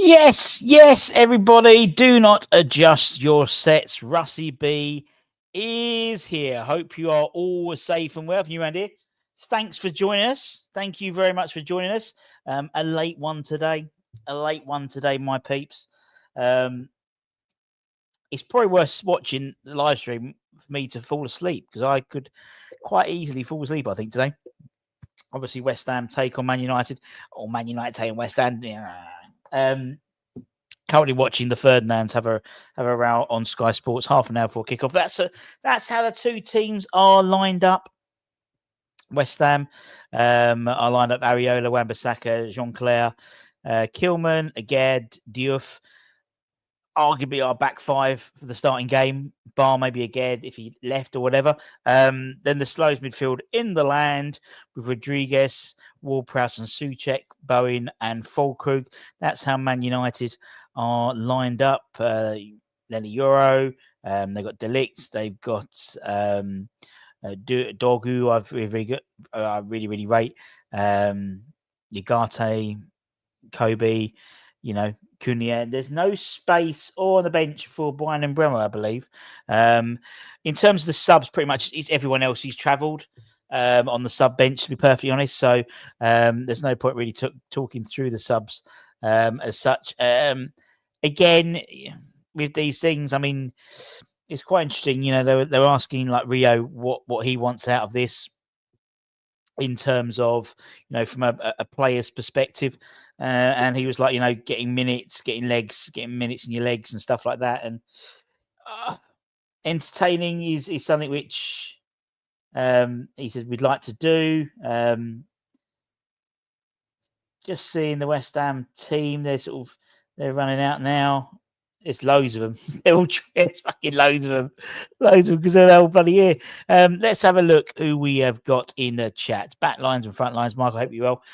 Yes, everybody. Do not adjust your sets. Russie B is here. Hope you are all safe and well. If you're around here, thanks for joining us. Thank you very much for joining us. A late one today. My peeps. It's probably worth watching the live stream for me to fall asleep because I could quite easily fall asleep, I think, today. Obviously, West Ham take on Man United, or Man United take on West Ham. Currently watching the Ferdinands have a row on Sky Sports half an hour before kickoff. That's how the two teams are lined up. West Ham are lined up: Areola, Wan-Bissaka, Jean-Claire, Kilman, Aged, Diouf. Arguably our back five for the starting game, bar maybe Aged if he left or whatever. Then the slowest midfield in the land with Rodriguez, Ward-Prowse and Souček, Bowen and Füllkrug. That's how Man United are lined up. Lenny Euro, they've got Delict, they've got Dogu, I really rate. Yagate, Kobe, Cunha. There's no space on the bench for Brian and Bremer, I believe. In terms of the subs, pretty much it's everyone else who's travelled on the sub bench, to be perfectly honest. So there's no point really talking through the subs as such. Again, with these things, I mean, it's quite interesting. They're asking like Rio what he wants out of this in terms of, from a player's perspective. And he was like, getting minutes, getting minutes in your legs and stuff like that. And entertaining is something which he said we'd like to do. Just seeing the West Ham team, they're running out now. There's loads of them. There's fucking loads of them because they're all bloody here. Let's have a look who we have got in the chat. Back lines and front lines. Michael, I hope you're well.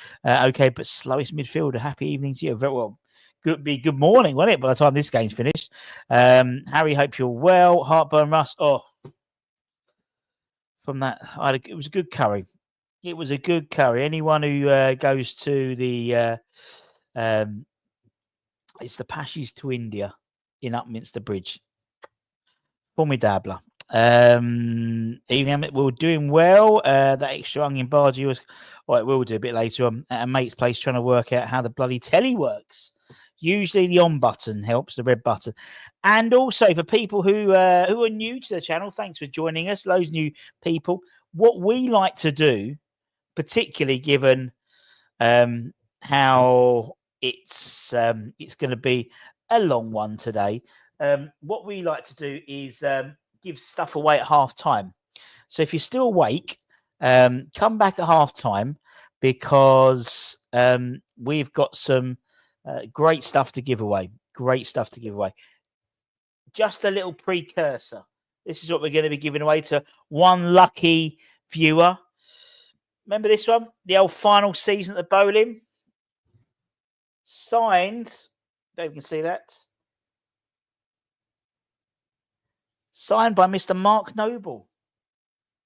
Okay, but slowest midfielder. Happy evening to you. Very well. Good morning, won't it? By the time this game's finished. Harry, hope you're well. Heartburn, Russ. Oh, from that, it was a good curry. It was a good curry. Anyone who goes to the it's the Pashes to India in Upminster Bridge. Formidable. Evening, we're doing well. That extra onion bhaji was, we'll do a bit later on at a mate's place trying to work out how the bloody telly works. Usually the on button helps, the red button. And also for people who are new to the channel, thanks for joining us. Those new people, what we like to do, particularly given how it's going to be a long one today. What we like to do is give stuff away at half time. So if you're still awake, come back at half time because we've got some great stuff to give away. Just a little precursor. This is what we're going to be giving away to one lucky viewer. Remember this one? The old final season at the bowling. Signed. Don't you can see that. Signed by Mr. Mark Noble.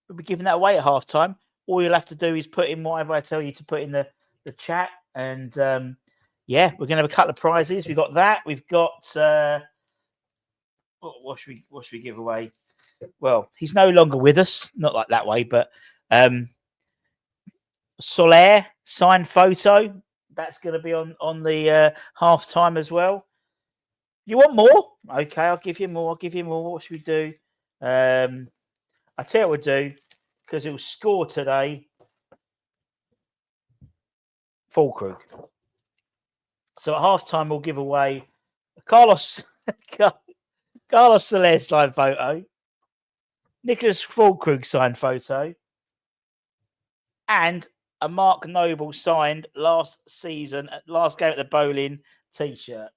We'll be giving that away at half time. All you'll have to do is put in whatever I tell you to put in the chat. And we're going to have a couple of prizes. We've got that. We've got what should we give away? Well, he's no longer with us. Not like that way, but Soler signed photo. That's going to be on the half time as well. You want more? Okay, I'll give you more. What should we do? I'll tell you what we'll do because he'll score today. Füllkrug. So at half time, we'll give away Carlos Soler signed photo, Nicholas Füllkrug signed photo, and a Mark Noble signed last season, last game at the bowling t-shirt.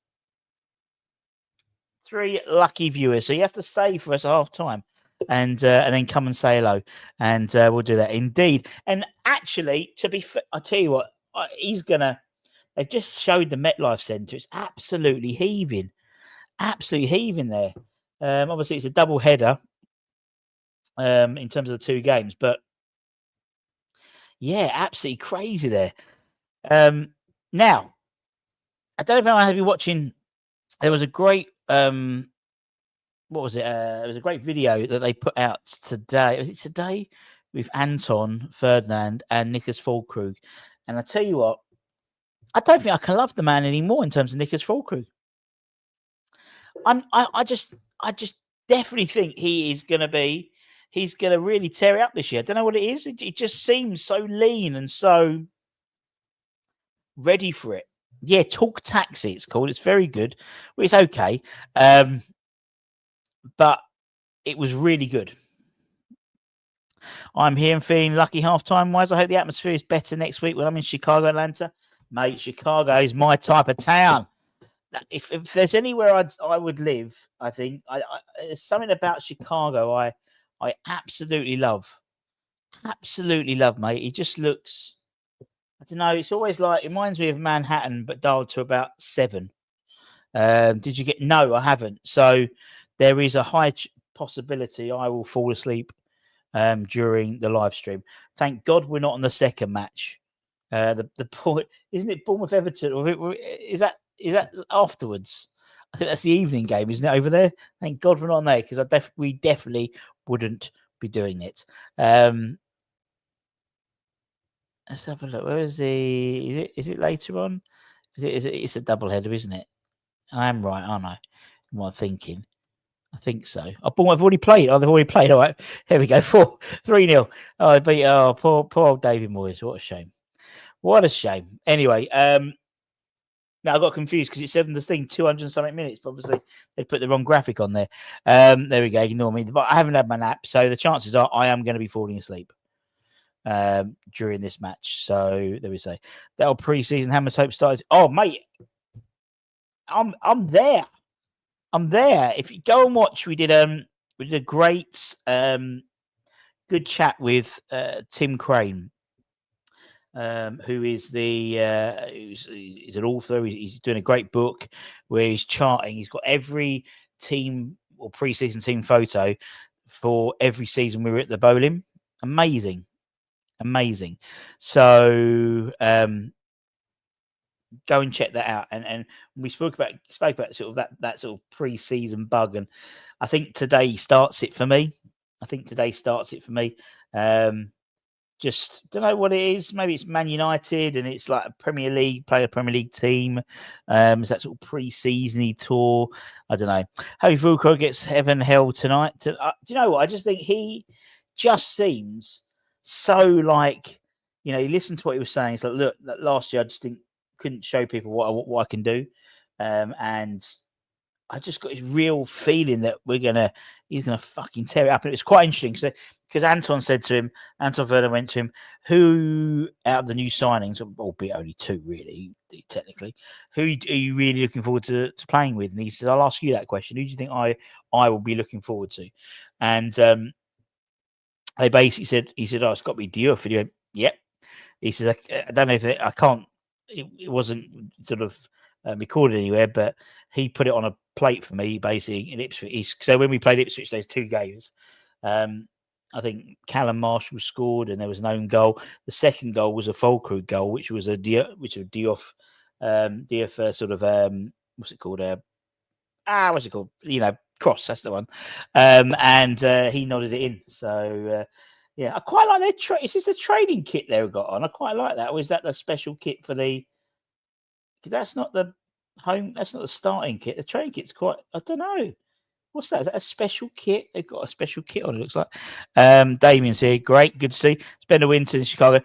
3 lucky viewers. So you have to stay for us at half time and then come and say hello. And we'll do that indeed. And actually, to be fair, I'll tell you what, they've just showed the MetLife Centre. It's absolutely heaving there. Obviously, it's a double header in terms of the 2 games, but yeah, absolutely crazy there. Now, I don't know if I have been watching. There was a great what was it? It was a great video that they put out today. Was it today? With Anton Ferdinand and Nicholas Füllkrug. And I tell you what, I don't think I can love the man anymore in terms of Nicholas Füllkrug. I just definitely think he's going to really tear it up this year. I don't know what it is. It just seems so lean and so ready for it. Yeah, Talk Taxi, it's called. It's very good. Well, it's okay. But it was really good. I'm here and feeling lucky half-time wise. I hope the atmosphere is better next week when I'm in Chicago, Atlanta. Mate, Chicago is my type of town. If there's anywhere I would live, I think there's something about Chicago I absolutely love. Absolutely love, mate. It just looks, I don't know, it's always like, it reminds me of Manhattan, but dialed to about 7. Did you get, no, I haven't. So there is a high possibility I will fall asleep during the live stream. Thank God we're not on the second match. The point, isn't it Bournemouth Everton? Or is that afterwards? I think that's the evening game, isn't it, over there? Thank God we're not on there, because we definitely wouldn't be doing it. Let's have a look. Where is the? Is it later on? It's a double header, isn't it? I am right, aren't I? Am I thinking? I think so. Oh, Bournemouth have already played. Oh, they've already played. All right, here we go. 3-0. Oh, beat. Oh, poor old David Moyes. What a shame. What a shame. Anyway, now I got confused because it said on the thing 200 something minutes, but obviously they put the wrong graphic on there. There we go. Ignore me. But I haven't had my nap, so the chances are I am going to be falling asleep during this match. So there we say. That old pre-season Hammers Hope started. Oh, mate, I'm there. I'm there. If you go and watch, we did a great good chat with Tim Crane. Who is he's an author. He's doing a great book where he's charting. He's got every team or preseason team photo for every season we were at the bowling. Amazing. So go and check that out. And we spoke about sort of that sort of pre-season bug, and I think today starts it for me. Just don't know what it is. Maybe it's Man United and it's like a Premier League, play a Premier League team. It's that sort of pre-season-y tour. I don't know. Harry Fulcro gets heaven hell tonight. Do you know what? I just think he just seems so like, you know, you listen to what he was saying. It's like, look, last year I just couldn't show people what I can do. And I just got this real feeling that he's gonna fucking tear it up. And it was quite interesting because Anton Ferdinand went to him, who out of the new signings, albeit only 2 really, technically, who are you really looking forward to playing with? And he said, I'll ask you that question. Who do you think I will be looking forward to? And they basically said, oh, it's got to be Diouf. And he went, yep. He says, I don't know if I can't, it wasn't sort of recorded anywhere, but he put it on a plate for me, basically, in Ipswich. So when we played Ipswich, there's 2 games. I think Callum Marshall scored, and there was an own goal. The second goal was a Fulcrum goal, which was a Diouf sort of what's it called? What's it called? You know, cross. That's the one. And he nodded it in. So yeah, I quite like their is this the training kit they've got on? I quite like that. Or is that the special kit for the? Because that's not the home. That's not the starting kit. The training kit's quite. I don't know. What's that? Is that a special kit? They've got a special kit on, it looks like. Damien's here. Great. Good to see. Spend the winter in Chicago.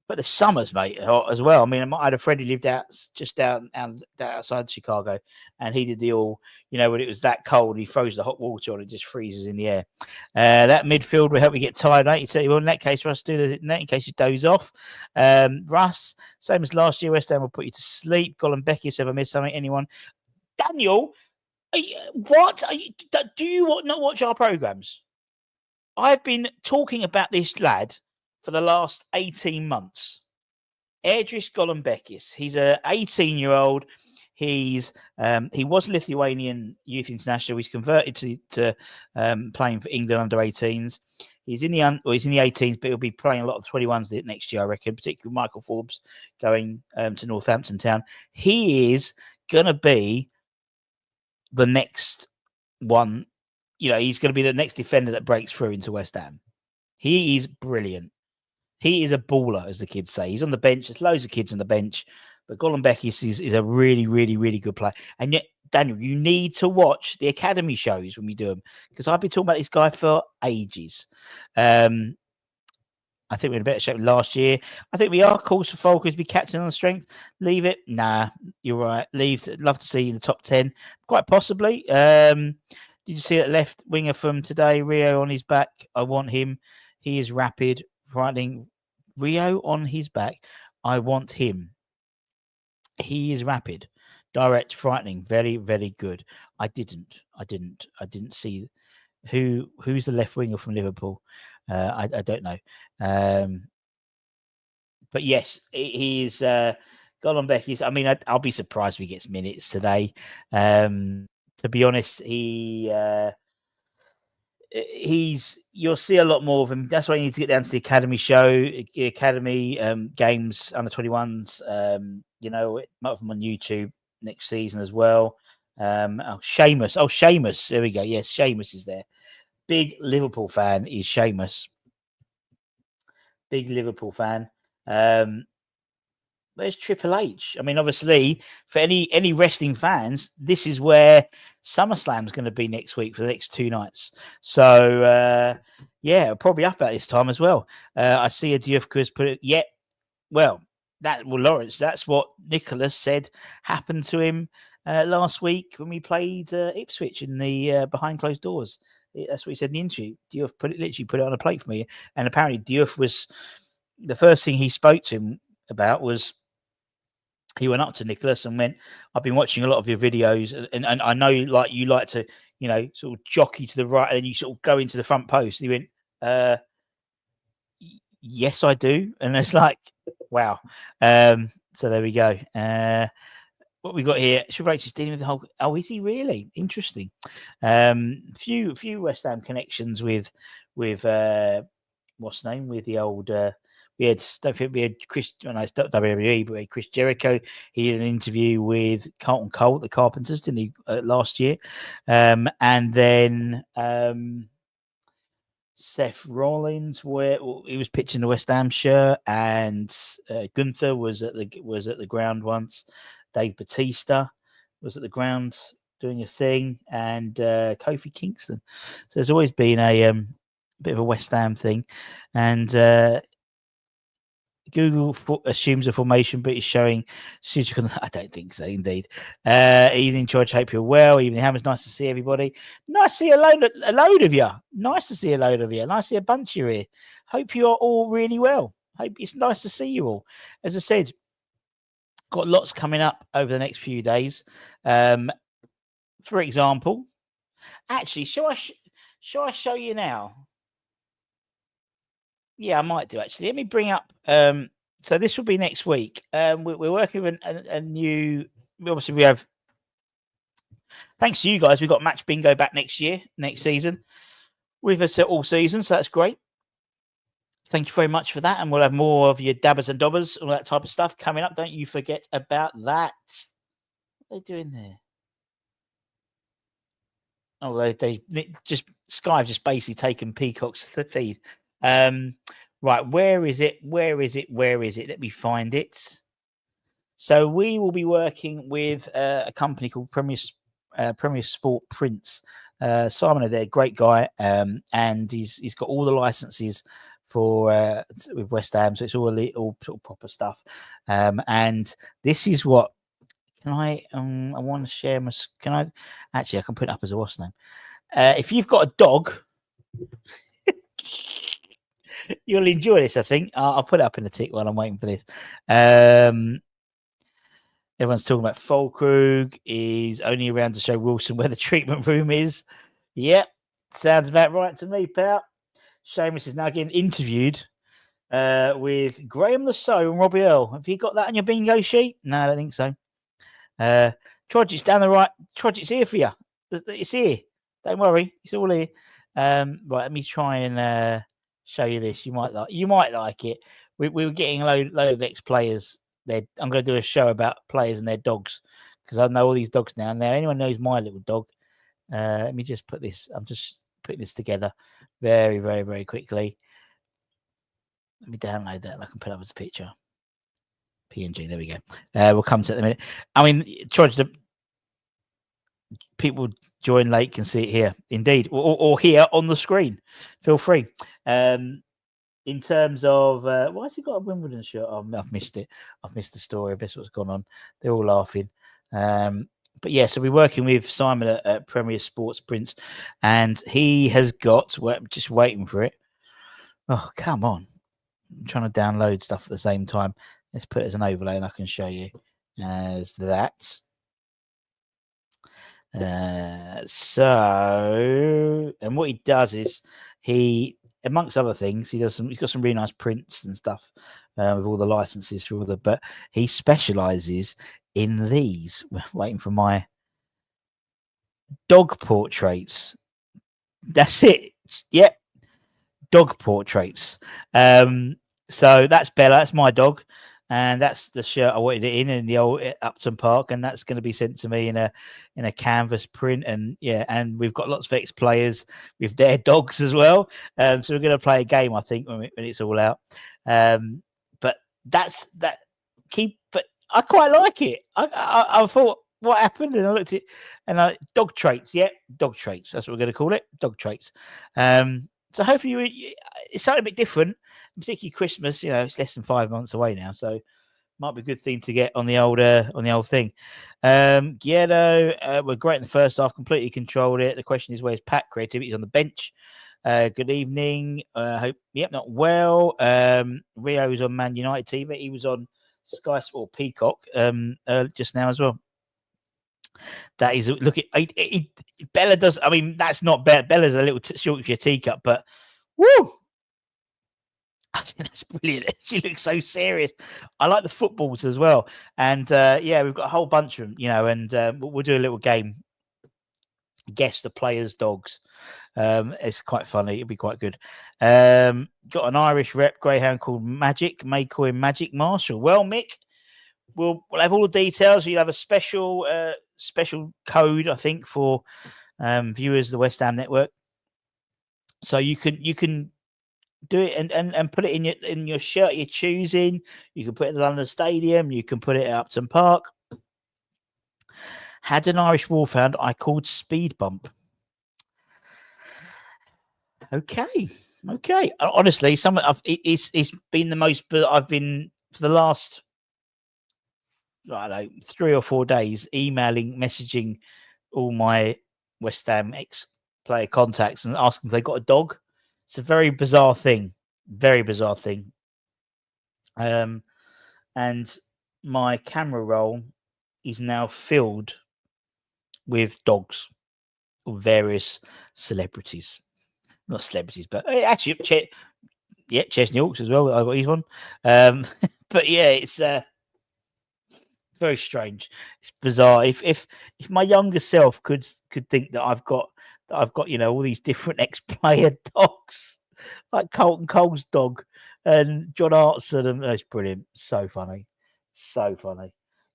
But the summers, mate, hot as well. I mean, I had a friend who lived just down outside Chicago, and he did the all, you know, when it was that cold, he throws the hot water on, it just freezes in the air. That midfield will help you get tired, mate. You say, well, in that case, Russ, do the net in case you doze off. Russ, same as last year, West Ham will put you to sleep. Colin Becky said, I missed something. Anyone? Daniel, what? Do you not watch our programs? I've been talking about this lad for the last 18 months. Erdris Golombekis. He's a 18-year-old. He was Lithuanian youth international. He's converted to playing for England under 18s. He's in the he's in the 18s, but he'll be playing a lot of 21s next year, I reckon. Particularly Michael Forbes going to Northampton Town. He is gonna be the next one. He's going to be the next defender that breaks through into West Ham. He is brilliant. He is a baller, as the kids say. He's on the bench. There's loads of kids on the bench, but Golombek is a really, really, really good player. And yet, Daniel, you need to watch the academy shows when we do them, because I've been talking about this guy for ages. I think we're in a better shape than last year. I think we are calls for Falkers be captain on the strength. Leave it. Nah, you're right. Leave. Love to see you in the top 10. Quite possibly. Did you see that left winger from today? Rio on his back. I want him. He is rapid, frightening. Rio on his back. I want him. He is rapid, direct, frightening, very, very good. I didn't see who's the left winger from Liverpool. I don't know. But yes, he is Golombek. I mean, I'll be surprised if he gets minutes today. To be honest, you'll see a lot more of him. That's why you need to get down to the academy show, the academy games under 21s. Might have them on YouTube next season as well. Seamus. There we go. Yes, Seamus is there. Big Liverpool fan is Seamus. Big Liverpool fan. Where's Triple H? I mean, obviously, for any wrestling fans, this is where SummerSlam's going to be next week for the next 2 nights. So, probably up at this time as well. I see a Diouf has put it. Yeah, well, Lawrence, that's what Nicholas said happened to him last week when we played Ipswich in the behind closed doors. That's what he said in the interview. Diouf literally put it on a plate for me, and apparently Diouf was the first thing he spoke to him about was he went up to Nicholas and went, "I've been watching a lot of your videos, and I know you like to sort of jockey to the right, and then you sort of go into the front post." And he went, "Yes, I do," and it's like, wow. So there we go. What we got here? Triple H is dealing with the whole. Oh, is he really? Interesting. Few West Ham connections with what's his name? With the old. We had Chris. When I stopped WWE, but we had Chris Jericho. He did an interview with Carlton Cole, the Carpenters, didn't he, last year? And then Seth Rollins, where he was pitching the West Ham shirt, and Gunther was at the ground once. Dave Batista was at the ground doing a thing, and Kofi Kingston. So there's always been a bit of a West Ham thing, and Google assumes a formation, but it's showing. I don't think so. Indeed. Evening, George. Hope you're well. Evening, Hammers. Nice to see everybody. Nice to see a load of you. Nice to see a load of you. Nice to see a bunch of you here. Hope you are all really well. Hope it's nice to see you all. As I said, got lots coming up over the next few days. For example, actually, shall I show you now? Yeah, I might do actually. Let me bring up. So this will be next week. We're working with a new. Obviously, we have. Thanks to you guys, we've got Match Bingo back next season, with us all season. So that's great. Thank you very much for that, and we'll have more of your dabbers and dobbers, all that type of stuff coming up. Don't you forget about that. What are they doing there? Oh, they just Sky have just basically taken Peacock's feed. Right, where is it? Let me find it. So we will be working with a company called Premier Sport Prints. Simon are there, great guy, and he's got all the licenses for with West Ham, so it's all sort of proper stuff. And this is what can I want to share my. Can I actually? I can put it up as a what's name. If you've got a dog. You'll enjoy this, I think. I'll put it up in the tick while I'm waiting for this. Everyone's talking about Fulkrug is only around to show Wilson where the treatment room is. Yep, sounds about right to me, pal. Seamus is now getting interviewed with Graham Lasso and Robbie Earl. Have you got that on your bingo sheet? No, I don't think so. Trodgett's down the right. Trodgett's here for you. It's here. Don't worry, it's all here. Right, let me try and show you this. You might like it. We were getting a load of ex-players. I'm going to do a show about players and their dogs because I know all these dogs now. Now, anyone knows my little dog? Let me just put this. I'm just putting this together very, very, very quickly. Let me download that and I can put it up as a picture. PNG. There we go. We'll come to it in a minute. I mean, people join late can see it here, indeed, or here on the screen. Feel free. In terms of why has he got a Wimbledon shirt? Oh, I've missed it. I've missed the story. I guess what's gone on. They're all laughing. But yeah, so we're working with Simon at Premier Sports Prints, and he has got. Just waiting for it. Oh, come on! I'm trying to download stuff at the same time. Let's put it as an overlay, and I can show you as that. So, and what he does is he, amongst other things, he's got some really nice prints and stuff with all the licenses for all the, but he specializes in these. We're waiting for my dog portraits. That's it. Yep. Dog portraits. So that's Bella. That's my dog. And that's the shirt I wanted it in the old Upton Park, and that's going to be sent to me in a canvas print. And yeah, and we've got lots of ex-players with their dogs as well. So we're going to play a game, I think, when it's all out. But that's that. But I quite like it. I thought, what happened? And I looked at it, and dog traits. Yeah, dog traits. That's what we're going to call it. Dog traits. So hopefully it's something a bit different, particularly Christmas. You know, it's less than 5 months away now, so might be a good thing to get on the old thing. Guido, we're great in the first half, completely controlled it. The question is, where's Pat? Creativity is on the bench. Good evening. Hope not well. Rio's on Man United TV. He was on Sky Sport Peacock just now as well. That is, look at Bella does. I mean, that's not Bella. Bella's a little short of your teacup, but woo! I think that's brilliant. She looks so serious. I like the footballs as well, and yeah, we've got a whole bunch of them, you know. And we'll do a little game. Guess the players' dogs. It's quite funny. It'll be quite good. Got an Irish rep greyhound called Magic. May call him Magic Marshall. Well, Mick. We'll have all the details. You'll have a special code, I think, for viewers of the West Ham Network. So you can do it and put it in your shirt you're choosing. You can put it at the London Stadium. You can put it at Upton Park. Had an Irish Wolfhound I called Speed Bump. Okay. Honestly, it's been the most. But I've been for the last, I don't know, 3 or 4 days emailing, messaging all my West Ham ex-player contacts and asking if they got a dog. It's a very bizarre thing. And my camera roll is now filled with dogs of various celebrities. Not celebrities, but actually, Chesney Hawkes as well. I got his one. But yeah, it's very strange. It's bizarre. If my younger self could think that I've got all these different ex-player dogs, like Carlton Cole's dog and John Hartson, and it's brilliant. So funny.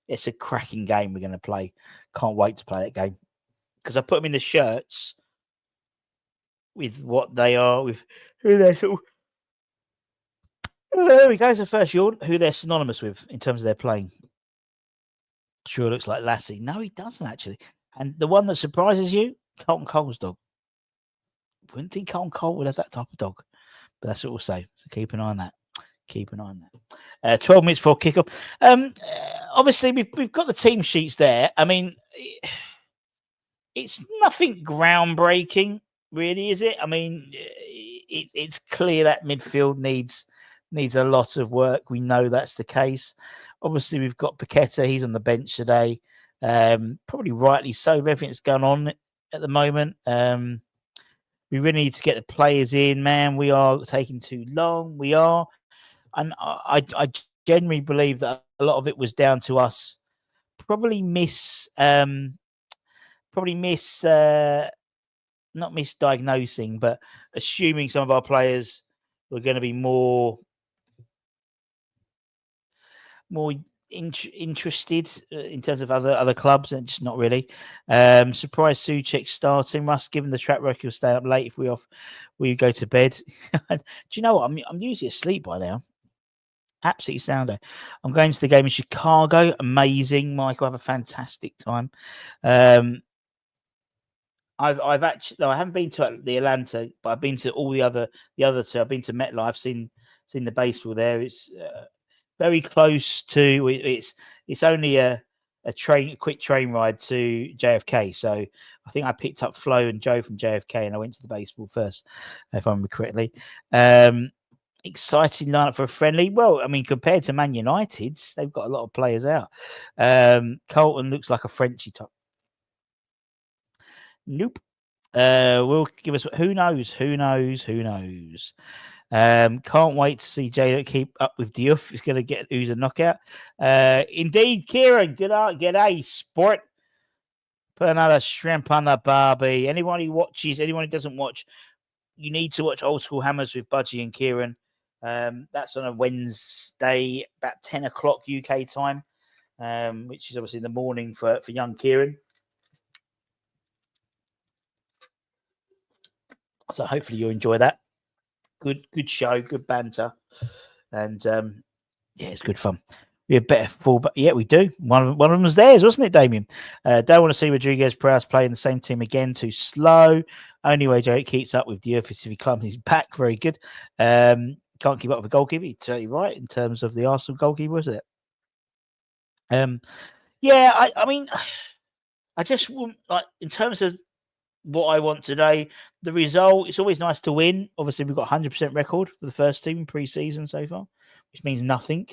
It's a cracking game we're going to play. Can't wait to play that game because I put them in the shirts with what they are, with who they're sort of. There we go. So first, who they're synonymous with in terms of their playing. Sure looks like Lassie. No, he doesn't actually. And the one that surprises you, Carlton Cole's dog. Wouldn't think Carlton Cole would have that type of dog, but that's what we'll say. So keep an eye on that. 12 minutes before kickoff. Obviously, we've got the team sheets there. I mean, it's nothing groundbreaking, really, is it? I mean, it's clear that midfield needs a lot of work. We know that's the case. Obviously, we've got Paqueta. He's on the bench today. Probably rightly so with everything that's going on at the moment. We really need to get the players in, man. We are taking too long. We are. And I genuinely believe that a lot of it was down to us not misdiagnosing, but assuming some of our players who are going to be more interested in terms of other clubs, and just not really. Surprise 𝗪𝗧 starting. Must, given the track record, stay up late if we go to bed. Do you know what? I'm usually asleep by now. Absolutely sounder. I'm going to the game in Chicago. Amazing, Michael. Have a fantastic time. I've actually, no, I haven't been to the Atlanta, but I've been to all the other two. I've been to MetLife, seen the baseball there. It's very close to. It's only a quick train ride to JFK. So I think I picked up Flo and Joe from JFK, and I went to the baseball first, if I remember correctly. Exciting lineup for a friendly. Well, I mean, compared to Man United, they've got a lot of players out. Carlton looks like a Frenchy top. Nope. Will give us who knows. Can't wait to see Jay keep up with Diouf. He's going to get who's a knockout. Indeed, Kieran. G'day, sport. Put another shrimp on the barbie. Anyone who watches, anyone who doesn't watch, you need to watch Old School Hammers with Budgie and Kieran. That's on a Wednesday, about 10 o'clock UK time, which is obviously in the morning for young Kieran. So hopefully you'll enjoy that. Good show, good banter, and yeah, it's good fun. We have better fullback. Yeah, we do. One of them was theirs, wasn't it, Damien? Don't want to see Rodriguez-Prowse play in the same team again. Too slow. Only way Joe keeps up with Diouf is if he climbs his back. Very good. Can't keep up with the goalkeeper. You're totally right in terms of the Arsenal goalkeeper, isn't it? Yeah, I mean, I just want, like, in terms of what I want today, the result, it's always nice to win. Obviously, we've got 100% record for the first team pre-season so far, which means nothing.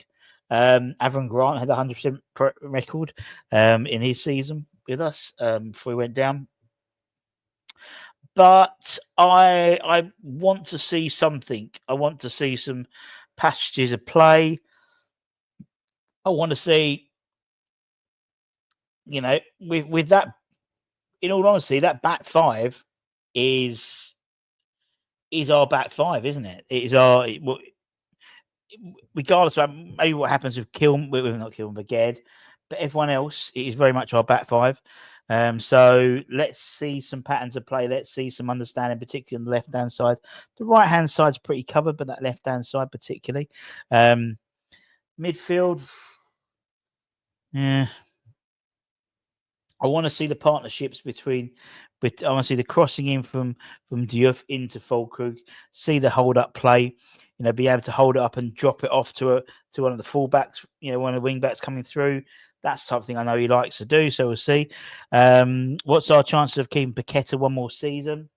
Avon Grant had 100% record in his season with us before he went down. But I want to see something. I want to see some passages of play. I want to see, with that, in all honesty, that back five is our back five, isn't it? It is our, regardless of maybe what happens with not Kilman, but Ged, but everyone else, it is very much our back five. So let's see some patterns of play. Let's see some understanding, particularly on the left-hand side. The right-hand side's pretty covered, but that left-hand side particularly. Midfield, yeah. I want to see the partnerships between, but I want to see the crossing in from Diouf into Füllkrug, see the hold-up play, be able to hold it up and drop it off to one of the fullbacks, one of the wing backs coming through. That's something I know he likes to do, so we'll see. What's our chances of keeping Paqueta one more season?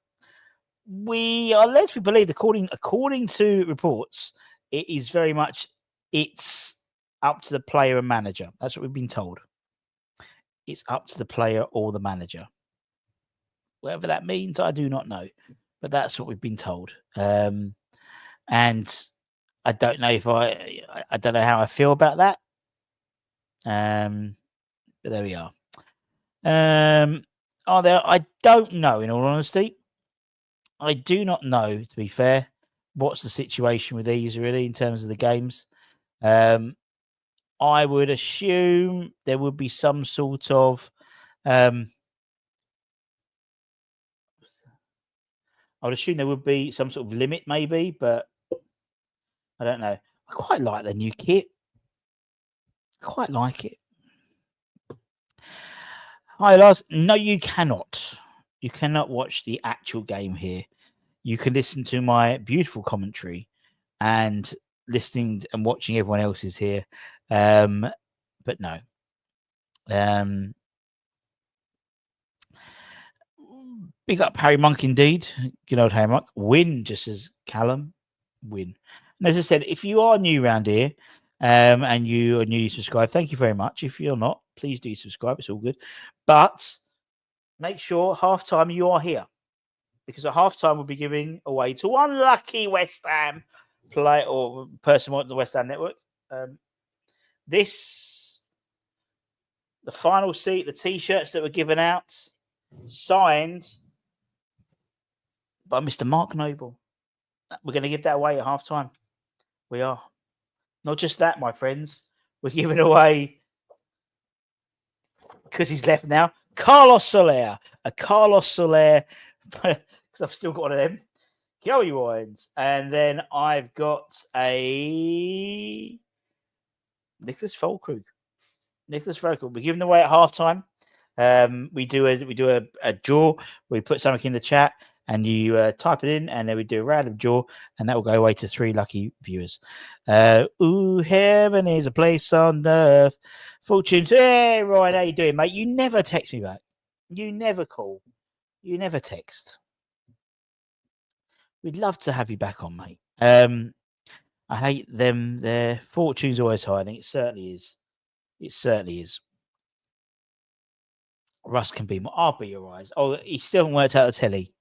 We are led to believe, according to reports, it is very much, it's up to the player and manager. That's what we've been told. It's up to the player or the manager. Whatever that means, I do not know. But that's what we've been told. And I don't know if I don't know how I feel about that. But there we are. I don't know, in all honesty. I do not know, to be fair, what's the situation with these really in terms of the games. I would assume there would be some sort of I would assume there would be some sort of limit, maybe, but I don't know. I quite like the new kit. I quite like it. Hi, Lars. No, you cannot. You cannot watch the actual game here. You can listen to my beautiful commentary and listening and watching everyone else's here. But no. Big up Harry Monk indeed. Good old Harry Monk. Win, just as Callum. Win. And as I said, if you are new around here and you are new to subscribe, thank you very much. If you're not, please do subscribe. It's all good. But make sure halftime you are here, because at halftime we'll be giving away to one lucky West Ham player or person on the West Ham network. The final seat, the T-shirts that were given out, signed by Mr. Mark Noble. We're going to give that away at half time. We are. Not just that, my friends. We're giving away, because he's left now, Carlos Soler. A Carlos Soler, because I've still got one of them. Joey Wines. And then I've got a Nicholas Fulkrug. Nicholas Fulkrug. We're giving away at half time. We do a draw. We put something in the chat and you type it in, and then we do a random draw, and that will go away to 3 lucky viewers. Ooh, heaven is a place on earth. Fortunes. Hey, Ryan, how you doing, mate? You never text me back. You never call. You never text. We'd love to have you back on, mate. I hate them. Their fortune's always high. I think it certainly is. It certainly is. Russ can be more. I'll be your eyes. Oh, he still haven't worked out the telly.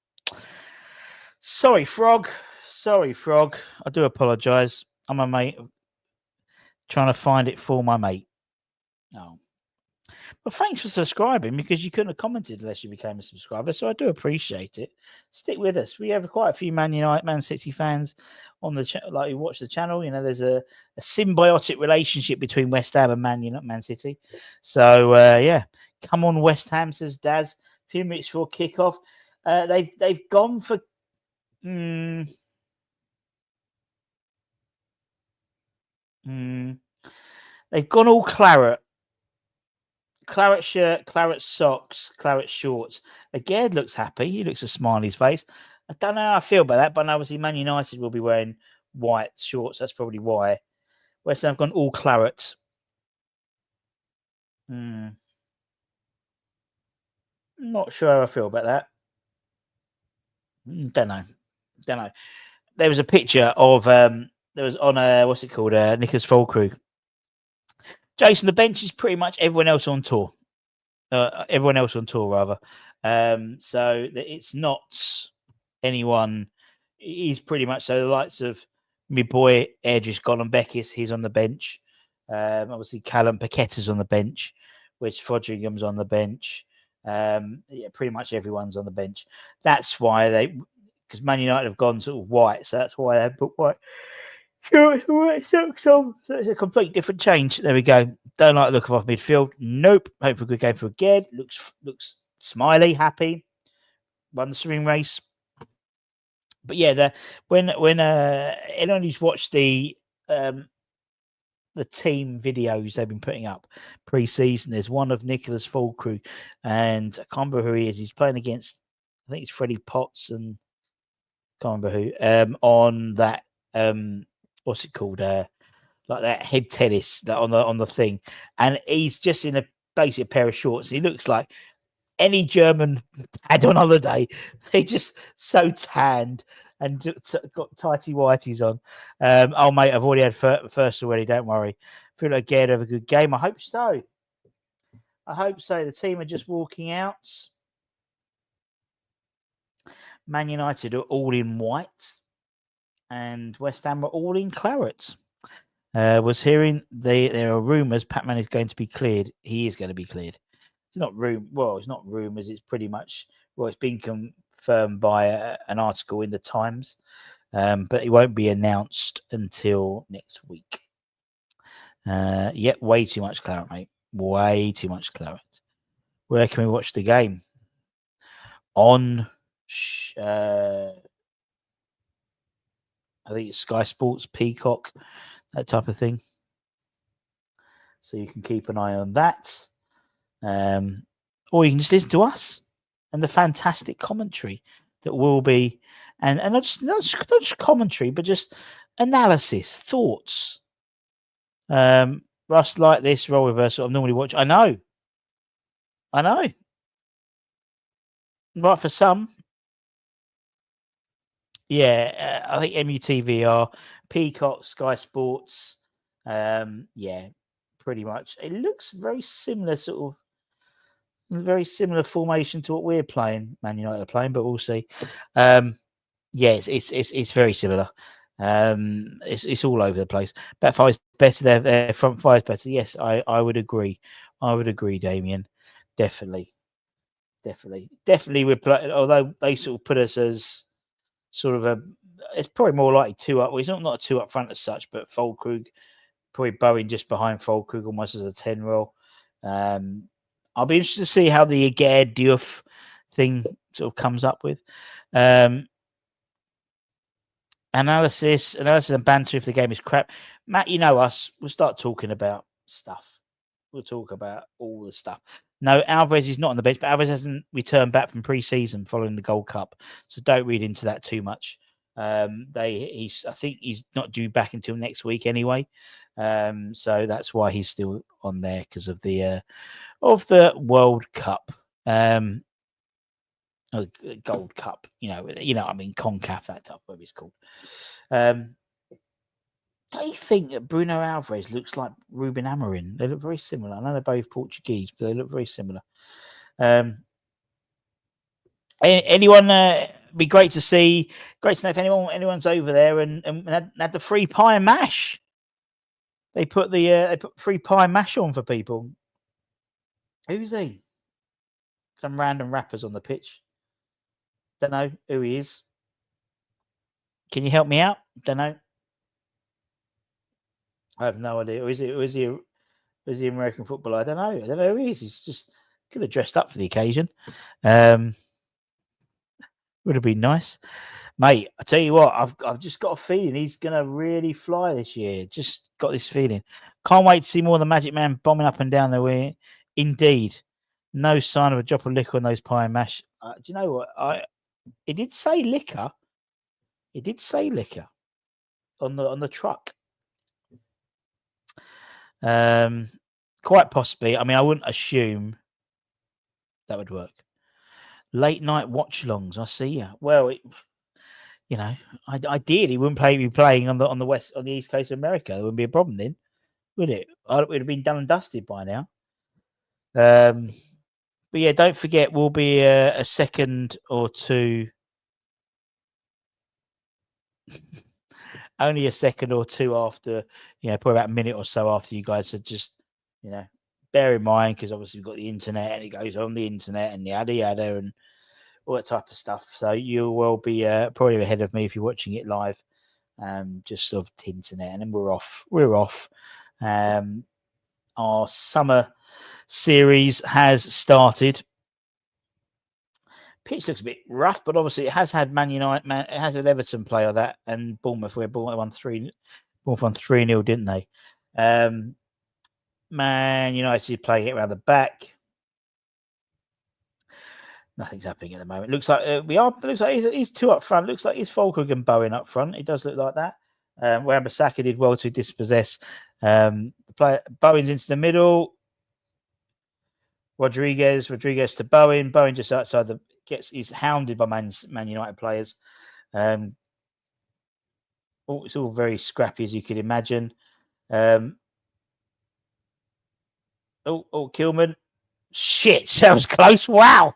Sorry, Frog. Sorry, Frog. I do apologise. I'm a mate. Trying to find it for my mate. Oh. But thanks for subscribing, because you couldn't have commented unless you became a subscriber. So I do appreciate it. Stick with us. We have quite a few Man City fans on the channel. Like, who watch the channel. You know, there's a symbiotic relationship between West Ham and Man City. So yeah, come on, West Ham, says Daz. A few minutes before kickoff. They've gone for. They've gone all claret. Claret shirt, claret socks, claret shorts. Again, looks happy. He looks a smiley's face. I don't know how I feel about that, but obviously Man United will be wearing white shorts. That's probably why. West Ham have gone all claret. Not sure how I feel about that. Don't know. There was a picture of there was on what's it called? Nicholas Fulkrug. Jason, the bench is pretty much everyone else on tour. Everyone else on tour, rather. So it's not anyone. He's pretty much so the likes of my boy Edris Golombekis. He's on the bench. Obviously, Callum Paqueta's on the bench, which Fodringham's on the bench. Yeah, pretty much everyone's on the bench. That's why because Man United have gone sort of white, so that's why they put white. So it's a complete different change. There we go. Don't like the look of off midfield. Nope. Hope for a good game for Ged. Looks smiley, happy. Won the swing race. But yeah, when anyone watched the team videos they've been putting up pre-season, there's one of Nicholas Fulkrug, and I can't remember who he is. He's playing against, I think it's Freddie Potts, and I can't remember who. On that what's it called? Like that head tennis that on the thing, and he's just in a basic pair of shorts. He looks like any German dad on holiday. He just so tanned and got tighty whities on. Oh mate, I've already had first already. Don't worry. Feel like Ged have a good game. I hope so. The team are just walking out. Man United are all in white, and West Ham are all in claret. Was hearing there are rumours Patman is going to be cleared. He is going to be cleared. It's not it's not rumours. It's pretty much it's been confirmed by an article in the Times, but it won't be announced until next week. Yet way too much claret, mate. Way too much claret. Where can we watch the game? On I think it's Sky Sports, Peacock, that type of thing. So you can keep an eye on that. Or you can just listen to us and the fantastic commentary that will be, and not just commentary, but just analysis, thoughts. Russ like this role reversal. I normally watch. I know. Right, for some. Yeah, I think MUTVR, Peacock, Sky Sports. Yeah, pretty much. It looks very similar, very similar formation to what we're playing. Man United are playing, but we'll see. Yes, it's very similar. It's all over the place. Back five's better. Their front five's better. Yes, I would agree. Damien. Definitely. We're playing. Although they sort of put us as sort of a it's probably more likely two up. Well, he's not a two up front as such, but 𝗪𝗪𝗧, probably Bowen just behind 𝗪𝗪𝗧 almost as a 10 role. I'll be interested to see how the 𝗪𝗪𝗧 thing sort of comes up with. Analysis and banter if the game is crap. Matt, you know us. We'll start talking about stuff. We'll talk about all the stuff. No, Alvarez is not on the bench, but Alvarez hasn't returned back from pre-season following the Gold Cup, so don't read into that too much. I think he's not due back until next week anyway, so that's why he's still on there because of the World Cup, Gold Cup. You know, I mean, CONCACAF, that type, whatever it's called. Do you think that Bruno Alvarez looks like Ruben Amorim? They look very similar. I know they're both Portuguese, but they look very similar. Anyone? Be great to see. Great to know if anyone's over there and had the free pie and mash. They put free pie and mash on for people. Who's he? Some random rappers on the pitch. Don't know who he is. Can you help me out? Don't know. I have no idea. Is he American footballer? I don't know who he is. He's just could have dressed up for the occasion. Would have been nice, mate. I tell you what, I've just got a feeling he's gonna really fly this year. Just got this feeling. Can't wait to see more of the Magic Man bombing up and down the way. Indeed, no sign of a drop of liquor on those pie and mash. Do you know what? It did say liquor. It did say liquor on the truck. Quite possibly. I mean, I wouldn't assume that would work. Late night watchalongs. I see you. Well, ideally, he wouldn't be playing on the east coast of America. There wouldn't be a problem then, would it? It would have been done and dusted by now. But yeah, don't forget, we'll be a second or two. Only a second or two after, probably about a minute or so after you guys had just, bear in mind, because obviously we've got the internet and it goes on the internet and yada yada and all that type of stuff. So you will be probably ahead of me if you're watching it live, just sort of internet, and then we're off. Our summer series has started. Pitch looks a bit rough, but obviously it has had it has an Everton player that, and Bournemouth, where Bournemouth won 3-0, didn't they? Man United playing it around the back. Nothing's happening at the moment. Looks like it looks like he's two up front. Looks like it's 𝗪𝗪𝗧 and Bowen up front. It does look like that. Wan-Bissaka did well to dispossess. Bowen's into the middle. Rodriguez to Bowen. Bowen just outside is hounded by Man United players. It's all very scrappy, as you can imagine. Kilman. Shit, that was close. Wow.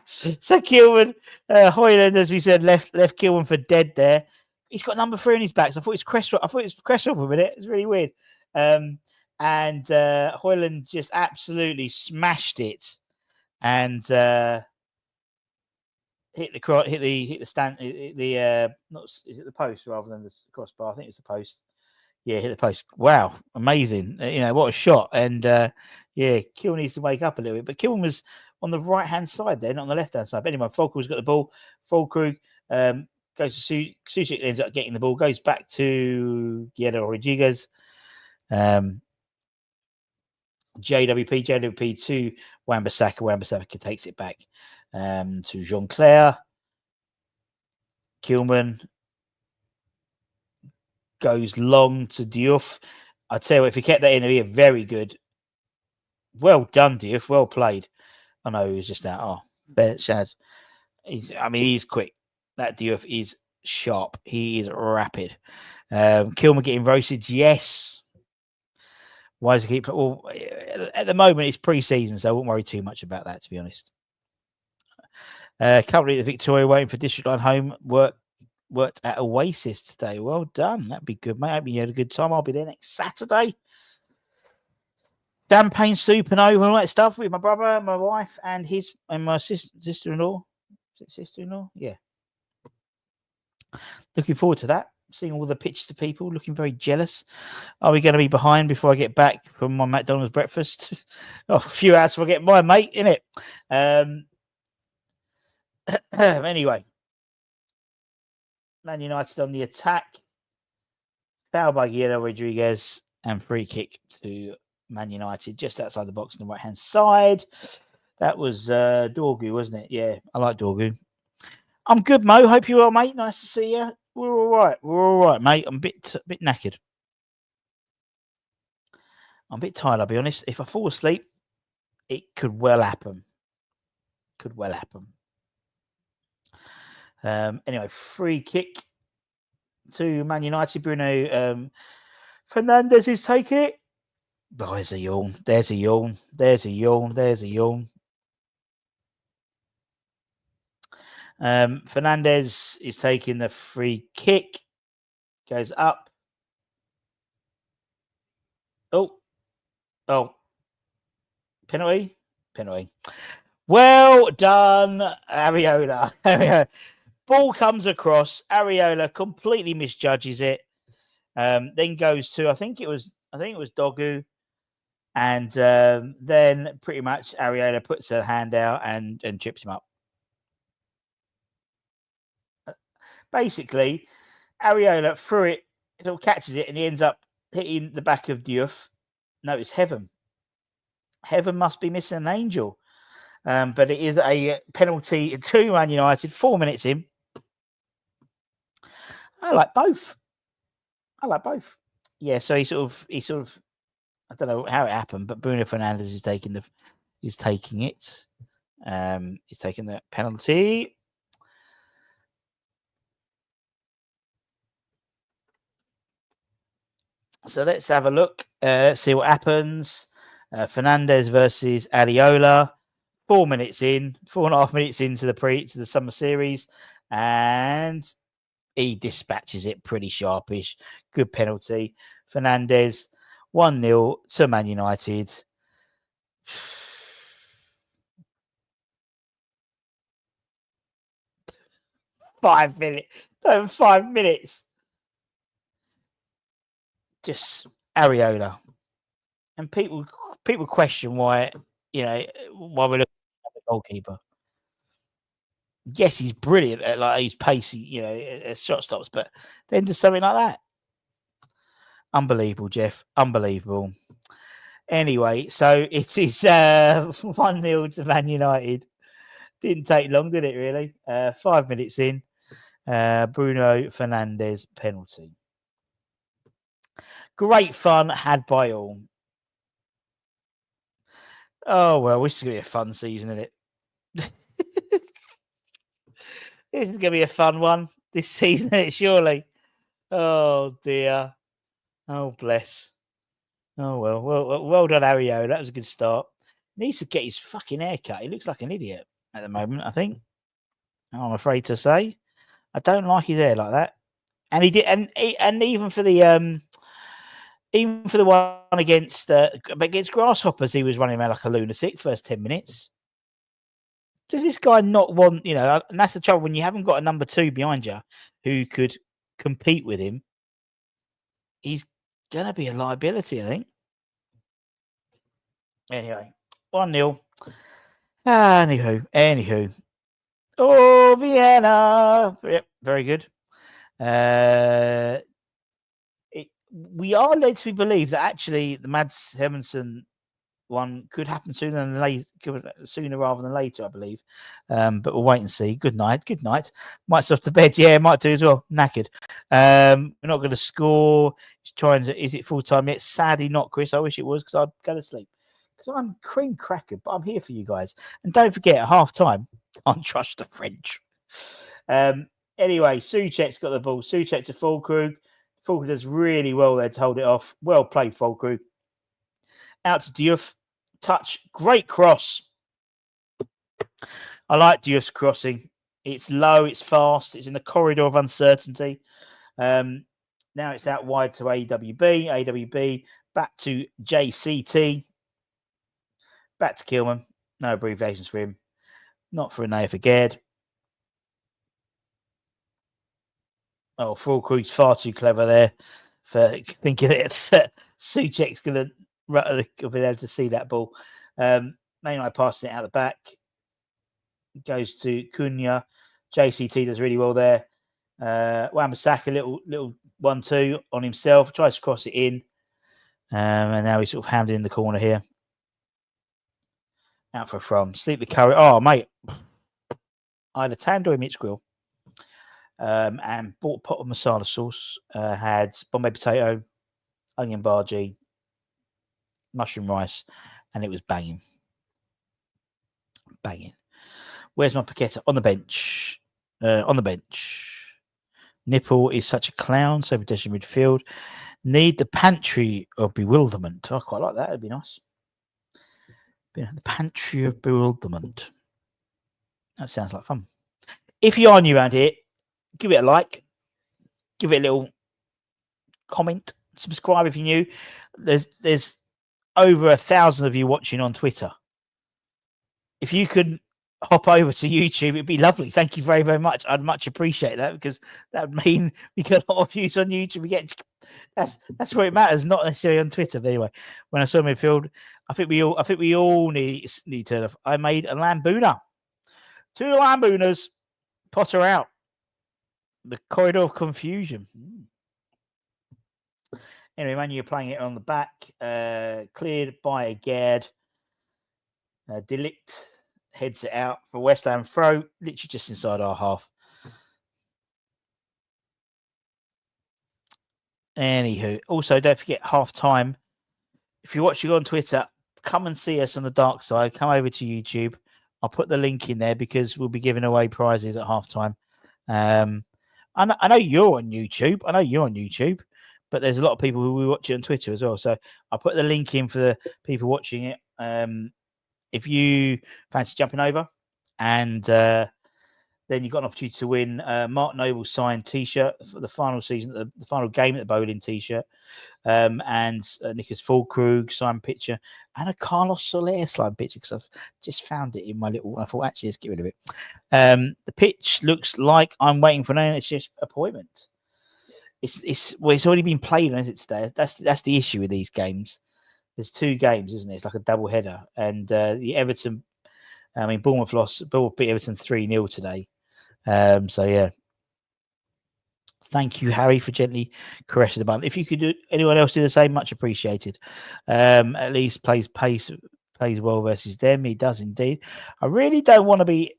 So Kilman, Højlund, as we said, left Kilman for dead there. He's got number 3 on his back. So I thought it was Cresswell for a minute. It's really weird. And Højlund just absolutely smashed it and hit the stand. Is it the post rather than the crossbar? I think it's the post. Yeah, hit the post. Wow, amazing! What a shot. And Kilman needs to wake up a little bit. But Kilman was on the right hand side there, not on the left hand side. But anyway, 𝗪𝗪𝗧's got the ball. 𝗪𝗪𝗧 goes to Suchek, ends up getting the ball, goes back to Rodriguez. JWP to Wan-Bissaka. Wan-Bissaka takes it back to Jean-Claire. Kilman goes long to Diouf. I tell you what, if he kept that in, it'd be a very good. Well done, Diouf. Well played. I know he was just that. Oh, Shaz. He's quick. That Diouf is sharp. He is rapid. Kilman getting roasted. Yes. Why does he keep? Well, at the moment it's pre-season, so I won't worry too much about that, to be honest. Currently the Victoria waiting for District Line home worked at Oasis today. Well done. That'd be good, mate. I hope you had a good time. I'll be there next Saturday. Champagne soup and all that stuff with my brother, my wife, and my sister-in-law. Is it sister-in-law? Yeah. Looking forward to that. Seeing all the pictures of people, looking very jealous. Are we going to be behind before I get back from my McDonald's breakfast? Oh, a few hours before I get mine, mate, innit? Anyway, Man United on the attack. Foul by Guillermo Rodriguez and free kick to Man United just outside the box on the right-hand side. That was Dorgu, wasn't it? Yeah, I like Dorgu. I'm good, Mo. Hope you're well, mate. Nice to see you. We're all right. We're all right, mate. I'm a bit knackered. I'm a bit tired, I'll be honest. If I fall asleep, it could well happen. Could well happen. Anyway, free kick to Man United. Bruno Fernandes is taking it. Oh, there's a yawn. There's a yawn. There's a yawn. There's a yawn. Fernandes is taking the free kick. Goes up. Oh. Penalty. Well done, Areola. Ball comes across. Areola completely misjudges it. Then goes to I think it was Dogu, and then pretty much Areola puts her hand out and trips him up. Basically, Areola threw it, catches it, and he ends up hitting the back of Diouf. No, it's Heaven. Heaven must be missing an angel. But it is a penalty to Man United, 4 minutes in. I like both. Yeah, so he sort of I don't know how it happened, but Bruno Fernandes is taking it. He's taking the penalty. So let's have a look. See what happens. Fernandes versus Areola. 4 minutes in, 4.5 minutes into the summer series, and he dispatches it pretty sharpish. Good penalty. Fernandes, 1-0 to Man United. Five minutes. Just Areola. And people question why we're looking at the goalkeeper. Yes, he's brilliant at his pacey, at shot stops, but then to something like that. Unbelievable, Jeff. Unbelievable. Anyway, so it is 1-0 to Man United. Didn't take long, did it, really? 5 minutes in. Bruno Fernandes penalty. Great fun had by all. Oh, well, this is going to be a fun season, isn't it? This is going to be a fun one this season, isn't it, surely? Oh, dear. Oh, bless. Oh, well done, Ario. That was a good start. Needs to get his fucking hair cut. He looks like an idiot at the moment, I think. I'm afraid to say. I don't like his hair like that. And he did, and even for the one against Grasshoppers, he was running around like a lunatic first 10 minutes. Does this guy not want, and that's the trouble when you haven't got a number 2 behind you who could compete with him. He's going to be a liability, I think. Anyway, 1-0. Anywho. Oh, Vienna. Yep, very good. We are led to believe that actually the Mads Hermansen one could happen sooner rather than later, I believe. But we'll wait and see. Good night. Might off to bed. Yeah, might do as well. Knackered. We're not going to score. Is it full time yet? Sadly not, Chris. I wish it was because I'd go to sleep. Because I'm cream crackered, but I'm here for you guys. And don't forget, at half time, can't trust the French. Anyway, Souček's got the ball. Souček to Füllkrug. Füllkrug does really well there to hold it off. Well played, Füllkrug. Out to Diouf. Touch. Great cross. I like Diouf's crossing. It's low. It's fast. It's in the corridor of uncertainty. Now it's out wide to AWB. AWB back to JCT. Back to Kilman. No abbreviations for him. Not for Anaya for Gerd. Oh, 𝗪𝗧𝗧 far too clever there for thinking that Souček's going to be able to see that ball. Man United passing it out the back. Goes to Cunha. JCT does really well there. Wan-Bissaka, little 1-2 on himself. Tries to cross it in. And now he's sort of handed in the corner here. Out for from. Sleep the curry. Oh, mate. I had a tandoori mixed grill. And bought a pot of masala sauce. Had Bombay potato, onion bhaji, mushroom rice, and it was banging. Banging. Where's my Paqueta? On the bench. On the bench. Nipple is such a clown. So pedestrian midfield. Need the pantry of bewilderment. I quite like that. That'd be nice. The pantry of bewilderment. That sounds like fun. If you are new around here, give it a like. Give it a little comment. Subscribe if you're new. There's over 1,000 of you watching on Twitter. If you could hop over to YouTube, it'd be lovely. Thank you very, very much. I'd much appreciate that, because that would mean we get a lot of views on YouTube. We get that's where it matters, not necessarily on Twitter. But anyway, when I saw midfield, I think we all need to turn off. I made a Lambooner. 2 Lambooners. Potter out. The corridor of confusion. Anyway, man, you're playing it on the back. Cleared by a Gerd. Delict heads it out for West Ham throw, literally just inside our half. Anywho, also don't forget half time. If you're watching on Twitter, come and see us on the dark side. Come over to YouTube. I'll put the link in there, because we'll be giving away prizes at half time. I know you're on YouTube. But there's a lot of people who will watch it on Twitter as well. So I'll put the link in for the people watching it. If you fancy jumping over, and then you've got an opportunity to win Mark Noble's signed T-shirt for the final season, the final game at the Bowling T-shirt, and Nicholas 𝗪𝗧𝗧 signed picture, and a Carlos Soler signed picture, because I've just found it in my little. I thought, actually, let's get rid of it. The pitch looks like I'm waiting for an NHS appointment. It's already been played, isn't it, today? That's the issue with these games. There's 2 games, isn't it? It's like a double header. And the Everton, Bournemouth beat Everton 3-0 today. So yeah. Thank you, Harry, for gently caressing the button. If you could anyone else do the same, much appreciated. At least plays well versus them. He does indeed. I really don't want to be.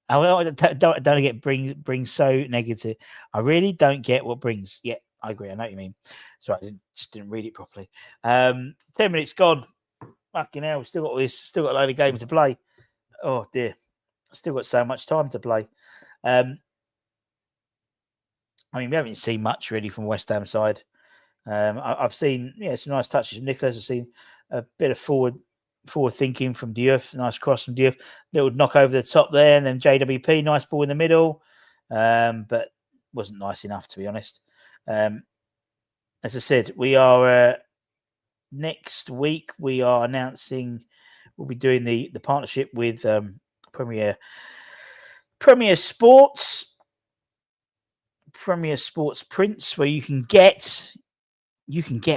I don't get brings so negative. I really don't get what brings. Yeah, I agree. I know what you mean. Sorry, I just didn't read it properly. 10 minutes gone. Fucking hell, still got a load of games to play. Oh dear, still got so much time to play. I mean, we haven't seen much really from West Ham side. I've seen some nice touches from Nicholas. I've seen a bit of forward thinking from Diouf. Nice cross from Diouf. Little knock over the top there, and then JWP. Nice ball in the middle, but wasn't nice enough, to be honest. As I said, we are next week. We are announcing we'll be doing the partnership with Premier Sports Prints, where you can get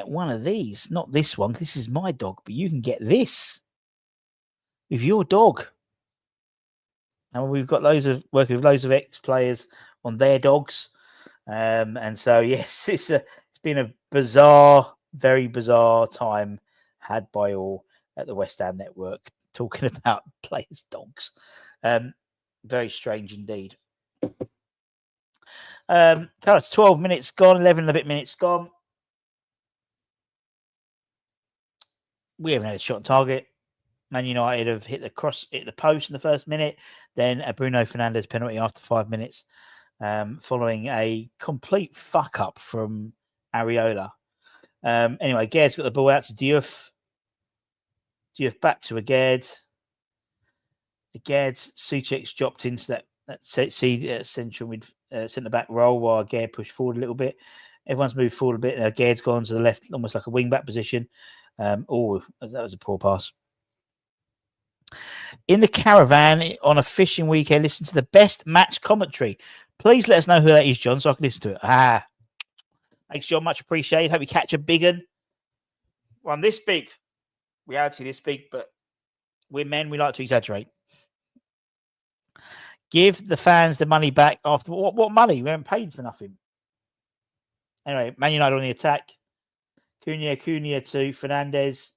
one of these. Not this one. This is my dog, but you can get this with your dog. And we've got working with loads of ex-players on their dogs. And so, yes, it's been a bizarre, very bizarre time had by all at the West Ham network, talking about players' dogs. Very strange indeed. It's 12 minutes gone, 11 and a bit minutes gone. We haven't had a shot on target. Man United have hit the post in the first minute, then a Bruno Fernandes penalty after 5 minutes, following a complete fuck up from Areola. Anyway, Gerd's got the ball out to Diouf. Diouf back to Gerd. Souček's dropped into that central centre back role, while Gerd pushed forward a little bit. Everyone's moved forward a bit. Now Gerd's gone to the left, almost like a wing back position. That was a poor pass. In the caravan on a fishing weekend, listen to the best match commentary. Please let us know who that is, John, so I can listen to it. Thanks, John. Much appreciated. Hope you catch a big one this big. Reality this big, but we're men. We like to exaggerate. Give the fans the money back after what money? We haven't paid for nothing. Anyway, Man United on the attack. Cunha to Fernandez.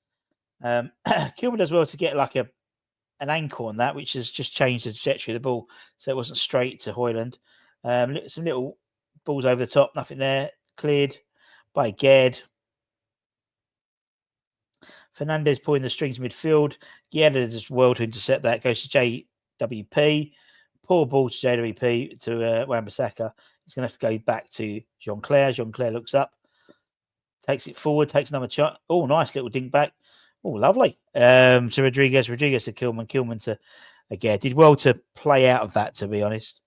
Kilman does well to get like an ankle on that, which has just changed the trajectory of the ball, so it wasn't straight to Højlund. Some little balls over the top, nothing there. Cleared by Ged. Fernandez pulling the strings midfield. Guerra does well to intercept that. Goes to JWP. Poor ball to JWP to Wan-Bissaka. He's going to have to go back to Jean-Claire. Jean-Claire looks up. Takes it forward. Takes another shot. Oh, nice little dink back. Oh, lovely. To Rodriguez. Rodriguez to Kilman. Kilman to again. Did well to play out of that, to be honest.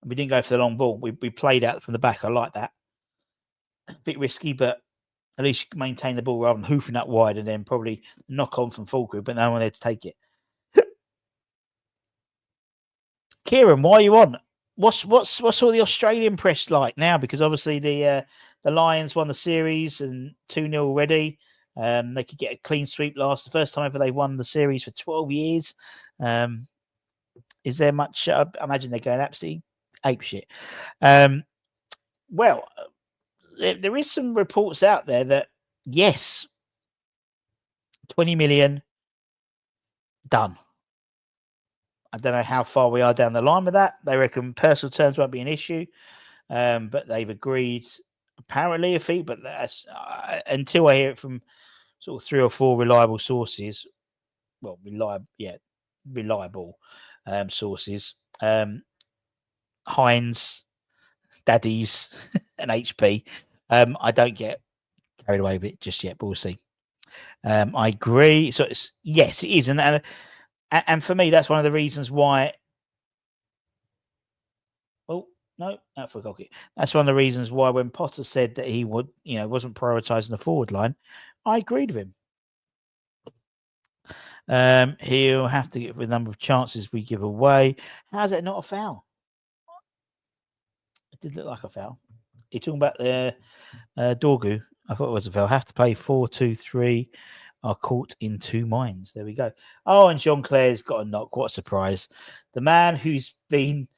We didn't go for the long ball. We played out from the back. I like that. A bit risky, but at least you maintain the ball rather than hoofing that wide and then probably knock on from full group, but no one there to take it. Kieran, why are you on? What's all the Australian press like now? Because obviously the Lions won the series and 2-0 already. They could get a clean sweep the first time ever they won the series for 12 years. Is there much? I imagine they're going absolutely apeshit. Well, there is some reports out there that yes, 20 million done. I don't know how far we are down the line with that. They reckon personal terms won't be an issue, but they've agreed apparently a fee. But that's until I hear it from sort of 3 or 4 reliable sources. Well, reliable sources. Heinz, Daddies, and HP. I don't get carried away with it just yet, but we'll see. I agree. So yes, it is, and for me, that's one of the reasons why. Oh no, not for Goki. That's one of the reasons why when Potter said that he would, wasn't prioritising the forward line, I agreed with him. He'll have to get the number of chances we give away. How's that not a foul? It did look like a foul. You're talking about the Dorgu. I thought it was a foul. Have to play 4-2-3. Are caught in 2 minds. There we go. Oh, and Jean-Claire's got a knock. What a surprise. The man who's been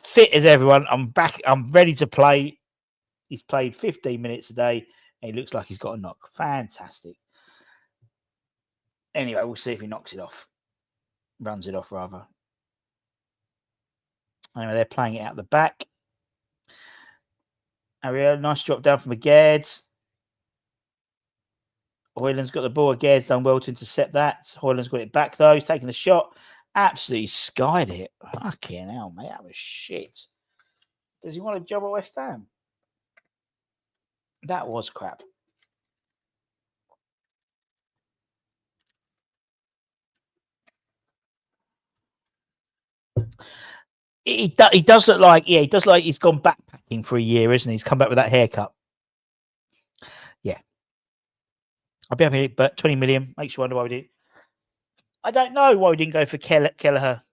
fit as everyone. I'm back. I'm ready to play. He's played 15 minutes a day, and he looks like he's got a knock. Fantastic. Anyway, we'll see if he knocks it off. Runs it off, rather. Anyway, they're playing it out the back. Ariel, nice drop down from Aged. Højlund's got the ball. Aged's done well to intercept that. Højlund's got it back, though. He's taking the shot. Absolutely skied it. Fucking hell, mate. That was shit. Does he want a job at West Ham? That was crap. He does look like, he does look like he's gone backpacking for a year, isn't he? He's come back with that haircut. Yeah. I'll be happy, but 20 million makes you wonder why we did. I don't know why we didn't go for Kelleher.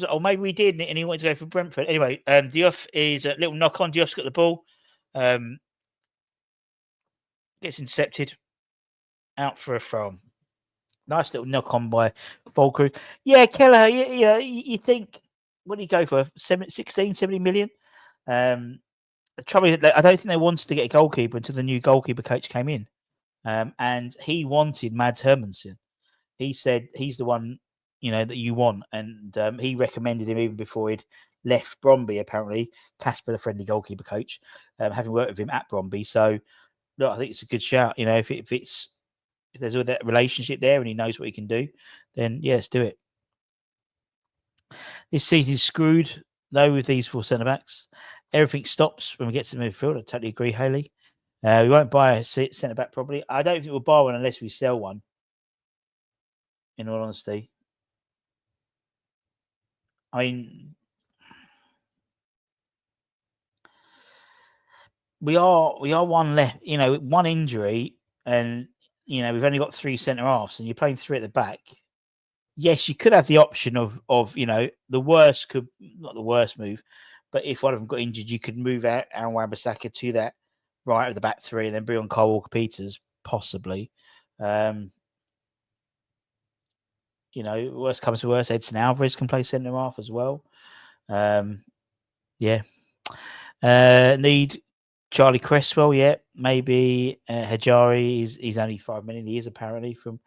Or maybe we did, and he wanted to go for Brentford. Anyway, Diouf is a little knock on. Diouf's got the ball. Gets intercepted. Out for a throw. Nice little knock on by Volkru. Yeah, Kelleher, you think, what did he go for? 16, 70 million? The trouble is, I don't think they wanted to get a goalkeeper until the new goalkeeper coach came in. And he wanted Mads Hermansen. He said he's the one, that you want. And he recommended him even before he'd left Bromby, apparently. Casper, the friendly goalkeeper coach, having worked with him at Bromby. So, look, I think it's a good shout. If there's all that relationship there and he knows what he can do, then, yeah, let's do it. This season's screwed, though, with these 4 centre-backs. Everything stops when we get to the midfield. I totally agree, Haley. We won't buy a centre-back probably. I don't think we'll buy one unless we sell one, in all honesty. I mean, we are one left, one injury, and, we've only got 3 centre-halves, and you're playing 3 at the back. yes, you could have the option of the worst could not the worst move, but if one of them got injured, you could move out Aaron Wan-Bissaka to that right of the back three, and then bring on Kyle Walker-Peters possibly. Worst comes to worst, Edson Alvarez can play centre half as well. Yeah. Need Charlie Cresswell, yeah. Maybe Hajari he's only 5 million. He is apparently from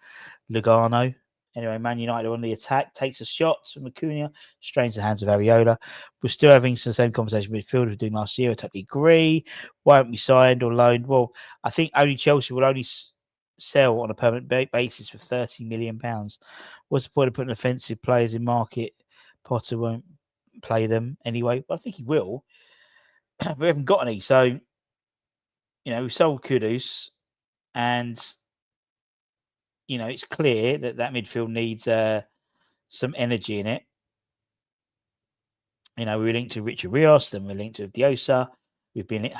Lugano. Anyway, Man United on the attack, takes a shot from Acuna, strains the hands of Areola. We're still having the same conversation with midfield we were doing last year. I totally agree. Why haven't we signed or loaned? Well, I think only Chelsea will only sell on a permanent basis for £30 million. What's the point of putting offensive players in market? Potter won't play them anyway. Well, I think he will. We haven't got any. So, we've sold Kudus, and it's clear that midfield needs some energy in it. We were linked to Richard Rios, then we're linked to Diosa. We've been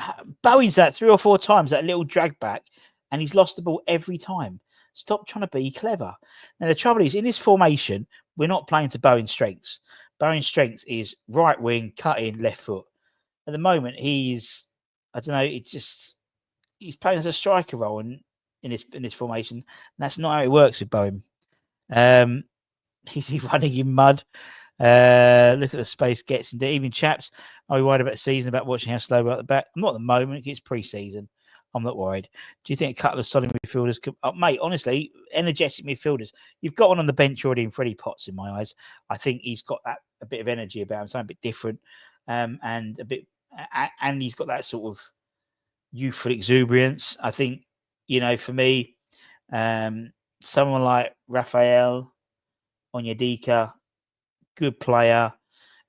Bowie's that 3 or 4 times, that little drag back, and he's lost the ball every time. Stop trying to be clever. Now, the trouble is, in this formation, we're not playing to Bowie's strengths. Bowie's strength is right wing, cut in, left foot. At the moment, he's playing as a striker role in this formation. And that's not how it works with Bowen. He's running in mud. Look at the space gets into. Even chaps, are we worried about the season, about watching how slow we're at the back? I'm not at the moment. It's pre-season. I'm not worried. Do you think a couple of solid midfielders could... mate, honestly, energetic midfielders. You've got one on the bench already in Freddie Potts, in my eyes. I think he's got a bit of energy about him, something a bit different, and a bit... And he's got that sort of youthful exuberance. I think, for me, someone like Rafael Onyedika, good player,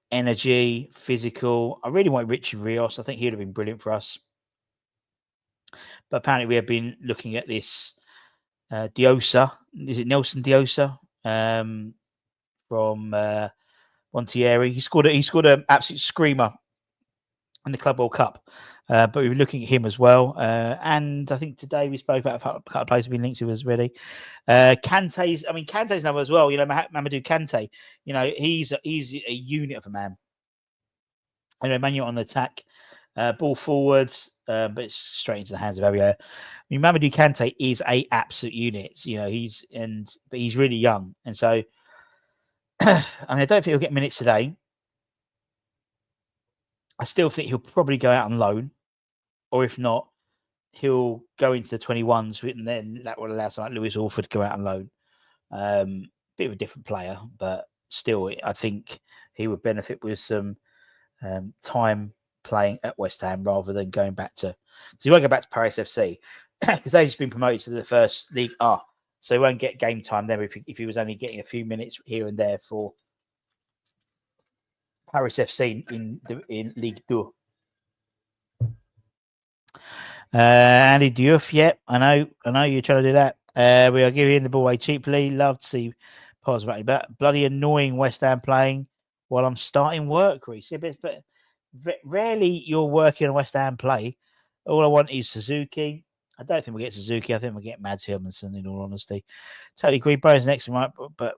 energy, physical. I really want Richard Rios. I think he'd have been brilliant for us. But apparently we have been looking at this Diosa. Is it Nelson Diosa? From Montieri. He scored an absolute screamer in the Club World Cup. But we were looking at him as well. And I think today we spoke about a couple of players we've been linked to as really. Kante's another as well. Mamadou Kante. He's a unit of a man. Manuel on the attack. Ball forwards, but it's straight into the hands of Areola. Mamadou Kante is a absolute unit. But he's really young. And so, I don't think he'll get minutes today. I still think he'll probably go out on loan, or if not, he'll go into the 21s, and then that will allow someone like Lewis Orford to go out on loan. Bit of a different player, but still, I think he would benefit with some time playing at West Ham rather than going back to... Because he won't go back to Paris FC, because they've just been promoted to the first League R. So he won't get game time there if he was only getting a few minutes here and there for Paris FC in Ligue 2. Andy Diouf, I know you're trying to do that. We are giving the ball away cheaply. Love to see Potts running back. Bloody annoying West Ham playing while I'm starting work, Reece. But rarely you're working on West Ham play. All I want is Suzuki. I don't think we'll get Suzuki. I think we'll get Mads Hilmansson, in all honesty. Totally agree. Bowen's next to him, but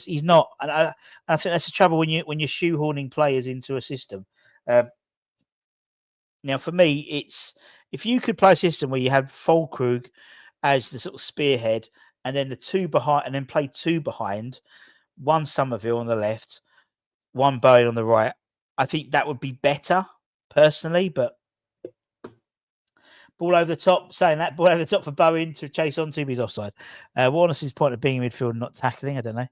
he's not. And I think that's the trouble when you're shoehorning players into a system. Now, for me, it's if you could play a system where you have Fulkrug as the sort of spearhead, and then the two behind, and then play two behind, one Somerville on the left, one Bowen on the right. I think that would be better, personally, but ball over the top, saying that, ball over the top for Bowen to chase on to, but he's offside. Warner's point of being in midfield and not tackling, I don't know.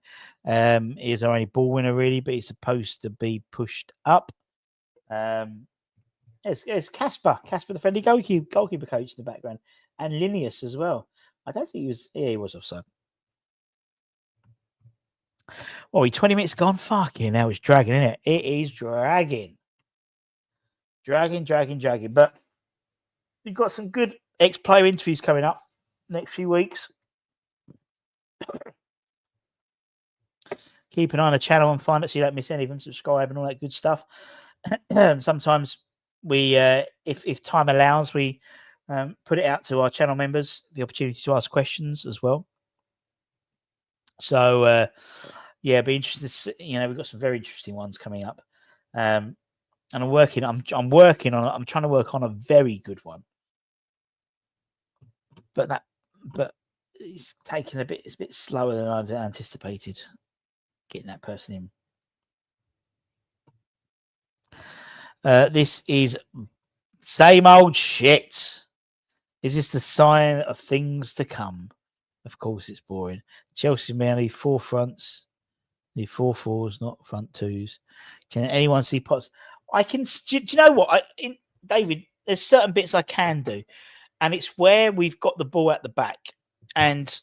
He's our only ball winner, really, but he's supposed to be pushed up. It's Casper, the friendly goalkeeper coach in the background, and Linnaeus as well. I don't think he was. Yeah, he was offside. Oh, 20 minutes gone. Fucking hell, it's dragging, isn't it? It is dragging. Dragging. But we've got some good ex-player interviews coming up next few weeks. Keep an eye on the channel and find out so you don't miss any of them. Subscribe and all that good stuff. Sometimes we, if time allows, we put it out to our channel members, the opportunity to ask questions as well. So, Yeah, be interesting to see. We've got some very interesting ones coming up. And I'm working on. I'm trying to work on a very good one. But it's taking it's a bit slower than I'd anticipated getting that person in. This is same old shit. Is this the sign of things to come? Of course, it's boring. Chelsea mainly 4 fronts, the 4-4s, not front 2s. Can anyone see Potts? I can. Do you know what? David, there's certain bits I can do, and it's where we've got the ball at the back. And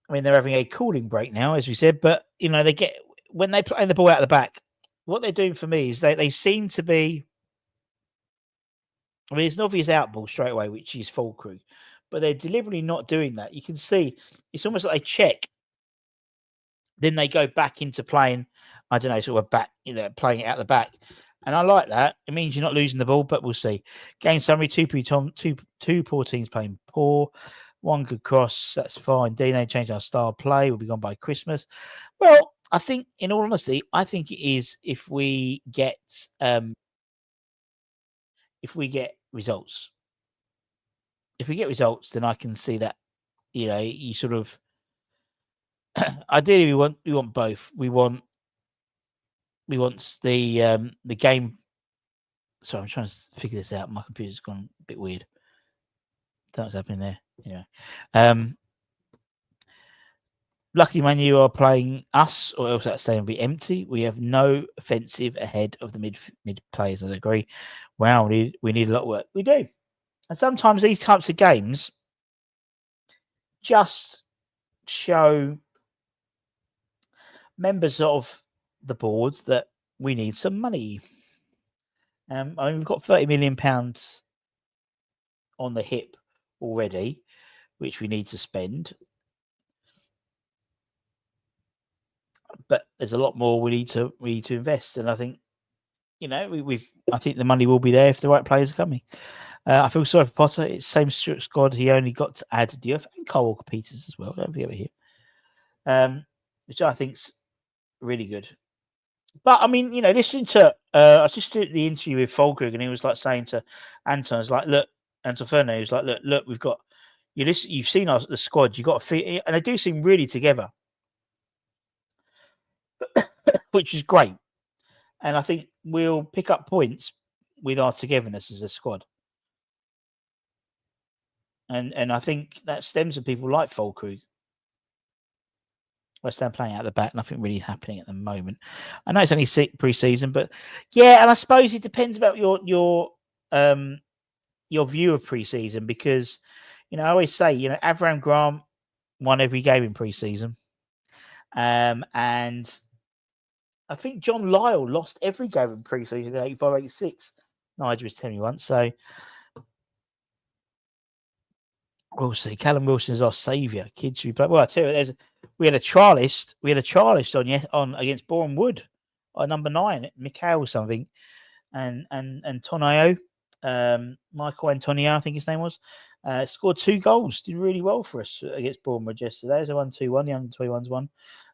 I mean, they're having a cooling break now, as we said, but they get when they play the ball out the back. What they're doing for me is they seem to be. I mean, it's an obvious out ball straight away, which is full crew, but they're deliberately not doing that. You can see it's almost like they check, then they go back into playing. I don't know, sort of back, playing it out the back, and I like that. It means you're not losing the ball, but we'll see. Game summary: two poor teams playing poor. One good cross, that's fine. Dino changed our style of play. We'll be gone by Christmas. Well, I think, in all honesty, I think it is if we get results. If we get results, then I can see that. You sort of ideally we want both. We want the game. Sorry, I'm trying to figure this out. My computer's gone a bit weird. Don't know what's happening there. Anyway, luckily, Man U are playing us, or else that stadium will be empty. We have no offensive ahead of the mid players. I agree. Wow, we need a lot of work. We do, and sometimes these types of games just show members of the boards that we need some money. I mean, we've got £30 million on the hip already, which we need to spend. But there's a lot more we need to invest, and I think I think the money will be there if the right players are coming. I feel sorry for Potter. It's same squad. He only got to add Diouf and Kyle Walker-Peters as well. Don't forget about him, which I think's really good. But I mean, listening to I was just did the interview with Fulkrug, and he was like saying to Anton, "It's like, look, Anton Fernandez, he was like, look, we've got you've seen the squad. You got to feel, and they do seem really together, which is great. And I think we'll pick up points with our togetherness as a squad. And I think that stems from people like Fulkrug. West Ham playing out the back, nothing really happening at the moment. I know it's only pre-season, but yeah, and I suppose it depends about your view of pre-season, because I always say Avram Grant won every game in pre-season, and I think John Lyall lost every game in pre-season in 85-86. Nigel was telling me once, so we'll see. Callum Wilson is our saviour. Kids should be playing. Well, I tell you, we had a trialist. On against Boreham Wood, number 9, Mikhail something, and Tonio, Michael Antonio, I think his name was, scored 2 goals. Did really well for us against Boreham Wood yesterday. It's a 1-2-1. The under 21's won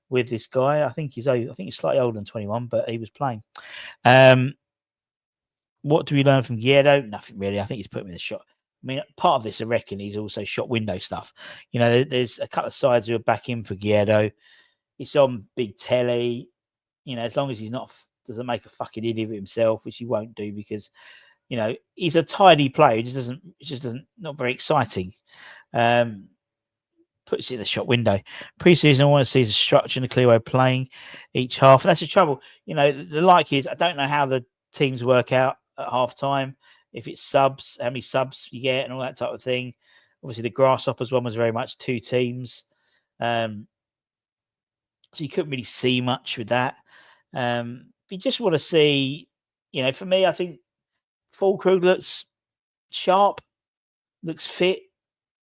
with this guy. I think he's slightly older than 21, but he was playing. What do we learn from Guerrero? Nothing really. I think he's put him in the shot. I mean, part of this, I reckon, is also shot window stuff. There's a couple of sides who are back in for Guerrero. He's on big telly. As long as he's doesn't make a fucking idiot of himself, which he won't do, because he's a tidy player. He just doesn't not very exciting. Puts it in the shot window. Pre-season, I want to see the structure and a clear way of playing each half, and that's the trouble. The like is, I don't know how the teams work out at half time. If it's subs, how many subs you get, and all that type of thing. Obviously, the Grasshoppers one was very much 2 teams, so you couldn't really see much with that. You just want to see, for me, I think Fulkrug looks sharp, looks fit.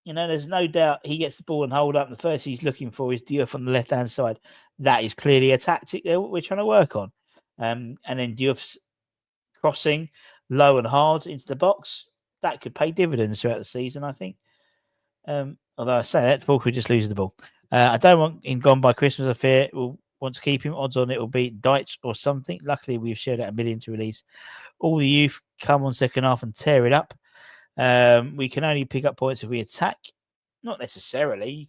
There's no doubt he gets the ball and hold up. And the first he's looking for is Diouf on the left-hand side. That is clearly a tactic that we're trying to work on. And then Diouf's crossing low and hard into the box, that could pay dividends throughout the season, I think. Although I say that, Fulkrug just loses the ball. I don't want him gone by Christmas. I fear we'll want to keep him. Odds on it will be Deitch or something. Luckily, we've shared out $1 million to release all the youth. Come on second half and tear it up. We can only pick up points if we attack. Not necessarily.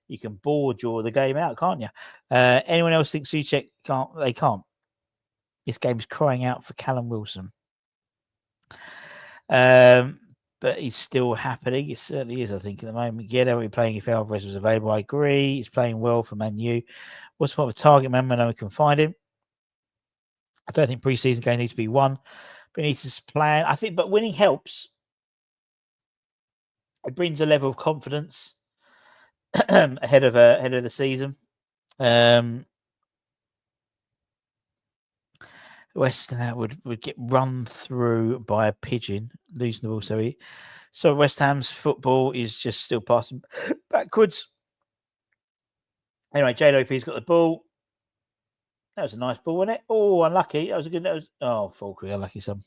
You can ball draw the game out, can't you? Anyone else think Souček can't? They can't. This game's crying out for Callum Wilson. But he's still happening. It certainly is, I think, at the moment. Yeah, we're playing if Alvarez was available. I agree. He's playing well for Man U. What's the point of a target man when we can find him? I don't think pre-season game needs to be won, but it needs to plan. I think, but winning helps. It brings a level of confidence ahead of the season. West Ham would get run through by a pigeon, losing the ball. So West Ham's football is just still passing backwards. Anyway, JLOP's got the ball. That was a nice ball, wasn't it? Oh, unlucky. That was a good. That was Falkreath, unlucky some.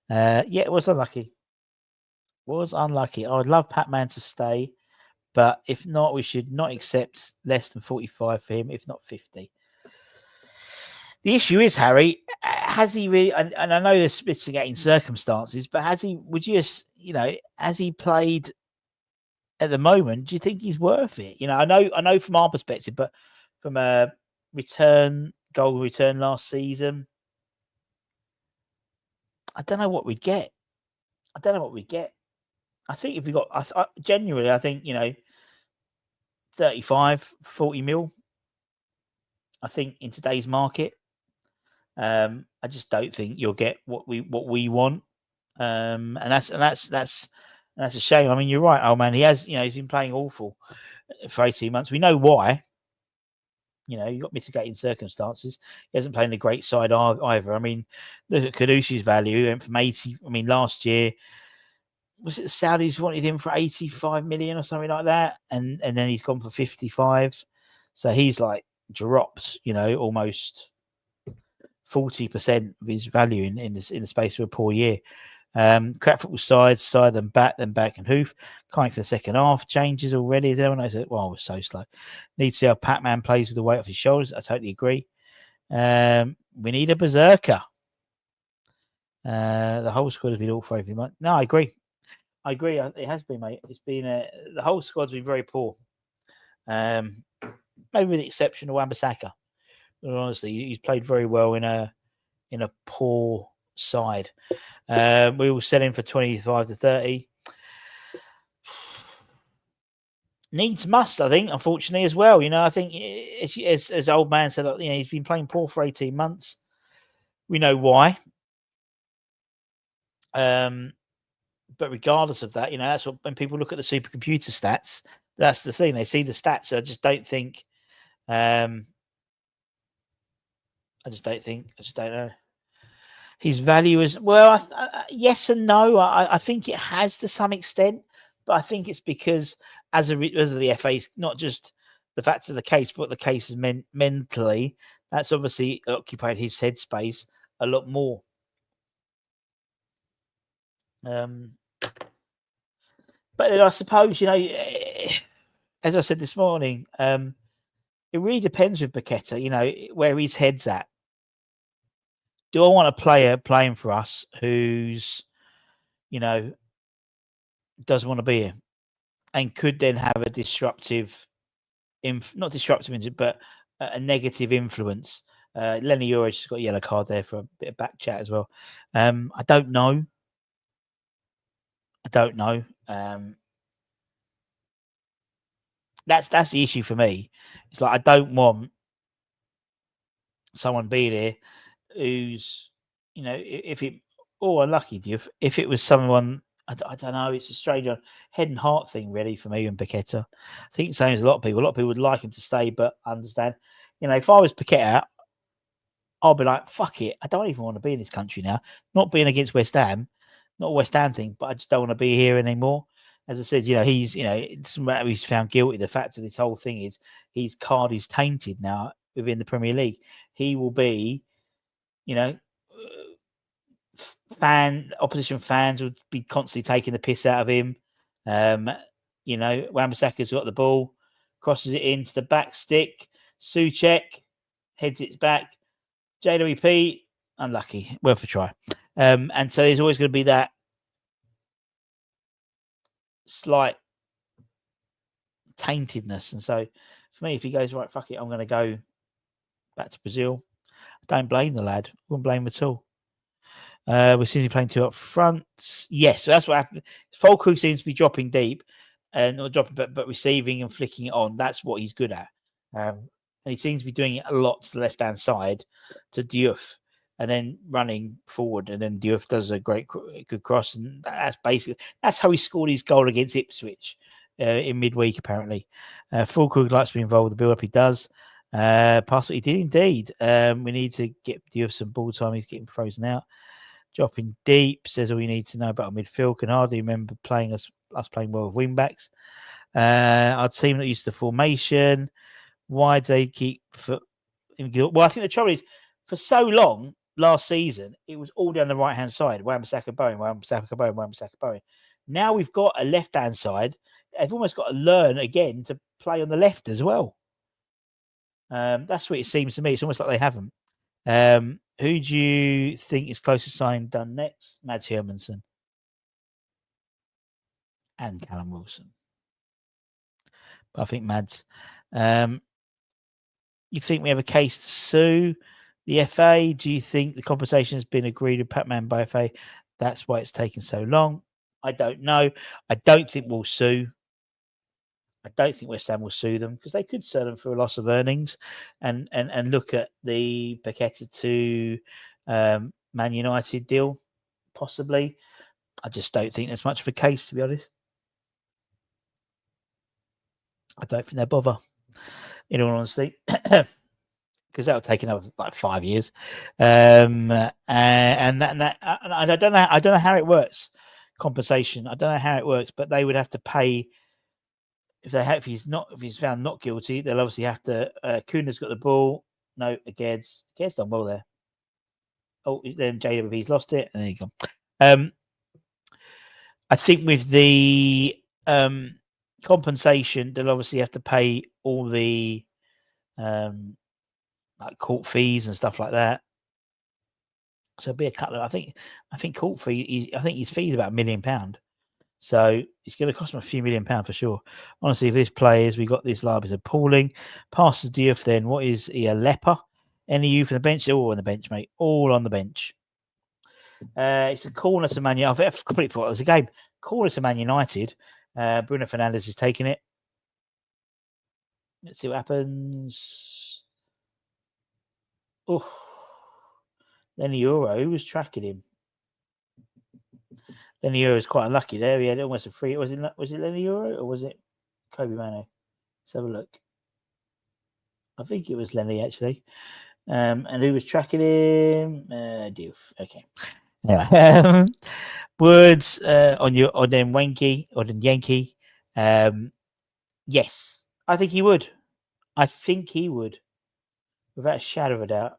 Yeah, it was unlucky. I would love Pac-Man to stay, but if not, we should not accept less than 45 for him, if not 50. The issue is, Harry, has he really? And I know there's mitigating circumstances, but has he? Has he played at the moment? Do you think he's worth it? I know from our perspective, but from a goal return last season, I don't know what we'd get. I think if we got, genuinely, I think 35, 40 mil. I think in today's market. I just don't think you'll get what we want, and that's a shame. I mean, you're right, old man. He has, he's been playing awful for 18 months. We know why. You've got mitigating circumstances. He hasn't played in a great side either. I mean, look at Kadusi's value. He went from 80. I mean, last year was it the Saudis wanted him for 85 million or something like that, and then he's gone for 55. So he's like dropped, almost 40% of his value in the space of a poor year. Crap football side then back, and hoof. Can't for the second half. Changes already. As everyone knows, well, we're so slow. Need to see how Pac-Man plays with the weight off his shoulders. I totally agree. We need a berserker. The whole squad has been all for every month. No, I agree. It has been, mate. It's been the whole squad's been very poor. Maybe with the exception of Wan-Bissaka. Honestly, he's played very well in a poor side. We will sell him for 25 to 30. Needs must, I think, unfortunately, as well. I think as old man said, he's been playing poor for 18 months. We know why. But regardless of that, that's what when people look at the supercomputer stats, that's the thing. They see the stats. I just don't think. I just don't know. His value is, well, yes and no. I think it has to some extent, but I think it's because as of the FA's, not just the facts of the case, but the case is mentally, that's obviously occupied his headspace a lot more. But then I suppose, as I said this morning, it really depends with Paqueta, where his head's at. Do I want a player playing for us who's, doesn't want to be here and could then have a disruptive, not disruptive, but a negative influence? Lenny Juric has got a yellow card there for a bit of back chat as well. I don't know. That's the issue for me. It's like I don't want someone being here who's, if it, unlucky, if it was someone, I don't know, it's a strange head and heart thing really for me and Paqueta. I think same as a lot of people would like him to stay, but I understand, if I was Paqueta, I'll be like, fuck it, I don't even want to be in this country now. Not being against West Ham, not a West Ham thing, but I just don't want to be here anymore. As I said, he's, it doesn't matter if he's found guilty. The fact of this whole thing is his card is tainted now within the Premier League. He will be, opposition fans would be constantly taking the piss out of him. Wan-Bissaka's got the ball. crosses it into the back stick. Souček heads it back. JWP, unlucky, worth a try. And so there's always going to be that slight taintedness. And so for me, if he goes, right, fuck it, I'm going to go back to Brazil, don't blame the lad. I wouldn't blame him at all. We're simply playing two up front. Yes, so that's what happened. 𝗪𝗪𝗧 seems to be dropping deep and not dropping, but receiving and flicking it on. That's what he's good at. And he seems to be doing it a lot to the left-hand side to Diouf and then running forward. And then Diouf does a good cross. And that's how he scored his goal against Ipswich in midweek, apparently. 𝗪𝗪𝗧 likes to be involved with the build-up. He does. Pass what he did indeed. We need to get Diouf some ball time. He's getting frozen out. Dropping deep, says all you need to know about our midfield. Can hardly remember playing us playing well with wing backs. Our team that used the formation. Why do they keep? Well, I think the trouble is, for so long last season, it was all down the right hand side. Wan-Bissaka Bowen, Wan-Bissaka Bowen, Wan-Bissaka Bowen. Now we've got a left hand side. They've almost got to learn again to play on the left as well. That's what it seems to me. It's almost like they haven't. Who do you think is closest sign done next? Mads Hermansen and Callum Wilson. But I think Mads. You think we have a case to sue the FA? Do you think the compensation has been agreed with Patman by FA? That's why it's taken so long. I don't know. I don't think we'll sue. I don't think West Ham will sue them because they could sue them for a loss of earnings and look at the Paqueta to Man United deal, possibly. I just don't think there's much of a case, to be honest. I don't think they'll bother, in all honesty, because that'll take another 5 years. And I don't know how it works. Compensation. I don't know how it works, but they would have to pay. If he's found not guilty, they'll obviously have to. Kuna's got the ball. No, Ged's done well there. Oh, then JWP's lost it, and there you go. I think with the compensation, they'll obviously have to pay all the like court fees and stuff like that. So it'll be a couple of. I think court fee. I think his fee is about £1 million. So it's going to cost him a few £1 million for sure. Honestly, if this players, we got this live is appalling. Passes Diouf, then what is he, a leper? Any youth on the bench? They're all on the bench, mate. All on the bench. It's a corner to Man United. I've completely forgot it was a game. Corner to Man United. Bruno Fernandes is taking it. Let's see what happens. Oh, Lenny Euro was tracking him. Lenny Euro was quite unlucky there. He had almost a free. Was it Lenny Euro or was it Kobe Manu? Let's have a look. I think it was Lenny actually. And who was tracking him? Diouf. Okay. Anyway, Woods on Yankee. Yes, I think he would. Without a shadow of a doubt.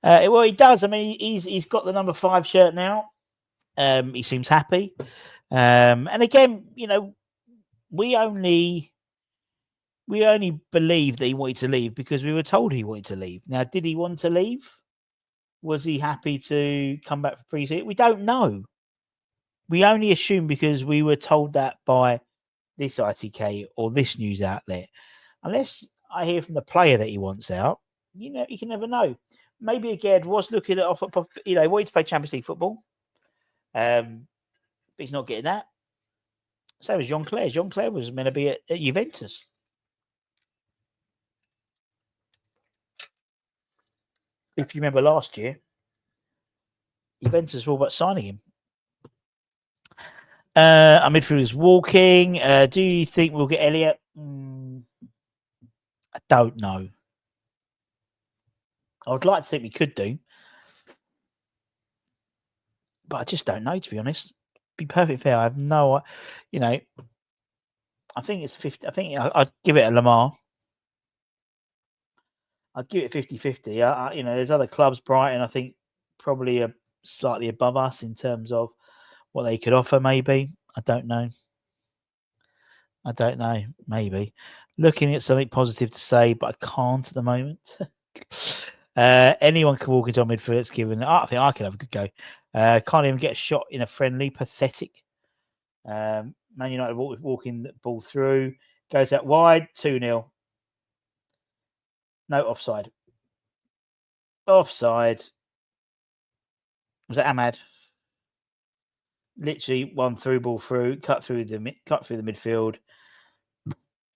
Well, he does. I mean, he's got the number 5 shirt now. He seems happy. And again, you know, we only believed that he wanted to leave because we were told he wanted to leave. Now, did he want to leave? Was he happy to come back for pre-season? We don't know. We only assume because we were told that by this ITK or this news outlet. Unless I hear from the player that he wants out, you know, you can never know. Maybe again was looking at he wanted to play Champions League football. But he's not getting that. Same as Jean-Claire. Jean-Claire was meant to be at Juventus. If you remember last year, Juventus were all but signing him. Our midfield is walking. Do you think we'll get Elliott? I don't know. I would like to think we could do. But I just don't know, to be honest. Be perfectly fair. I have no, I think it's 50. I think I'd give it a Lamar. I'd give it 50-50. There's other clubs, Brighton, I think probably are slightly above us in terms of what they could offer, maybe. I don't know. I don't know. Maybe. Looking at something positive to say, but I can't at the moment. Anyone can walk into our midfield. It's given. I think I can have a good go. Can't even get a shot in a friendly. Pathetic. Man United walking the ball through. Goes out wide. 2-0. No, offside. Offside. Was that Ahmad? Literally one through ball through, cut through the midfield.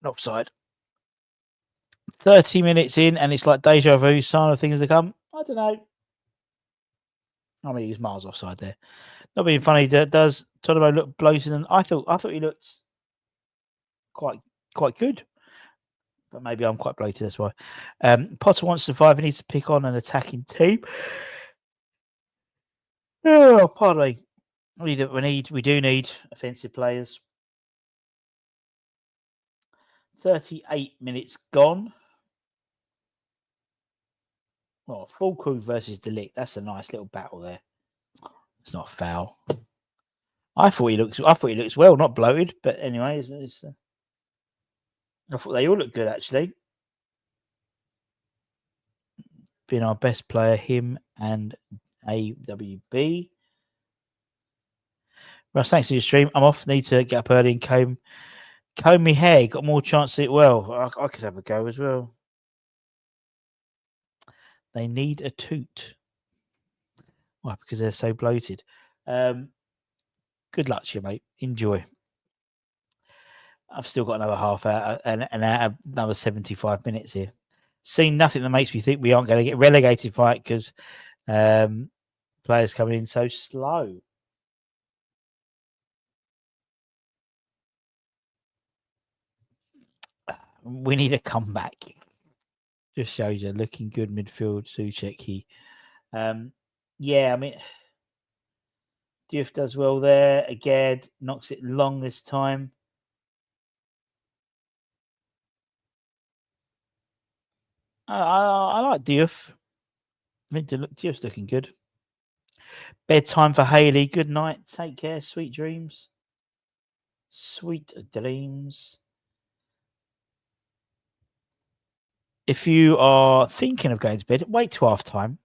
Offside. 30 minutes in, and it's like deja vu, sign of things to come. I don't know. I mean, he's miles offside there. Not being funny. Does Todibo look bloated? And I thought he looked quite good. But maybe I'm quite bloated, that's why. Potter wants to survive. He needs to pick on an attacking team. Oh, pardon me. We do need offensive players. 38 minutes gone. Oh, Füllkrug versus De Ligt. That's a nice little battle there. It's not a foul. I thought he looks well, not bloated, but anyway, I thought they all looked good actually. Being our best player, him and AWB. Russ, thanks for your stream. I'm off. Need to get up early and comb my hair. Got more chance to eat well. I could have a go as well. They need a toot. Why? Because they're so bloated. Good luck to you, mate. Enjoy. I've still got another half hour and another 75 minutes here. Seen nothing that makes me think we aren't going to get relegated by it because players coming in so slow. We need a comeback. Just shows you looking good midfield. Souček. Yeah, I mean, Diouf does well there. Again, knocks it long this time. I like Diouf. I think Diouf's looking good. Bedtime for Haley. Good night. Take care. Sweet dreams. Sweet dreams. If you are thinking of going to bed, wait till half time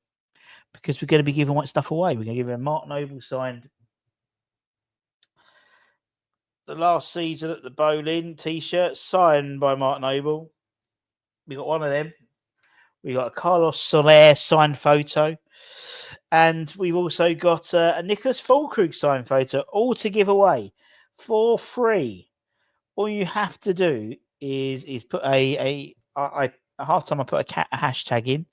because we're going to be giving stuff away. We're going to give a Mark Noble signed the last season at the Bowling t-shirt signed by Mark Noble. We got one of them. We got a Carlos Soler signed photo. And we've also got a Nicholas Füllkrug signed photo, all to give away for free. All you have to do is put a half time I put a hashtag in,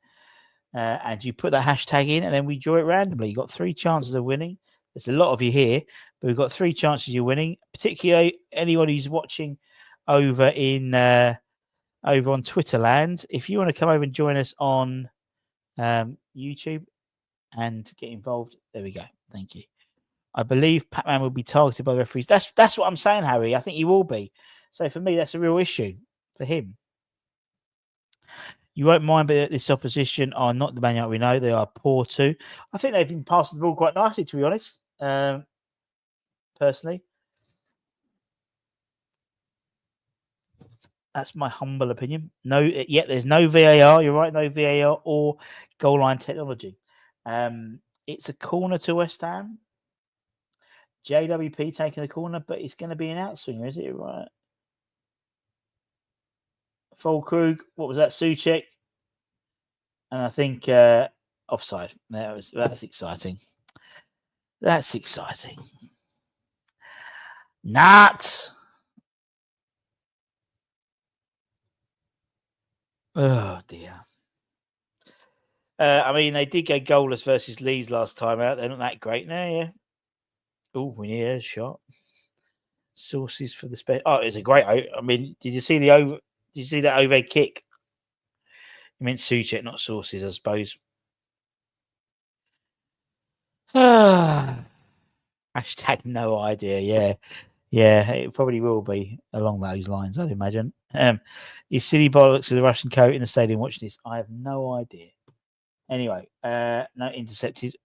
and you put that hashtag in, and then we draw it randomly. You got 3 chances of winning. There's a lot of you here, but we've got 3 chances of winning. Particularly anyone who's watching over on Twitter land. If you want to come over and join us on YouTube and get involved, there we go. Thank you. I believe Pac-Man will be targeted by the referees. That's what I'm saying, Harry. I think he will be. So for me, that's a real issue for him. You won't mind, but this opposition are not the Man United we know. They are poor too. I think they've been passing the ball quite nicely, to be honest. Personally, that's my humble opinion. No, yet there's no VAR. You're right, no VAR or goal line technology. It's a corner to West Ham. JWP taking the corner, but it's going to be an outswinger, is it? Right. Füllkrug, what was that? Souček, and I think offside. That's exciting. That's exciting. Not. Oh dear. I mean, they did go goalless versus Leeds last time out. They're not that great now, yeah. Oh, we need a shot. Sources for the space. Oh, it's a great. I mean, did you see the over? Did you see that overhead kick? You meant Souček, not sources, I suppose. Hashtag no idea. Yeah, it probably will be along those lines, I'd imagine. Is Silly Bollocks with a Russian coat in the stadium watching this? I have no idea. Anyway, no intercepted.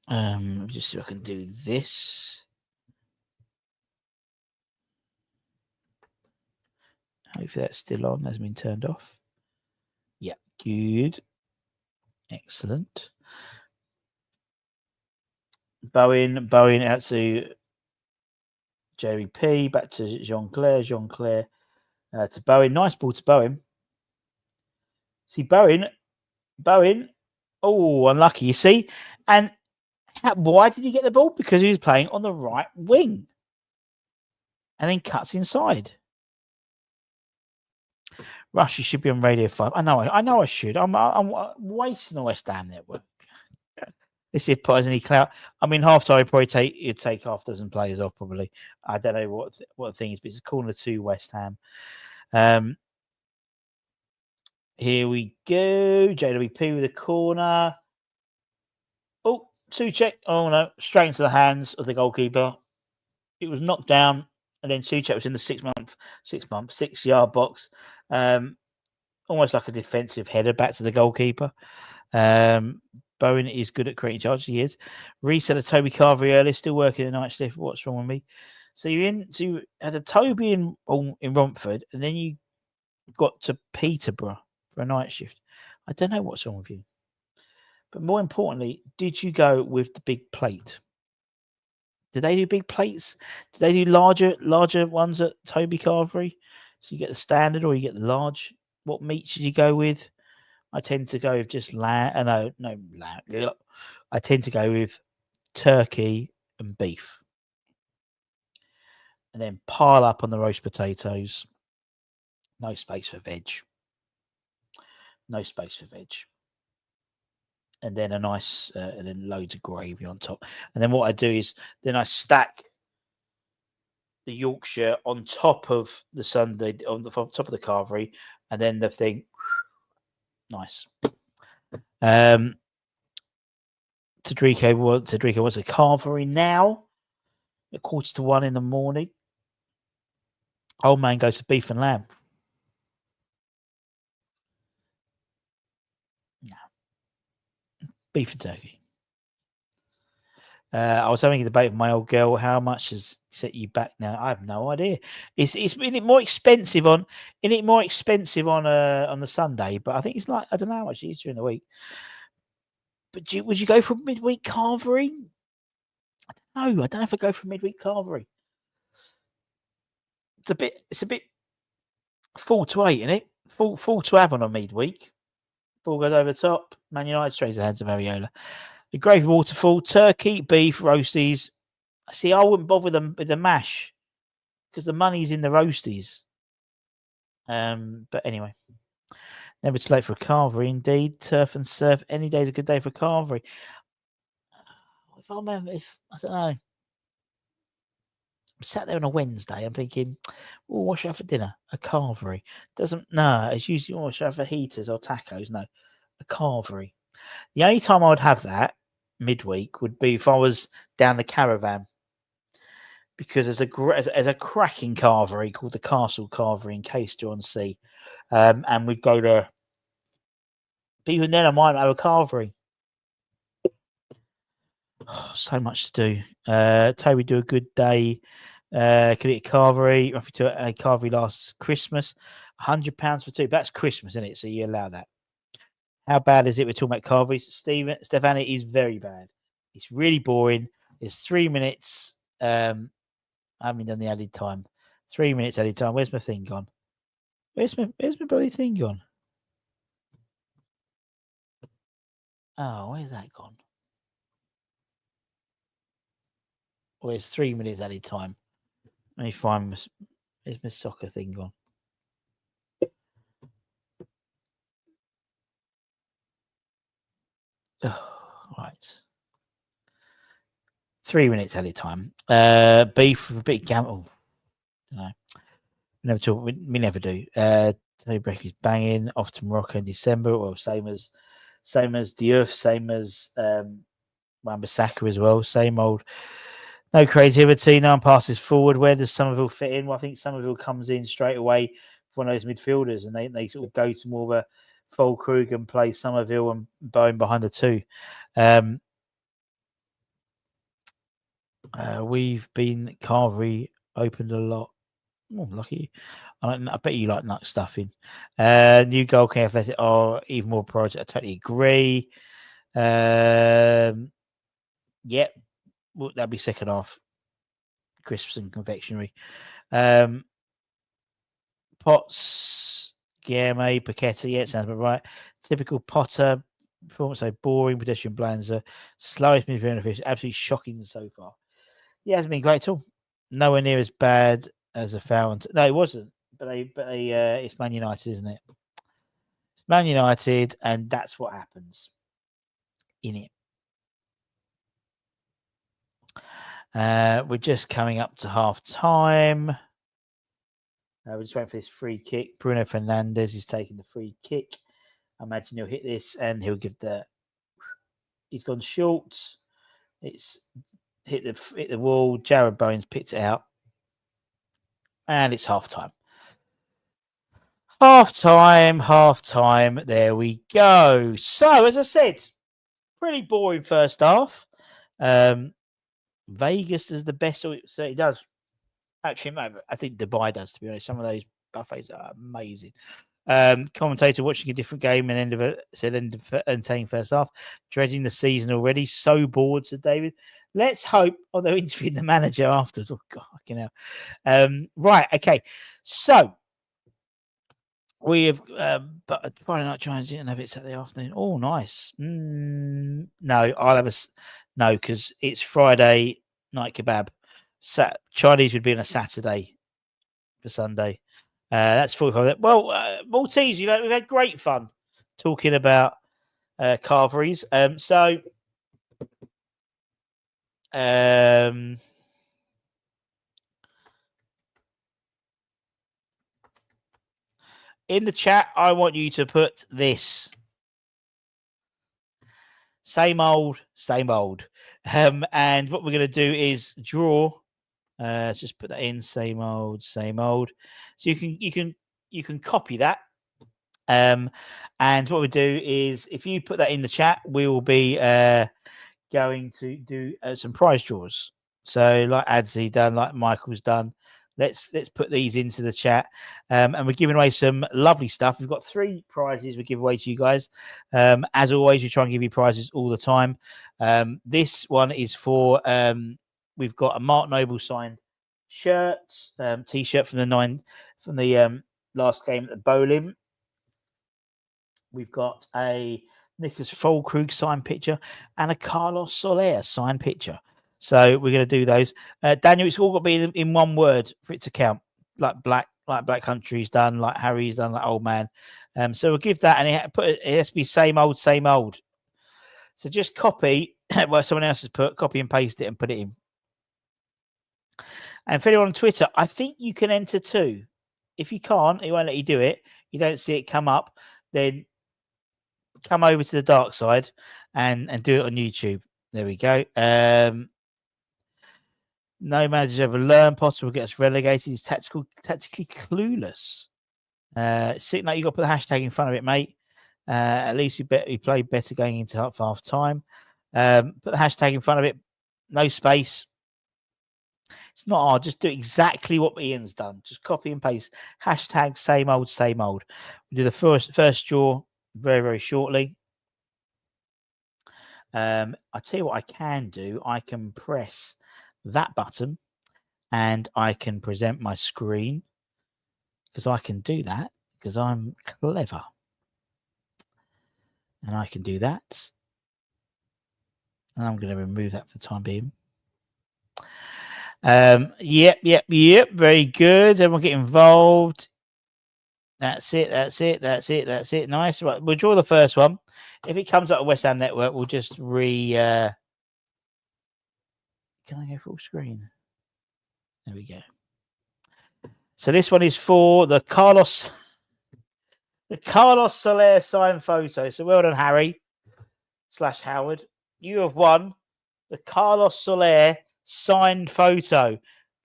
Just see if I can do this. Hopefully that's still on. Hasn't been turned off. Yeah, good. Excellent. Bowen out to Jerry P. Back to Jean-Clair to Bowen. Nice ball to Bowen. See, Bowen. Oh, unlucky. You see? And why did he get the ball? Because he was playing on the right wing. And then cuts inside. Rush, you should be on Radio 5. I know I should. I'm wasting the West Ham network. Let's see if Potter's any clout. I mean, half time he'd take half a dozen players off, probably. I don't know what the thing is, but it's a corner to West Ham. Here we go. JWP with a corner. Oh, Souček. Oh no, straight into the hands of the goalkeeper. It was knocked down, and then Souček was in the 6-yard box. Almost like a defensive header back to the goalkeeper. Bowen is good at creating charges. He is. Reset of Toby Carvery earlier, still working the night shift. What's wrong with me? So you had a Toby in Romford, and then you got to Peterborough for a night shift. I don't know what's wrong with you. But more importantly, did you go with the big plate? Did they do big plates? Did they do larger ones at Toby Carvery? So you get the standard or you get the large? What meat should you go with? I tend to go with just lamb. No lamb. I tend to go with turkey and beef. And then pile up on the roast potatoes. No space for veg. And then and then loads of gravy on top. And then what I do is then I stack the Yorkshire on top of the Sunday, on the top of the Carvery, and then the thing. Nice. Tadrico wants a Carvery now at 1:45 in the morning. Old man goes to beef and lamb. No. Beef and turkey. I was having a debate with my old girl. How much has set you back now? I have no idea. It's more expensive on the Sunday, but I think it's like I don't know how much it is during the week. But would you go for midweek Carvery? I don't know. I don't know if I go for midweek Carvery. It's a bit 4 to 8, isn't it? 4 to have on a midweek. Ball goes over the top. Man United strays the hands of Areola. The gravy waterfall, turkey, beef, roasties. See, I wouldn't bother them with the mash because the money's in the roasties. But anyway, never too late for a Carvery. Indeed, turf and surf. Any day's a good day for Carvery. I don't know. I'm sat there on a Wednesday. I'm thinking, oh, what should I have for dinner? A Carvery. It's usually what should I have for heaters or tacos? No, a Carvery. The only time I would have that midweek would be if I was down the caravan, because there's a cracking Carvery called the Castle Carvery in Ksjohn-C, and we'd go there. But even then, I might have a Carvery. Oh, so much to do. Toby, do a good day. Could eat a Carvery. Roughly to a Carvery last Christmas. £100 for 2. That's Christmas, isn't it? So you allow that. How bad is it? We're talking about Carveries. Stefan, it is very bad. It's really boring. It's 3 minutes. I haven't done the added time. 3 minutes added time. Where's my thing gone? Where's my bloody thing gone? Oh, where's that gone? Where's 3 minutes added time? Let me find where's my soccer thing gone? Oh, right. 3 minutes added time. Beef with a bit of gamble. No. We never do. Tony Breck is banging off to Morocco in December. Well, same as Diouf, same as Wan-Bissaka as well. Same old. No creativity. No one passes forward. Where does Somerville fit in? Well, I think Somerville comes in straight away for one of those midfielders, and they sort of go to more of a Füllkrug and play Somerville and Bowen behind the two. We've been carvery opened a lot. Oh, lucky. I bet you like nut stuffing. New goal King Athletic are even more priority. I totally agree. Yep. Well, that'll be second half. Crisps and confectionery. Potts, Guillermo, Paqueta. Yeah, it sounds about right. Typical Potter performance. So boring, pedestrian Blanza. Slowest midfielder fish. Absolutely shocking so far. Yeah, it hasn't been great at all. Nowhere near as bad as a foul. No, it wasn't. But it's Man United, isn't it? It's Man United, and that's what happens in it. We're just coming up to half time. We're just waiting for this free kick. Bruno Fernandes is taking the free kick. I imagine he'll hit this and he'll give he's gone short. It's hit the wall. Jared Bowen's picked it out. And it's half time. Half time. There we go. So, as I said, pretty boring first half. Vegas does the best, so it does. Actually, I think Dubai does, to be honest. Some of those buffets are amazing. Commentator watching a different game and end of entertaining first half. Dreading the season already. So bored, said David. Let's hope. They're interviewing the manager afterwards. Oh, God, right, okay. So, we have but Friday night Chinese and have it Saturday afternoon. Oh, nice. No, I'll have no, because it's Friday night kebab. Chinese would be on a Saturday for Sunday. That's 45. Well, Maltese, we've had great fun talking about carveries. In the chat, I want you to put this. Same old, same old. And what we're going to do is draw. Let's just put that in. Same old, same old. So you can copy that. And what we do is, if you put that in the chat, we will be going to do some prize draws. So like Adzi done, like Michael's done. Let's put these into the chat. And we're giving away some lovely stuff. We've got 3 prizes we give away to you guys. As always, we try and give you prizes all the time. This one is for we've got a Mark Noble signed shirt, t-shirt from the last game at the bowling. We've got a Nicholas Fulkrug signed picture and a Carlos Soler signed picture. So we're going to do those. Daniel, it's all got to be in one word for it to count. Like Black Country's done, like Harry's done, like Old Man. So we'll give that, and it has to be same old, same old. So just copy what someone else has put, copy and paste it, and put it in. And for anyone on Twitter, I think you can enter too. If you can't, it won't let you do it. You don't see it come up, then come over to the dark side and do it on YouTube. There we go. No manager ever learned. Potter will get us relegated. He's tactically clueless. Sitting like you got to put the hashtag in front of it, mate. At least we played better going into half time. Put the hashtag in front of it. No space. It's not hard. Just do exactly what Ian's done. Just copy and paste. Hashtag same old, same old. We'll do the first draw very, very shortly. I'll tell you what I can do. I can press that button and I can present my screen, because I can do that because I'm clever. And I can do that. And I'm going to remove that for the time being. Yep. Very good. Everyone get involved. That's it. Nice. Right, we'll draw the first one. If it comes up a West Ham Network, we'll just Can I go full screen? There we go. So this one is for the Carlos Soler signed photo. So well done, Harry / Howard. You have won the Carlos Soler signed photo.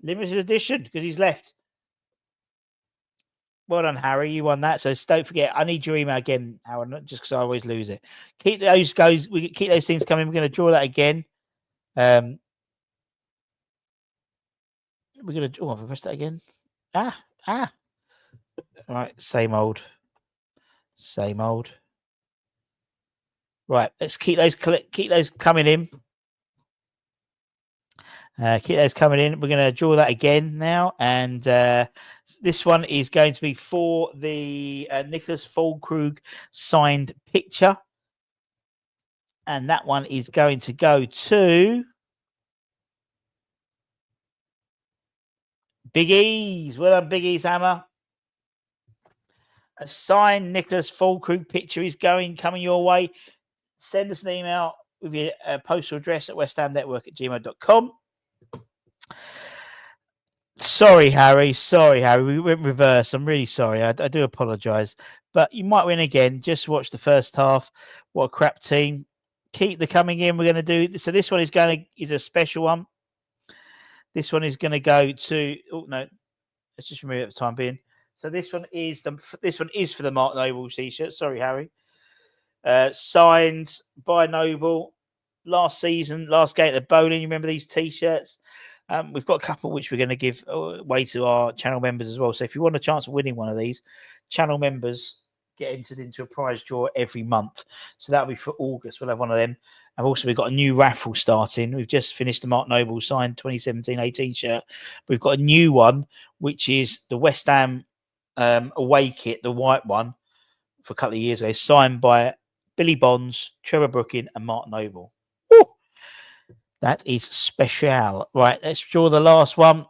Limited edition, because he's left. Well done, Harry. You won that. So don't forget, I need your email again, Howard, not just because I always lose it. Keep those things coming. We're going to draw that again. We're gonna. Oh, I've pressed that again. Ah. Right, same old. Right, let's keep those coming in. Keep those coming in. We're going to draw that again now, and this one is going to be for the Niclas Füllkrug signed picture, and that one is going to go to Big E's. Well done, Big E's Hammer. A signed Niclas Füllkrug picture is coming your way. Send us an email with your postal address at westhamnetwork@gmail.com. Sorry, Harry. We went reverse. I'm really sorry. I do apologise. But you might win again. Just watch the first half. What a crap team. Keep the coming in. We're going to do. So this one is a special one. This one is going to go to. Oh no, let's just remove it for the time being. So this one is for the Mark Noble t-shirt. Sorry, Harry. Signed by Noble last season, last game at the bowling. You remember these t-shirts? We've got a couple which we're going to give away to our channel members as well. So if you want a chance of winning one of these, channel members get entered into a prize draw every month. So that'll be for August. We'll have one of them. And also we've got a new raffle starting. We've just finished the Mark Noble signed 2017-18 shirt. We've got a new one, which is the West Ham away kit, the white one, for a couple of years ago, signed by Billy Bonds, Trevor Brooking, and Mark Noble. Woo! That is special. Right, let's draw the last one.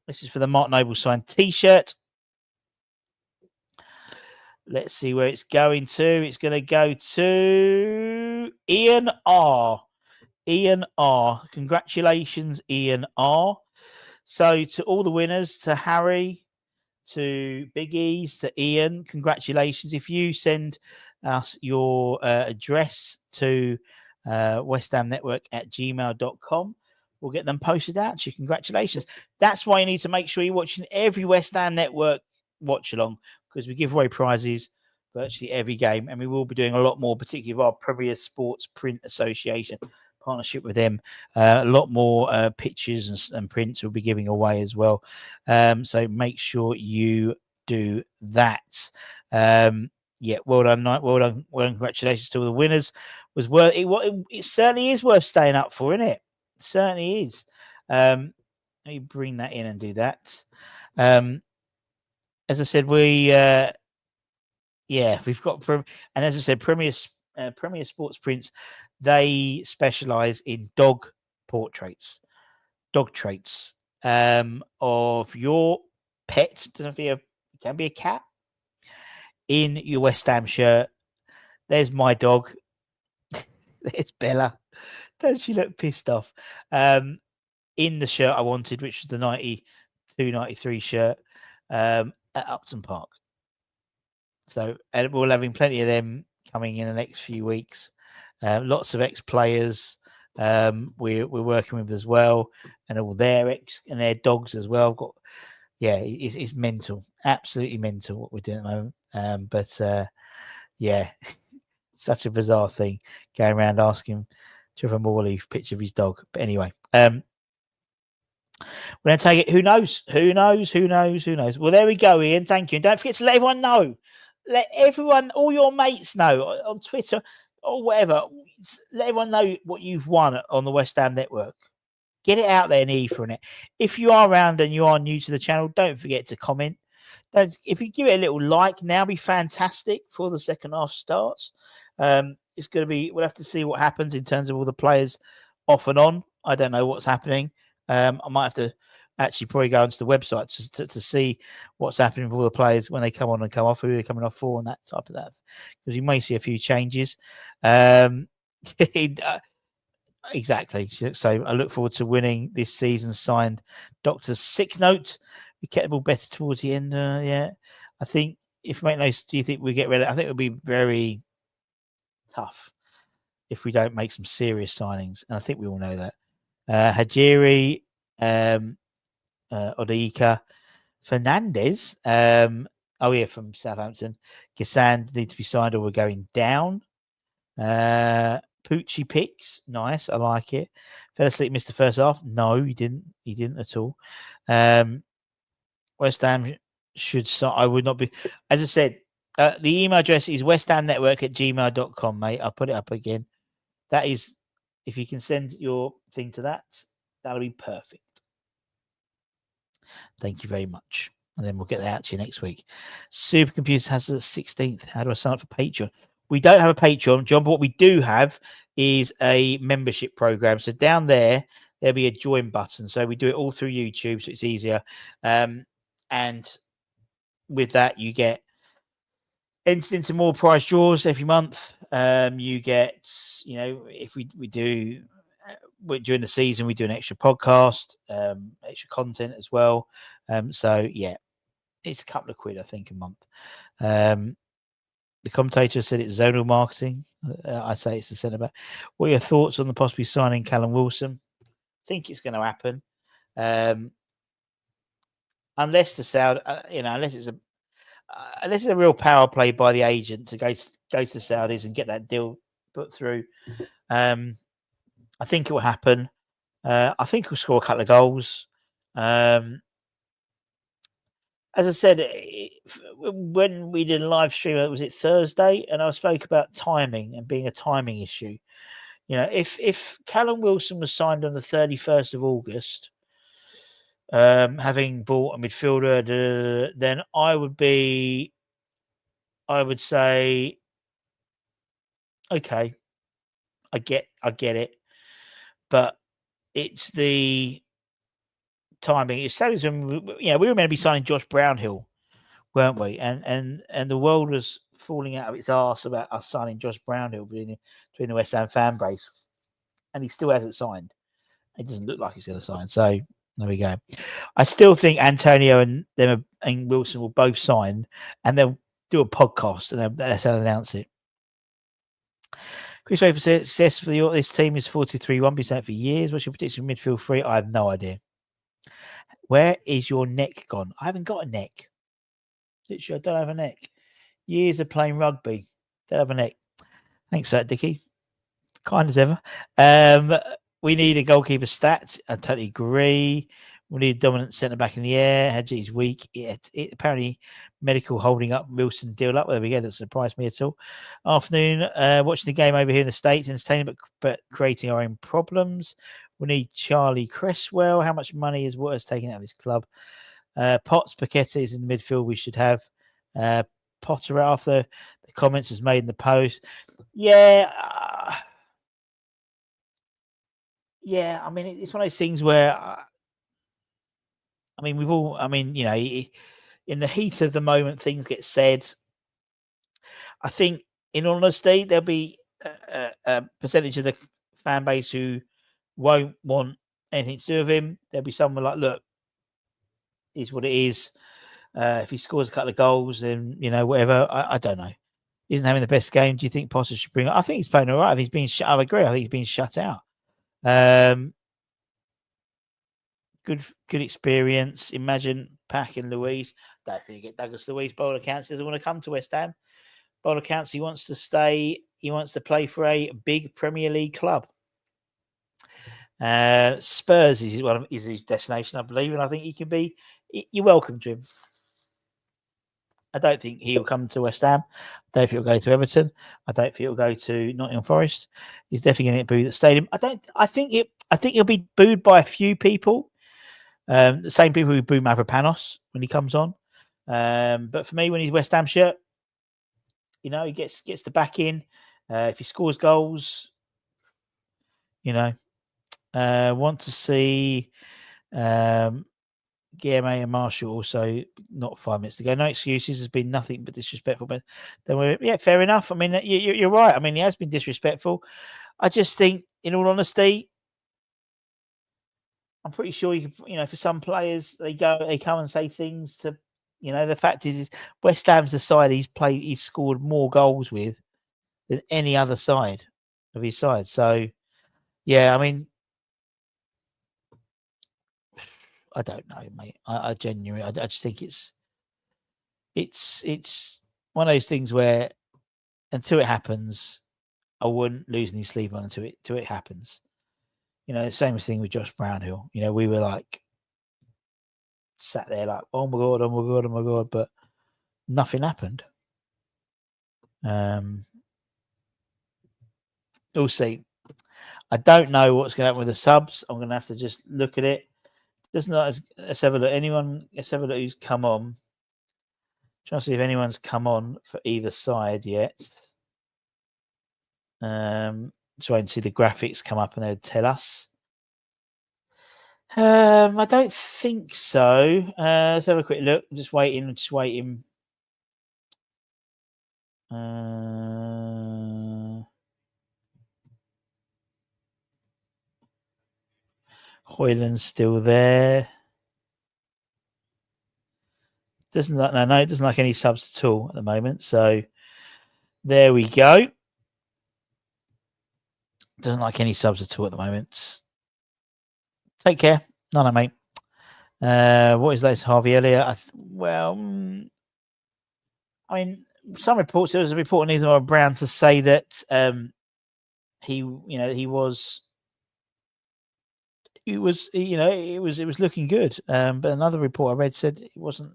This is for the Mark Noble signed t-shirt. Let's see where it's going to. It's going to go to Ian R. Ian R. Congratulations, Ian R. So to all the winners, to Harry, to Big E's, to Ian, congratulations. If you send us your address to westhamnetwork@gmail.com, we'll get them posted out to you. Congratulations. That's why you need to make sure you're watching every West Ham Network watch along, because we give away prizes virtually every game, and we will be doing a lot more, particularly with our Premier Sports Print Association partnership with them. A lot more pictures and prints we'll be giving away as well. So make sure you do that. Yeah, well done, well done. Congratulations to all the winners. It certainly is worth staying up for, isn't it? It certainly is. Let me bring that in and do that. As I said, we've got, and as I said, Premier Sports Prints, they specialize in dog traits of your pet. It can be a cat in your West Ham shirt. There's my dog. There's Bella. Does she look pissed off? In the shirt I wanted, which was the 92-93 shirt at Upton Park. So, and we're having plenty of them coming in the next few weeks. Lots of ex-players we're working with as well, and all their their dogs as well. It's mental, absolutely mental what we're doing at the moment. But such a bizarre thing going around asking Trevor Morley for a picture of his dog. But anyway, we're going to take it. Who knows? Well, there we go, Ian. Thank you. And don't forget to let everyone know. Let everyone, all your mates know on Twitter or whatever. Let everyone know what you've won on the West Ham Network. Get it out there in the ether. If you are around and you are new to the channel, don't forget to comment. If you give it a little like now, be fantastic for the second half starts. It's going to be, we'll have to see what happens in terms of all the players off and on. I don't know what's happening. I might have to actually probably go onto the website to see what's happening with all the players when they come on and come off, who they're coming off for, and that type of that. Because you may see a few changes. Exactly. So I look forward to winning this season's signed Doctor's sick note. We kept the ball better towards the end. I think if make notes, do you think we get rid of it? I think it'll be very tough if we don't make some serious signings, and I think we all know that. Hajiri, Odika, Fernandez, from Southampton. Gisand need to be signed or we're going down. Poochie picks, nice, I like it. Fell asleep, missed the first half. No, he didn't at all. West Ham should start. I would not be, as I said, the email address is westhamnetwork@gmail.com, mate. I'll put it up again. That is, if you can send your thing to that, that'll be perfect. Thank you very much. And then we'll get that out to you next week. Supercomputers has the 16th. How do I sign up for Patreon? We don't have a Patreon, John, but what we do have is a membership program. So down there, there'll be a join button. So we do it all through YouTube, so it's easier. And with that, you get entered into more prize draws every month. You get, if we do during the season, we do an extra podcast, extra content as well. So yeah, it's a couple of quid, I think, a month. The commentator said it's zonal marketing. I say it's the centre back. What are your thoughts on the possibly signing Callum Wilson? I think it's going to happen, unless the Saudi, unless it's a real power play by the agent to go to the Saudis and get that deal put through. I think it will happen. I think he'll score a couple of goals. As I said, when we did a live stream, was it Thursday? And I spoke about timing and being a timing issue. If Callum Wilson was signed on the 31st of August, having bought a midfielder, then I would say, okay, I get it, but it's the timing. It's same as when we were meant to be signing Josh Brownhill, weren't we? And the world was falling out of its arse about us signing Josh Brownhill between the West Ham fan base, and he still hasn't signed. It doesn't look like he's going to sign. So there we go. I still think Antonio and Wilson will both sign, and they'll do a podcast, and that's how they announce it. Chris Rafer says this team is 43-1% for years. What's your prediction midfield three? I have no idea. Where is your neck gone? I haven't got a neck. Literally, I don't have a neck. Years of playing rugby. Don't have a neck. Thanks for that, Dickie. Kind as ever. We need a goalkeeper stat. I totally agree. We need a dominant centre back in the air. Hadji's weak. It apparently medical holding up Wilson deal up. There we go. That surprised me at all. Afternoon. Watching the game over here in the States, entertaining but creating our own problems. We need Charlie Cresswell. How much money is Waters taking out of his club? Potts, Paqueta is in the midfield. We should have Potter after the comments is made in the post. Yeah. Yeah, I mean, it's one of those things where, we've all, in the heat of the moment, things get said. I think, in honesty, there'll be a percentage of the fan base who won't want anything to do with him. There'll be someone like, look, is what it is. If he scores a couple of goals, then, whatever. I don't know. Isn't having the best game. Do you think Potter should bring it? I think he's playing all right. I think he's been shut. I agree. I think he's been shut out. Good experience. Imagine Pack and Louise. Don't forget Douglas Louise. 𝗪𝗪𝗧 doesn't want to come to West Ham. 𝗪𝗪𝗧 wants to stay. He wants to play for a big Premier League club. Spurs is his destination, I believe, and I think he can be. You're welcome to him. I don't think he'll come to West Ham. I don't think he'll go to Everton. I don't think he'll go to Nottingham Forest. He's definitely going to get booed at the stadium. I think he'll be booed by a few people. The same people who boo Mavropanos when he comes on. But for me, when he's West Ham shirt, he gets the back in. If he scores goals, want to see Guilherme and Marshall also not 5 minutes ago. No excuses. Has been nothing but disrespectful. But then fair enough. I mean, you're right. I mean, he has been disrespectful. I just think, in all honesty, I'm pretty sure you can, for some players, they come and say things to, the fact is West Ham's the side he's scored more goals with than any other side of his side. So, yeah, I mean, I don't know, mate. I genuinely, I just think it's one of those things where until it happens, I wouldn't lose any sleep on until it happens. The same thing with Josh Brownhill. We were like, sat there like, oh my god, oh my god, oh my god, but nothing happened. We'll see. I don't know what's going to happen with the subs. I'm going to have to just look at it. Let's have a look. Let's have a look who's come on. Trying to see if anyone's come on for either side yet. So I can see the graphics come up and they'll tell us. I don't think so. Let's have a quick look. Just waiting. Hoyland's still there. Doesn't like it doesn't like any subs at all at the moment. So there we go. Doesn't like any subs at all at the moment. Take care. No, mate. What is this, Harvey Elliott? I mean, some reports, there was a report in Israel Brown to say that he was looking good. But another report I read said it wasn't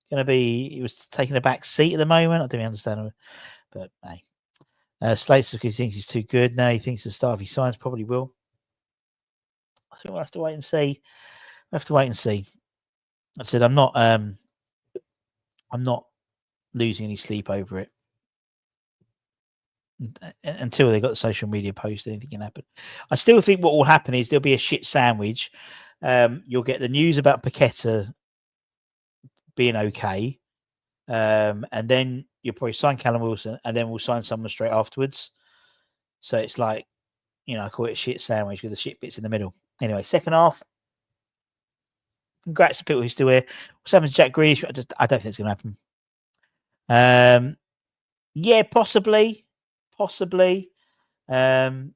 going to be. He was taking a back seat at the moment. I don't understand it, but hey. Slater, because he thinks he's too good. Now he thinks the start of his signs probably will. I think we'll have to wait and see. I said I'm not losing any sleep over it until they got the social media post. Anything can happen. I still think what will happen is there'll be a shit sandwich. You'll get the news about Paqueta being okay, and then you'll probably sign Callum Wilson, and then we'll sign someone straight afterwards. So it's like, I call it a shit sandwich with the shit bits in the middle. Anyway, second half. Congrats to people who's still here. What's happened to Jack Grealish? I don't think it's going to happen. Yeah, possibly. I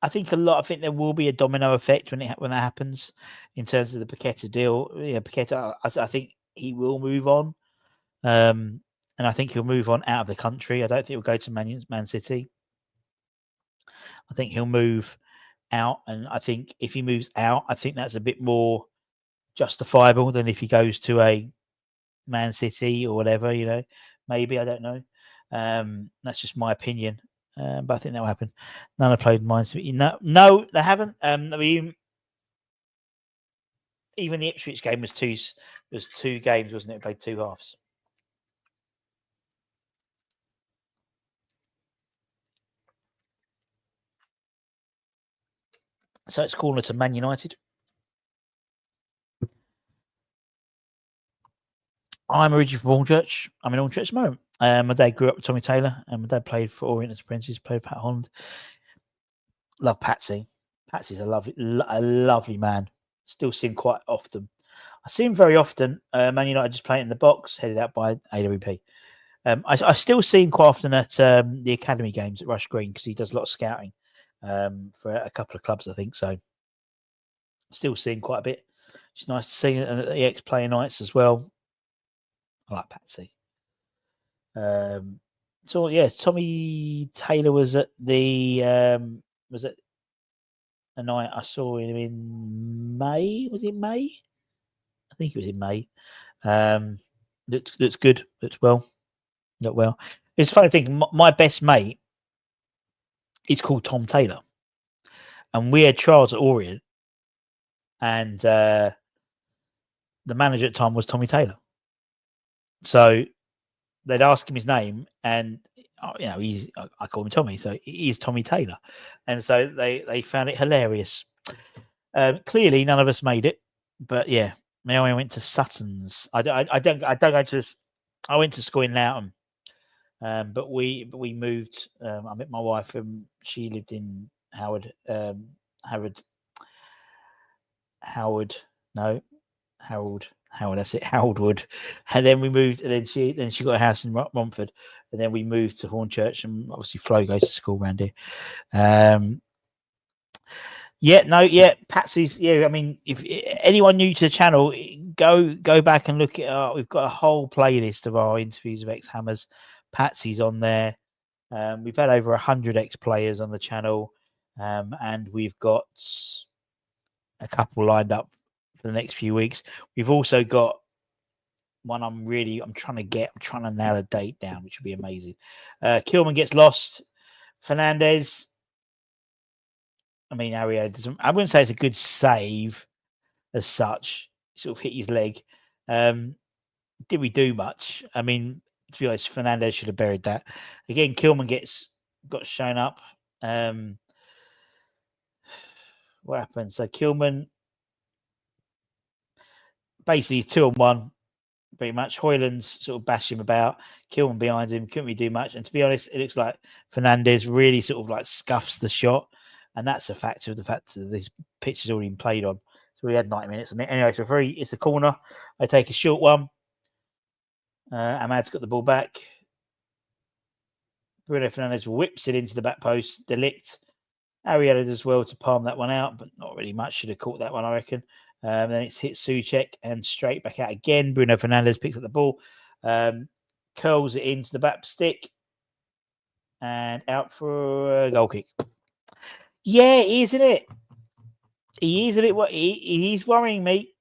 think there will be a domino effect when that happens in terms of the Paqueta deal. Yeah, Paqueta, I think he will move on, and I think he'll move on out of the country. I don't think he'll go to Man City. I think he'll move out, and I think if he moves out, I think that's a bit more justifiable than if he goes to a Man City or whatever. Maybe, I don't know. That's just my opinion, but I think that will happen. None have played mines. No, they haven't. I mean, even the Ipswich game was two games, wasn't it? It played two halves. So it's corner to Man United. I'm originally from Hornchurch. I'm in Hornchurch at the moment. My dad grew up with Tommy Taylor, and my dad played for Orient Apprentices, played Pat Holland. Love Patsy. Patsy's a lovely man. Still see him quite often. I see him very often. Man United just playing in the box, headed out by AWP. I still see him quite often at the academy games at Rush Green because he does a lot of scouting for a couple of clubs, I think. So still see him quite a bit. It's nice to see him at the ex-player nights as well. I like Patsy. So yes, Tommy Taylor was at the a night I saw him in May. Was it May? I think it was in May. That's good. That's well. Not well. It's a funny thing. My best mate is called Tom Taylor, and we had trials at Orient, and the manager at the time was Tommy Taylor. So they'd ask him his name, and I call him Tommy, so he's Tommy Taylor, and so they found it hilarious. Clearly, none of us made it, but yeah, I went to Sutton's. I don't go to. I went to school in Loughton, but we moved. I met my wife, and she lived in Howard. That's it, Howardwood. And then we moved, and then she got a house in Romford, and then we moved to Hornchurch, and obviously Flo goes to school around here. Patsy's. Yeah, I mean, if anyone new to the channel, go back and look at. We've got a whole playlist of our interviews of ex-Hammers. Patsy's on there. We've had over 100 ex-players on the channel, and we've got a couple lined up for the next few weeks. We've also got one I'm trying to nail a date down, which would be amazing. 𝗪𝗓 gets lost. Fernandez. I mean, Ario doesn't. I wouldn't say it's a good save as such. Sort of hit his leg. Did we do much? I mean, to be honest, Fernandez should have buried that. Again, 𝗪𝗓 got shown up. What happened? So 𝗪𝗓 basically 2-on-1, pretty much. Højlund's sort of bashed him about. 𝗪𝗓 behind him, couldn't really do much. And to be honest, it looks like Fernandez really sort of like scuffs the shot. And that's a factor of the fact that this pitch has already been played on. So we had 90 minutes on it. Anyway, so it's a corner. I take a short one. Ahmad's got the ball back. Bruno Fernandes whips it into the back post. De Ligt. Ariella does well to palm that one out, but not really much. Should have caught that one, I reckon. Then it's hit Souček and straight back out again. Bruno Fernandes picks up the ball, curls it into the back stick, and out for a goal kick. Yeah, isn't it? He is a bit. He's worrying me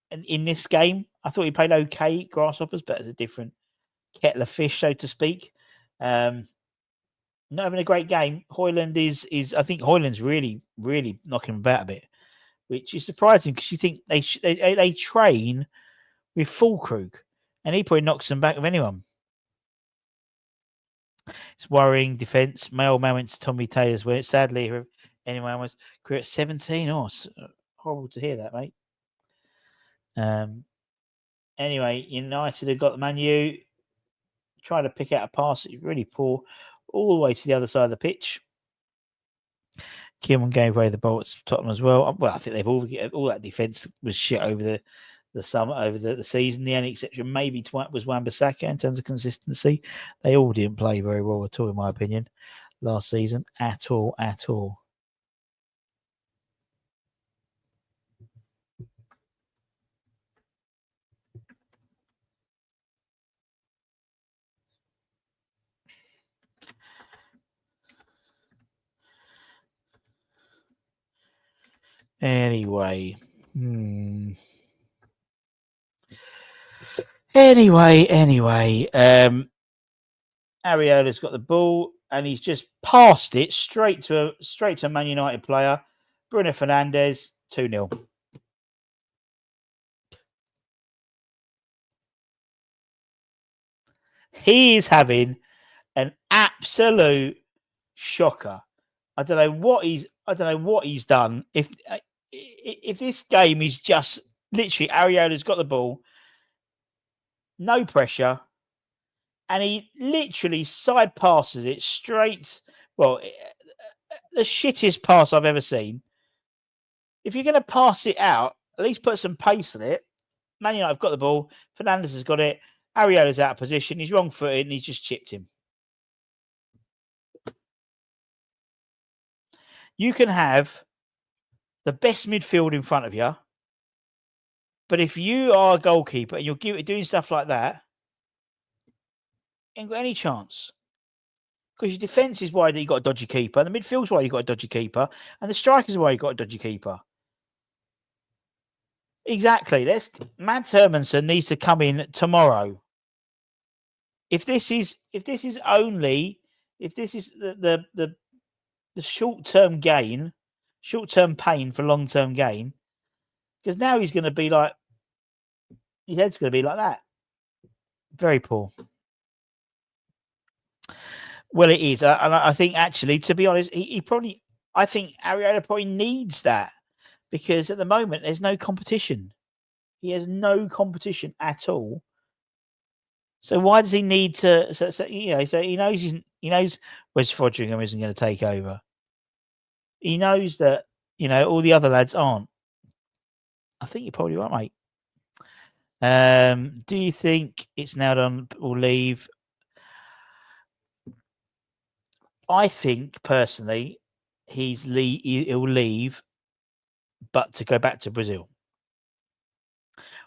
in this game. I thought he played okay, Grasshoppers, but as a different kettle of fish, so to speak. Not having a great game. Højlund is. I think Højlund's really knocking him about a bit, which is surprising because you think they train with Füllkrug, and he probably knocks them back with anyone. It's worrying defence. My old man went to Tommy Taylor's where sadly anyone was career at 17. Oh, horrible to hear that, mate. Anyway, United have got the Man U. Trying to pick out a pass. It's really poor. All the way to the other side of the pitch. 𝗪𝗓 gave away the ball at Tottenham as well. Well, I think they've all that defence was shit over the summer, over the season. The only exception maybe was Wan-Bissaka in terms of consistency. They all didn't play very well at all, in my opinion, last season. At all. Anyway. Ariola's got the ball and he's just passed it straight to a Man United player. Bruno Fernandes, 2-0. He is having an absolute shocker. I don't know what he's done. If this game is just literally Ariola's got the ball, no pressure, and he literally side passes it straight. Well, the shittest pass I've ever seen. If you're going to pass it out, at least put some pace on it. Man United have got the ball. Fernandes has got it. Ariola's out of position. He's wrong-footed and he's just chipped him. You can have the best midfield in front of you, but if you are a goalkeeper and you're doing stuff like that, you ain't got any chance. Because your defence is why you got a dodgy keeper, the midfield's why you got a dodgy keeper, and the strikers are why you got a dodgy keeper. Exactly. Mads Hermansen needs to come in tomorrow. If this is the short-term gain, short-term pain for long-term gain, because now he's going to be like, his head's going to be like that. Very poor. Well, it is. And I think actually, to be honest, I think Ariola probably needs that because at the moment there's no competition. He has no competition at all. So why does he need to? So he knows Wes Foderingham isn't going to take over. He knows that all the other lads aren't. I think you're probably right, mate. Do you think it's now done or leave? I think personally, he'll leave, but to go back to Brazil,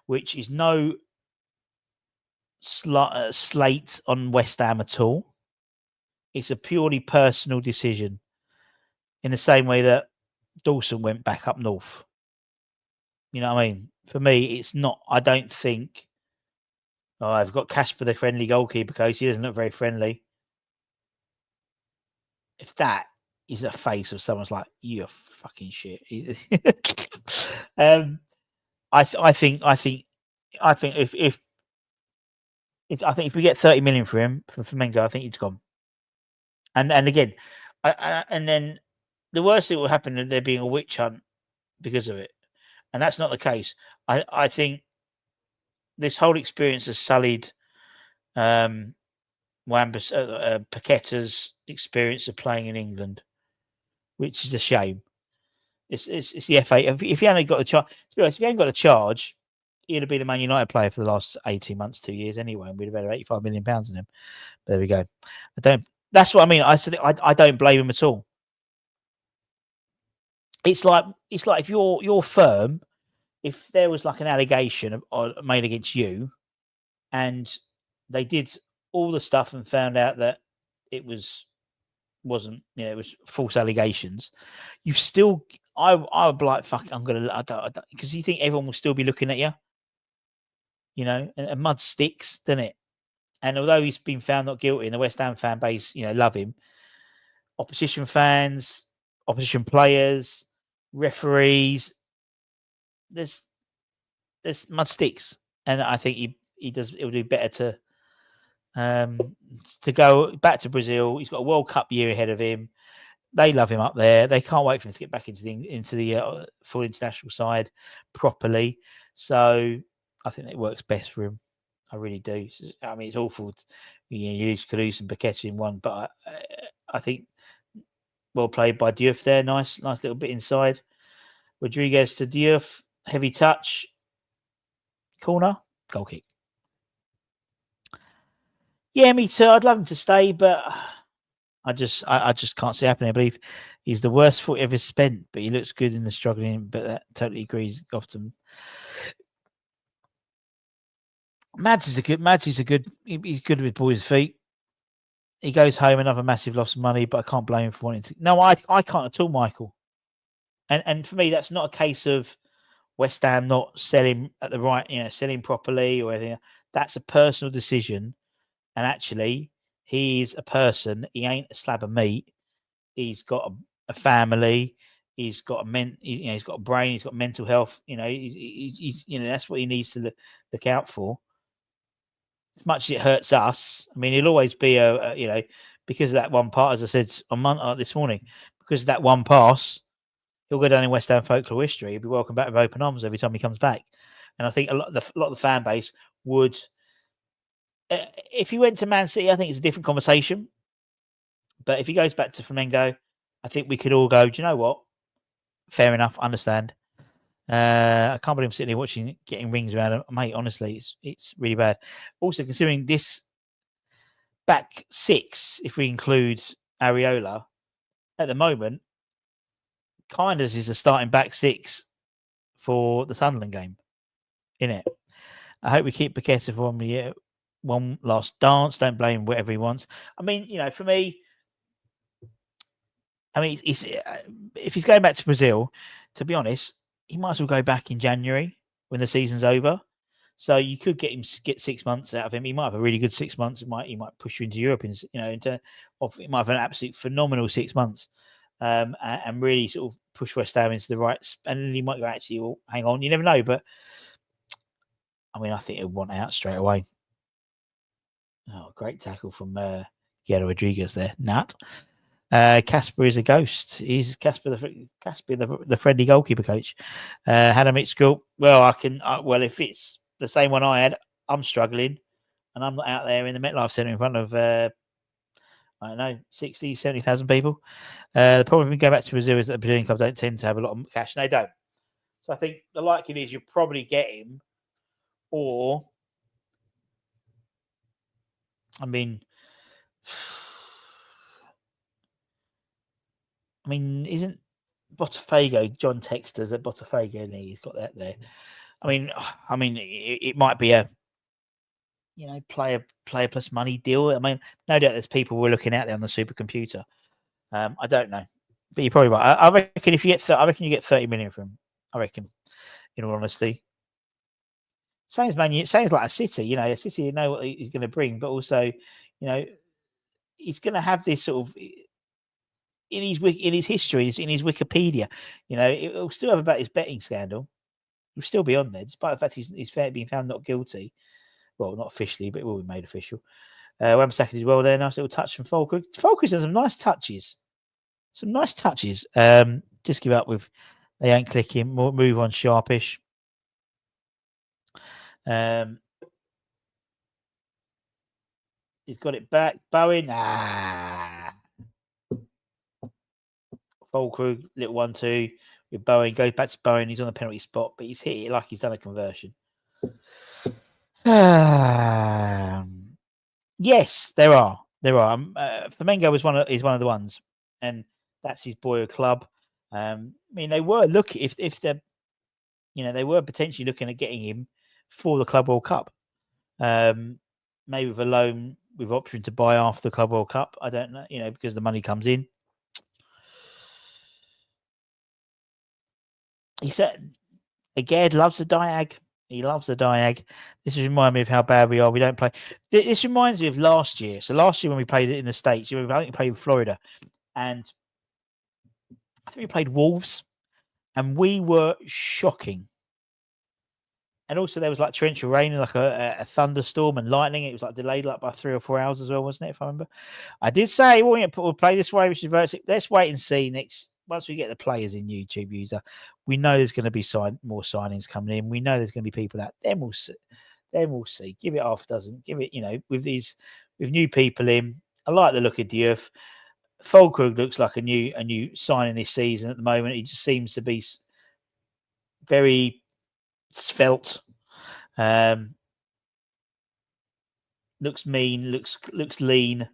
which is no slate on West Ham at all. It's a purely personal decision, in the same way that Dawson went back up north. You know what I mean? For me, it's not. I don't think. Oh, I've got Casper, the friendly goalkeeper coach. He doesn't look very friendly. If that is a face of someone's like, you're fucking shit. I think if I think if we get 30 million for him from Flamengo, I think he's gone. And again, and then the worst thing will happen is there being a witch hunt because of it, and that's not the case. I think this whole experience has sullied Paqueta's experience of playing in England, which is a shame. It's the FA. If he hadn't got the charge, to be honest, if he hadn't got the charge, he'd have been a Man United player for the last 18 months, 2 years anyway, and we'd have had £85 million in him. But there we go. That's what I mean. I said I don't blame him at all. It's like if your firm, if there was like an allegation made against you, and they did all the stuff and found out that it wasn't, it was false allegations, you've still, I would be like, fuck, I'm gonna, because you think everyone will still be looking at you, and mud sticks, doesn't it? And although he's been found not guilty, and the West Ham fan base, love him, opposition fans, opposition players, referees, there's mud sticks, and I think he does. It would be better to go back to Brazil. He's got a World Cup year ahead of him. They love him up there. They can't wait for him to get back into the full international side properly. So I think it works best for him. I really do. I mean, it's awful. You lose Kudus and Paqueta in one, but I think well played by Diouf there. Nice little bit inside. Rodriguez to Diouf, heavy touch, corner, goal kick. Yeah, me too. I'd love him to stay, but I just can't see it happening. I believe he's the worst foot ever spent, but he looks good in the struggling. But that totally agrees, Gotham. Mads is good. He's good with boys' feet. He goes home, another massive loss of money, but I can't blame him for wanting to. No, I can't at all, Michael. And for me, that's not a case of West Ham not selling at the right, selling properly or anything. That's a personal decision. And actually, he's a person. He ain't a slab of meat. He's got a family. He's got he's got a brain. He's got mental health. He's that's what he needs to look out for. As much as it hurts us, I mean, he'll always be because of that one part, as I said on this morning, because of that one pass, he'll go down in West Ham folklore history. He'll be welcomed back with open arms every time he comes back. And I think a lot of the fan base would, if he went to Man City, I think it's a different conversation. But if he goes back to Flamengo, I think we could all go, do you know what? Fair enough, understand. I can't believe I'm sitting here watching, getting rings around him. Mate, honestly, it's really bad. Also, considering this back six, if we include Areola, at the moment, Kinders is the starting back six for the Sunderland game, innit? I hope we keep Paqueta for one last dance. Don't blame him, whatever he wants. I mean, for me, if he's going back to Brazil, to be honest, he might as well go back in January when the season's over. So you could get 6 months out of him. He might have a really good 6 months. He might push you into Europe, he might have an absolute phenomenal 6 months, and really sort of push West Ham into the right. And then he might go, actually, well, hang on, you never know. But I mean, I think he'll want out straight away. Oh, great tackle from Guerrero Rodriguez there, Nat. Casper is a ghost. He's Casper the friendly goalkeeper coach. Had a mixed group. Well, if it's the same one I had, I'm struggling, and I'm not out there in the MetLife Centre in front of I don't know 60, 70,000 people. The problem when we go back to Brazil is that the Brazilian clubs don't tend to have a lot of cash, and they don't. So I think the likelihood is you'll probably get him, or I mean, isn't Botafogo, John Texter's at Botafogo, and he's got that there. I mean, it might be a player plus money deal. I mean, no doubt there's people who are looking out there on the supercomputer. I don't know, but you're probably right. I reckon if you get, I reckon you get 30 million from him. I reckon in all honesty. Same as Man U, same as like a City, you know, a City, you know what he's going to bring, but also, you know, he's going to have this sort of in his history, in his Wikipedia, you know, it'll still have about his betting scandal. He'll still be on there, despite the fact he's being found not guilty. Well, not officially, but it will be made official. Wan-Bissaka did well there. Nice little touch from Fulkrug. Fulkrug's done some nice touches. Some nice touches. Just give up with they ain't clicking. Move on sharpish. He's got it back. Bowen. Fulkrug, little 1-2 with Bowen. Goes back to Bowen. He's on the penalty spot, but he's hit it like he's done a conversion. Yes, there are. Flamengo is one of the ones, and that's his boyhood club. I mean, they were looking if they're, you know, they were potentially looking at getting him for the Club World Cup. Maybe with a loan with option to buy after the Club World Cup. I don't know, you know, because the money comes in. He said, Aged loves the diag. He loves the diag. This reminds me of how bad we are. We don't play. This reminds me of last year. So last year when we played it in the States, I think we played with Florida, and I think we played Wolves, and we were shocking. And also there was like torrential rain and like a thunderstorm and lightning. It was like delayed like by 3 or 4 hours as well, wasn't it? If I remember, I did say we'll play this way, which is virtually. Let's wait and see next. Once we get the players in YouTube user, we know there's going to be more signings coming in. We know there's going to be people out. Then we'll see. Give it half a dozen. Give it, you know, with new people in. I like the look of Diouf. Fulkrug looks like a new signing this season at the moment. He just seems to be very svelte. Looks mean. Looks lean.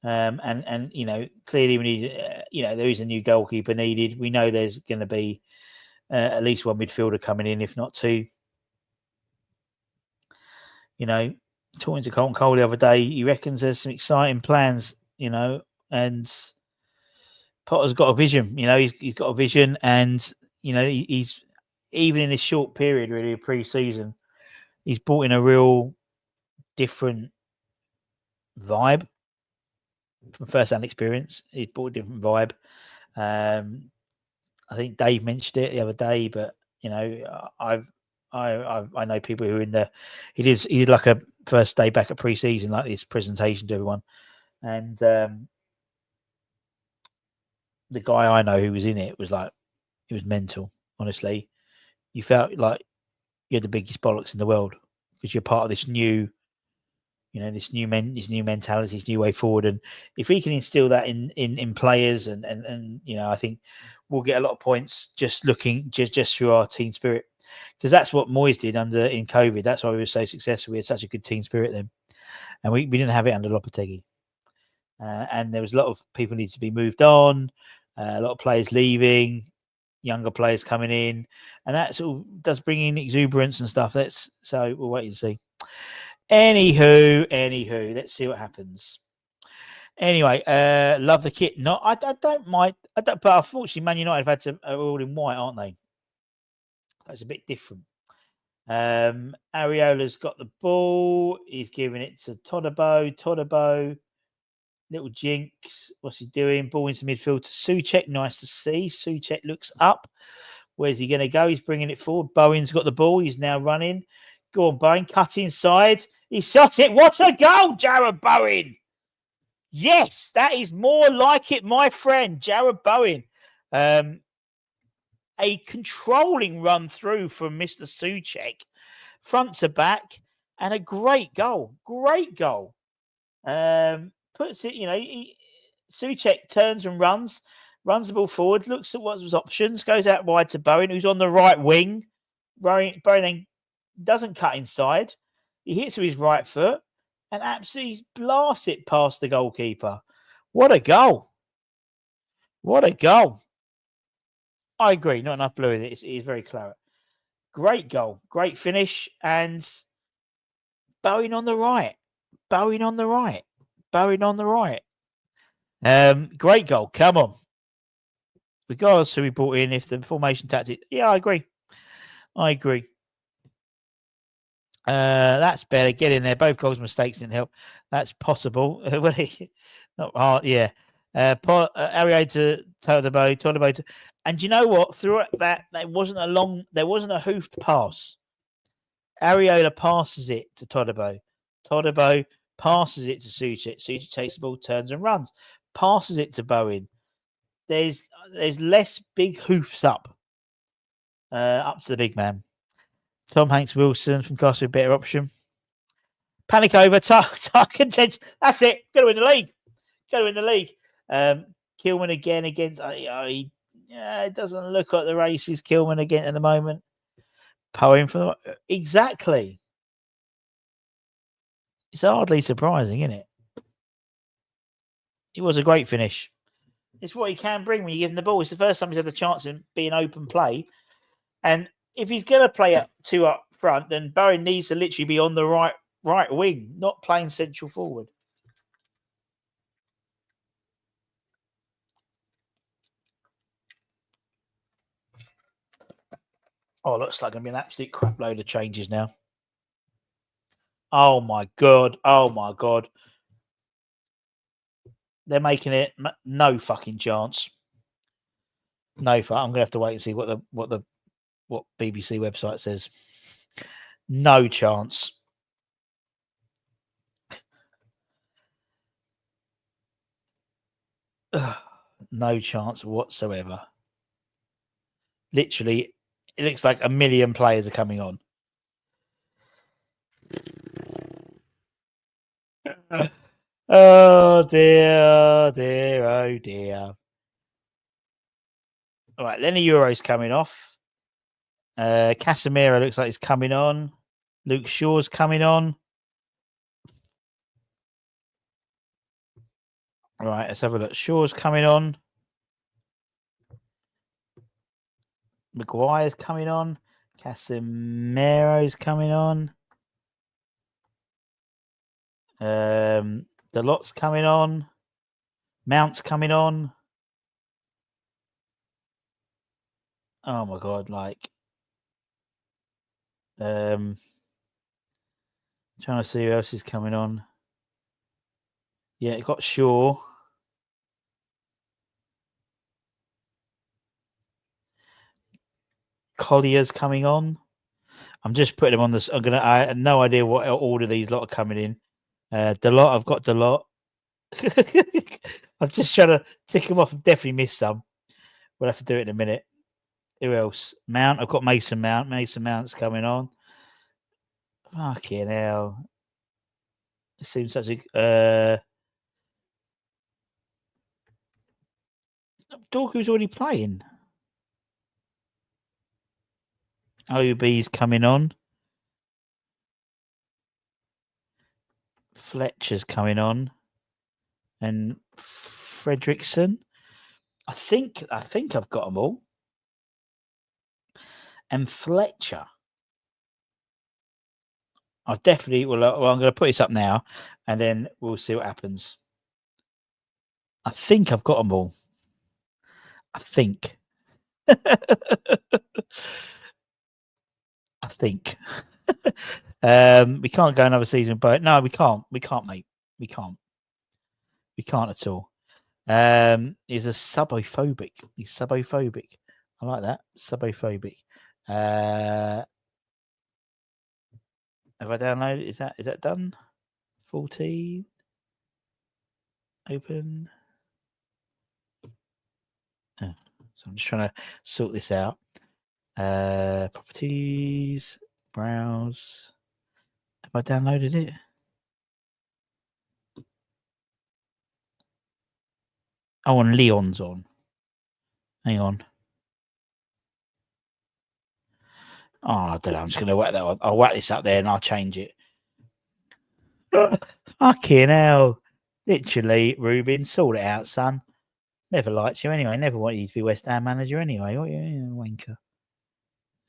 And you know, clearly we need, you know, there is a new goalkeeper needed. We know there's going to be at least one midfielder coming in, if not two. You know, talking to Colton Cole the other day, he reckons there's some exciting plans, you know, and Potter's got a vision. You know, he's got a vision, and you know, he's even in this short period, really, of pre-season, he's brought in a real different vibe from first-hand experience. He's brought a different vibe. I think Dave mentioned it the other day, but you know, I know people who are in there. He did like a first day back at pre-season, like this presentation to everyone, and the guy I know who was in it was like, it was mental. Honestly, you felt like you had the biggest bollocks in the world because you're part of this new, you know, this new mentality, this new way forward. And if we can instill that in players, and you know, I think we'll get a lot of points just looking just through our team spirit, because that's what Moyes did in COVID. That's why we were so successful. We had such a good team spirit then, and we didn't have it under Lopetegui. And there was a lot of people need to be moved on, a lot of players leaving, younger players coming in, and that sort of does bring in exuberance and stuff. So we'll wait and see. Anywho, let's see what happens. Anyway, love the kit. No, I don't mind. But unfortunately, Man United have had are all in white, aren't they? That's a bit different. Areola's got the ball. He's giving it to Todibo. Little jinx. What's he doing? Ball into midfield to Souček. Nice to see. Souček looks up. Where's he going to go? He's bringing it forward. Bowen's got the ball. He's now running. Go on, Bowen. Cut inside. He shot it. What a goal, Jarrod Bowen. Yes, that is more like it, my friend, Jarrod Bowen. A controlling run through from Mr. Souček, front to back, and a great goal. Great goal. Puts it, you know, Souček turns and runs the ball forward, looks at what's his options, goes out wide to Bowen, who's on the right wing. Bowen then doesn't cut inside. He hits with his right foot and absolutely blasts it past the goalkeeper. What a goal. What a goal. I agree. Not enough blue in it. It is very claret. Great goal. Great finish. And Bowen on the right. Bowen on the right. Bowen on the right. Great goal. Come on. Regardless who we brought in, if the formation tactic. Yeah, I agree. I agree. That's better. Get in there. Both goals mistakes didn't help. That's possible. Not hard. Yeah. Arietta Todibo. And you know what? Throughout that, there wasn't a hoofed pass. Ariola passes it to Todibo. Todibo passes it to Suchek. Suchek takes the ball, turns and runs. Passes it to Bowen. There's less big hoofs up to the big man. Tom Hanks Wilson from Castle, better option. Panic over, Tarkin tension. That's it. Got to win the league. Kilman again against. It doesn't look like the race is Kilman again at the moment. Poem for exactly. It's hardly surprising, isn't it? It was a great finish. It's what he can bring when you give him the ball. It's the first time he's had the chance of being open play. And if he's going to play up two up front, then Bowen needs to literally be on the right wing, not playing central forward. Oh, looks like going to be an absolute crap load of changes now. Oh my god! They're making it no fucking chance. No, I'm going to have to wait and see what BBC website says. No chance. No chance whatsoever. Literally, it looks like 1 million players are coming on. Oh dear, oh dear. All right, Lenny Euro's coming off. Casemiro looks like he's coming on. Luke Shaw's coming on. All right, let's have a look. Shaw's coming on. Maguire's coming on. Casemiro's coming on. Dalot's coming on. Mount's coming on. Oh my god, trying to see who else is coming on. Yeah, it got Shaw. Collier's coming on. I'm just putting them on this. I have no idea what order these lot are coming in. Dalot, I've got Dalot. I'm just trying to tick them off. I've definitely missed some. We'll have to do it in a minute. Who else? Mount. I've got Mason Mount. Mason Mount's coming on. Fucking hell. It seems such a. Dorku's already playing. OB's coming on. Fletcher's coming on. And Fredrickson. I think I've got them all. And Fletcher. I've definitely I'm going to put this up now, and then we'll see what happens. I think I've got them all. I think. I think. We can't go another season, but no, we can't. We can't, mate. We can't. We can't at all. He's a subophobic. He's subophobic. I like that. Subophobic. Have I downloaded? Is that done? 14. Open. Oh, so I'm just trying to sort this out. Properties. Browse. Have I downloaded it? Oh, and Leon's on. Hang on. Oh, I don't know. I'm just going to whack that one. I'll whack this up there and I'll change it. Fucking hell. Literally, Ruben, sort it out, son. Never liked you anyway. Never wanted you to be West Ham manager anyway. Oh, yeah, wanker.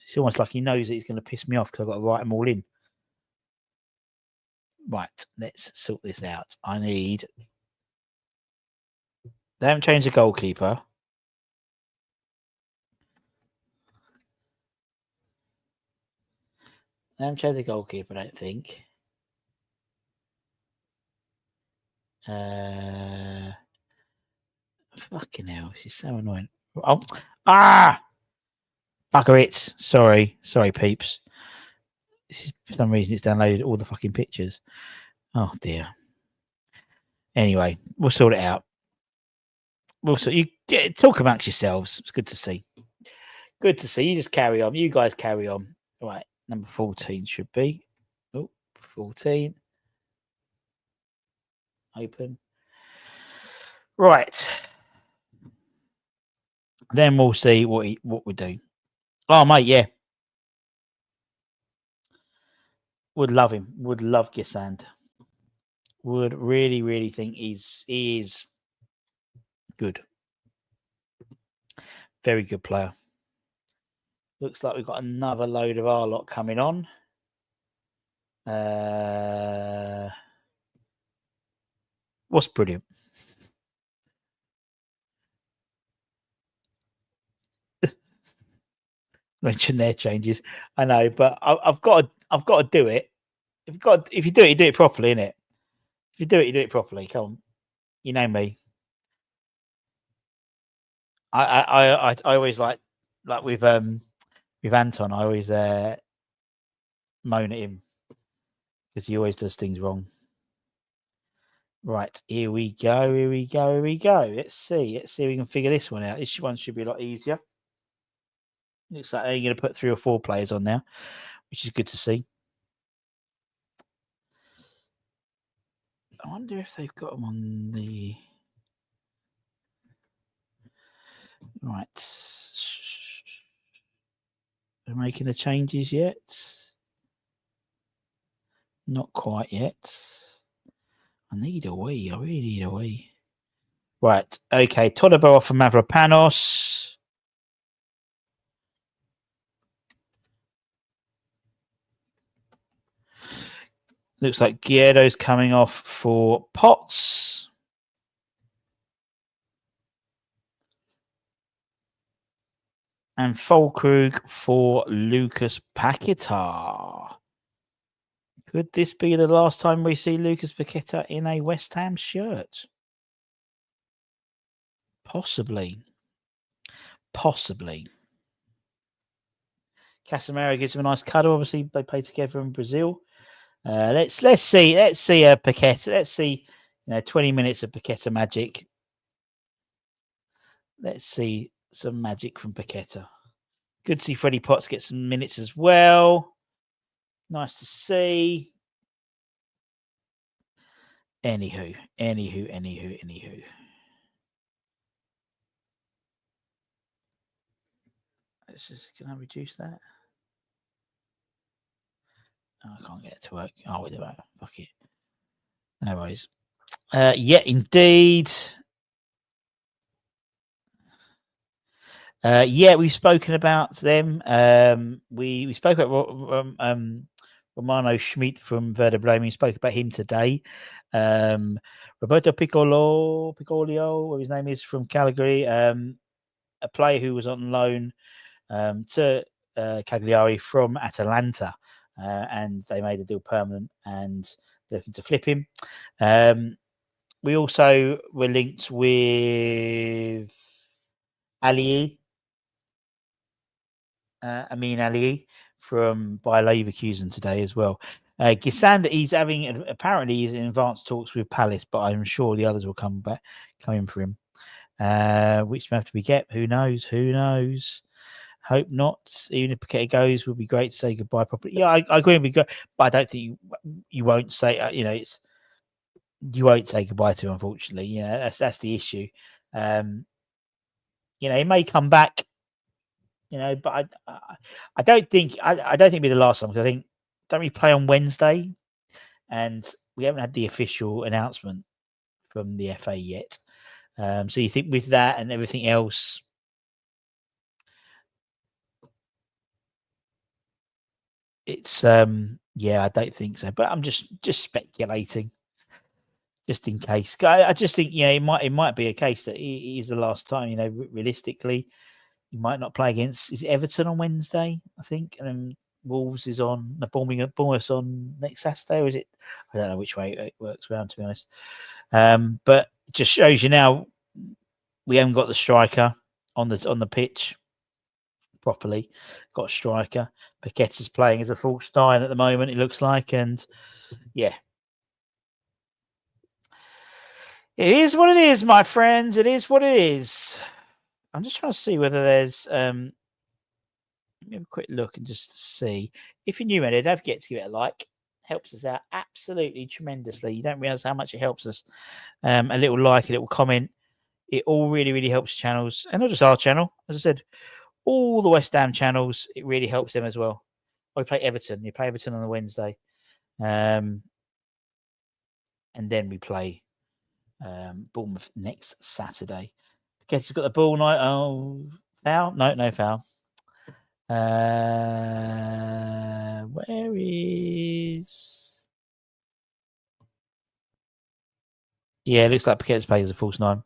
It's almost like he knows that he's going to piss me off because I've got to write them all in. Right, let's sort this out. I need... They haven't changed the goalkeeper. They haven't changed the goalkeeper, I don't think. Fucking hell, she's so annoying. Oh, bugger it. Sorry, peeps. For some reason, it's downloaded all the fucking pictures. Oh dear. Anyway, we'll sort it out. You talk amongst yourselves. It's good to see. Good to see. You just carry on. You guys carry on. Right, number 14 should be. Oh, 14. Open. Right. Then we'll see what we do. Oh, mate, yeah. Would love him. Would love Gisand. Would really, really think he is good. Very good player. Looks like we've got another load of our lot coming on. What's brilliant? Mention their changes. I know, but I've got to do it. If you do it, you do it properly, innit? If you do it, you do it properly. Come on, you know me. I always like with Anton. I always moan at him because he always does things wrong. Right, here we go. Let's see if we can figure this one out. This one should be a lot easier. Looks like they're going to put 3 or 4 players on now, which is good to see. I wonder if they've got them on the right. They're making the changes yet? Not quite yet. I need a wee. I really need a wee. Right. Okay. Todobor from Mavropanos. Looks like Guerrero's coming off for Potts. And Fulkrug for Lucas Paquetá. Could this be the last time we see Lucas Paquetá in a West Ham shirt? Possibly. Casemiro gives him a nice cuddle. Obviously, they play together in Brazil. Let's see Paquetá. Let's see 20 minutes of Paquetá magic. Let's see some magic from Paquetá. Good to see Freddie Potts get some minutes as well. Nice to see. Anywho. Can I reduce that? Oh, I can't get it to work. Oh, wait a minute. Fuck it. No worries. Yeah, indeed. Yeah, we've spoken about them. We spoke about Romano Schmidt from Werder Bremen. We spoke about him today. Roberto Piccolio, whatever his name is, from Calgary, a player who was on loan to Cagliari from Atalanta, and they made the deal permanent and they're looking to flip him. We also were linked with Ali. Amin Ali from Bayer Leverkusen today as well. Gisand, he's apparently in advanced talks with Palace, but I'm sure the others will come in for him. Which map do we get? Who knows? Hope not. Even if Paquetá goes, would be great to say goodbye properly. Yeah, I agree with you, but I don't think you won't say. You won't say goodbye to him, unfortunately. Yeah, that's the issue. He may come back. But I don't think it'll be the last time, because I think don't we play on Wednesday, and we haven't had the official announcement from the FA yet. So you think with that and everything else, it's I don't think so. But I'm just speculating, just in case. I just think it might be a case that it is the last time. Realistically, you might not play against Everton on Wednesday, I think, and then Wolves is on, the Bournemouth's on next Saturday, or is it? I don't know which way it works around, to be honest. But it just shows you now we haven't got the striker on the pitch properly. Got a striker. Paqueta's playing as a false nine at the moment, it looks like, and yeah. It is what it is, my friends. It is what it is. I'm just trying to see whether there's let me have a quick look and just see. If you're new at it, don't forget to give it a like. Helps us out absolutely tremendously. You don't realise how much it helps us. A little like, a little comment. It all really, really helps channels. And not just our channel. As I said, all the West Ham channels, it really helps them as well. We play Everton. You play Everton on a Wednesday. And then we play Bournemouth next Saturday. Guess he's got the ball night. Oh, foul? No foul. Where is? Yeah, it looks like Paqueta's playing as a false nine.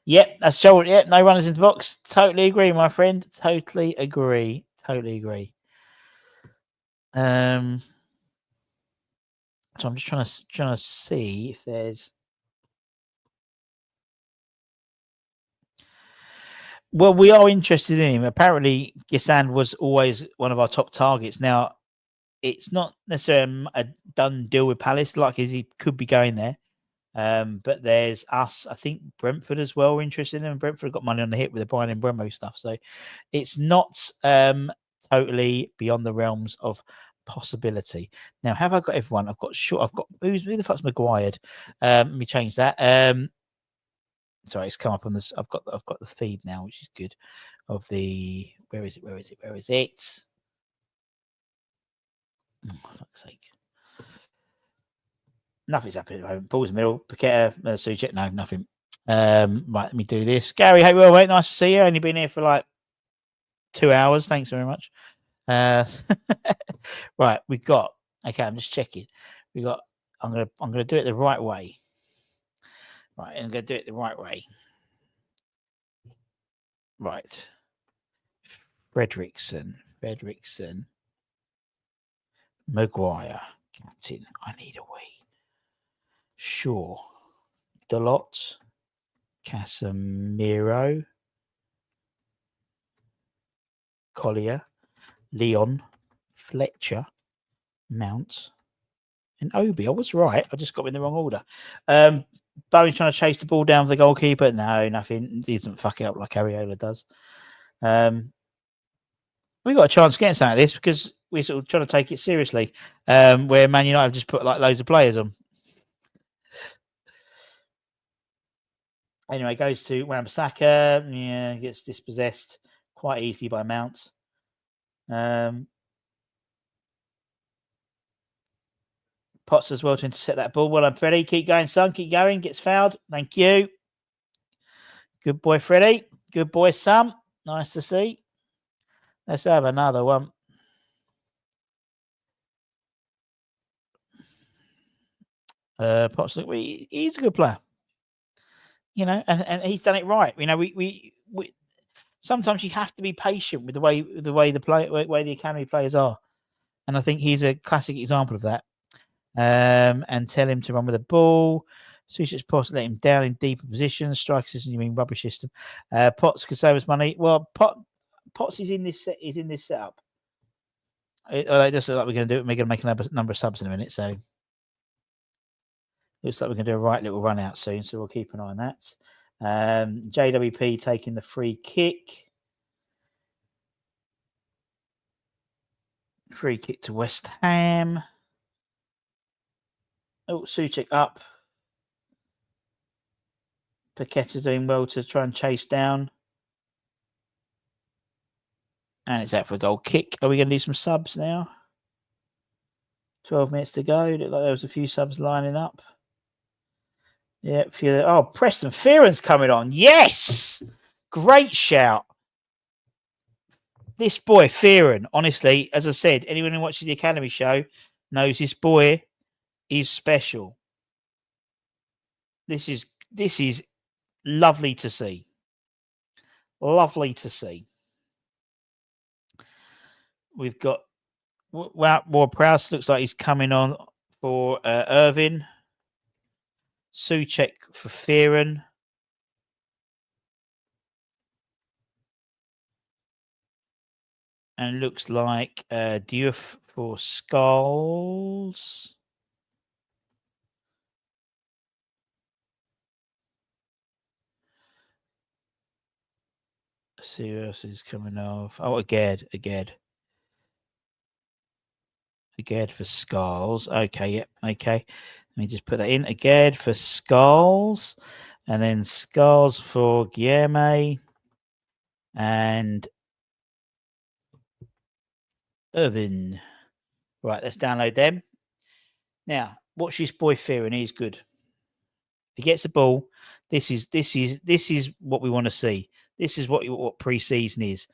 Yep, that's Joel. Yep, no runners into the box. Totally agree, my friend. Totally agree. Totally agree. So I'm just trying to see if there's. Well, we are interested in him. Apparently, 𝗪𝗧 was always one of our top targets. Now, it's not necessarily a done deal with Palace, like he could be going there. But there's us, I think Brentford as well, interested in him. Brentford got money on the hit with the Brian and Bremo stuff. So it's not totally beyond the realms of possibility. Now, have I got everyone? I've got who the fuck's Maguired? Let me change that. Sorry, it's come up on this. I've got the feed now, which is good. Of the where is it? Oh, for fuck's sake. Nothing's happening at the moment. Paul's in the middle. Paqueta, Suchek, no, nothing. Right, let me do this. Gary, hey, well, mate, nice to see you. Only been here for like 2 hours. Thanks very much. Right, we've got. Okay, I'm just checking. I'm gonna do it the right way. Right, I'm gonna do it the right way. Right. Fredrickson, Maguire, captain. I need a wee. Shaw, Dalot, Casemiro, Collier, Leon, Fletcher, Mount, and Obi. I was right. I just got in the wrong order. Bowen's trying to chase the ball down for the goalkeeper. No, nothing. He doesn't fuck it up like Ariola does. We got a chance of getting something out of this because we're sort of trying to take it seriously. Where Man United have just put like loads of players on. Anyway, goes to Wan-Bissaka. Yeah, gets dispossessed quite easily by Mount. Potts as well to intercept that ball. Well done, Freddie. Keep going, son. Keep going. Gets fouled. Thank you. Good boy, Freddie. Good boy, Sam. Nice to see. Let's have another one. Potts, he's a good player. You know, and he's done it right. You know, we sometimes you have to be patient with the way the academy players are, and I think he's a classic example of that. And tell him to run with the ball. Suchek Potts let him down in deeper positions. Striker system, you mean rubbish system? Potts could save us money. Well, Potts is in this setup. It does look like we're going to do it. We're going to make a number of subs in a minute, so looks like we're going to do a right little run out soon. So we'll keep an eye on that. JWP taking the free kick. Free kick to West Ham. Oh, Suchek up. Paqueta's doing well to try and chase down. And it's out for a goal kick. Are we going to do some subs now? 12 minutes to go. Looked like there was a few subs lining up. Yeah, Preston Fearon's coming on. Yes! Great shout. This boy, Fearon, honestly, as I said, anyone who watches the Academy show knows this boy is special. This is lovely to see. Lovely to see. We've got Ward-Prowse looks like he's coming on for Irvin. Souček for Fearon. And looks like Diouf for Skulls. See who else is coming off. Oh, Aged for Skulls. Okay, yep, okay. Let me just put that in. Aged for Skulls. And then Skulls for Guilherme. And Irvin. Right, let's download them. Now, watch this boy Fearon. He's good. If he gets the ball, this is what we want to see. This is what pre-season is.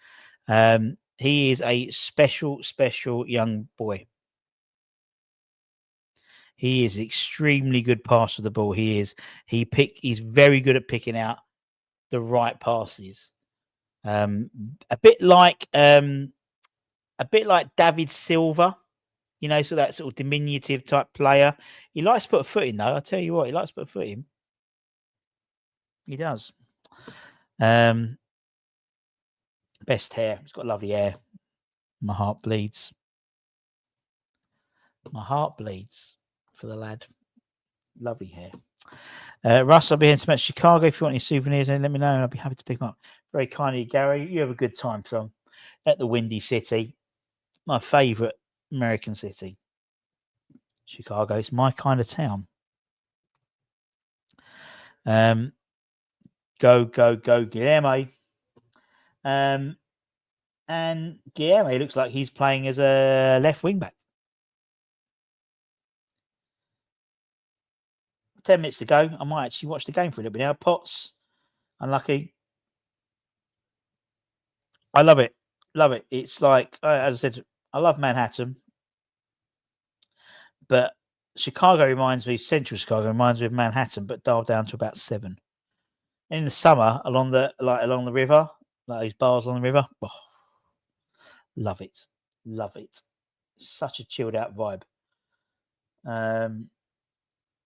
He is a special young boy. He is extremely good passer of the ball. He's very good at picking out the right passes. A bit like David Silva, you know, so that sort of diminutive type player. He likes to put a foot in, though. I tell you what, he likes to put a foot in. He does. Best hair. He's got lovely hair. My heart bleeds. My heart bleeds for the lad. Lovely hair. Russ, I'll be here to match Chicago. If you want any souvenirs, let me know and I'll be happy to pick them up. Very kindly, Gary. You have a good time, son. At the Windy City. My favourite American city. Chicago. It's my kind of town. Go, Guilherme. And Guilherme looks like he's playing as a left wing back. 10 minutes to go. I might actually watch the game for a little bit now. Potts, unlucky. I love it. Love it. It's like, as I said, I love Manhattan. But Chicago reminds me, Central Chicago reminds me of Manhattan, but dialed down to about 7. And in the summer, along the river, like those bars on the river, oh, love it. Love it. Such a chilled out vibe.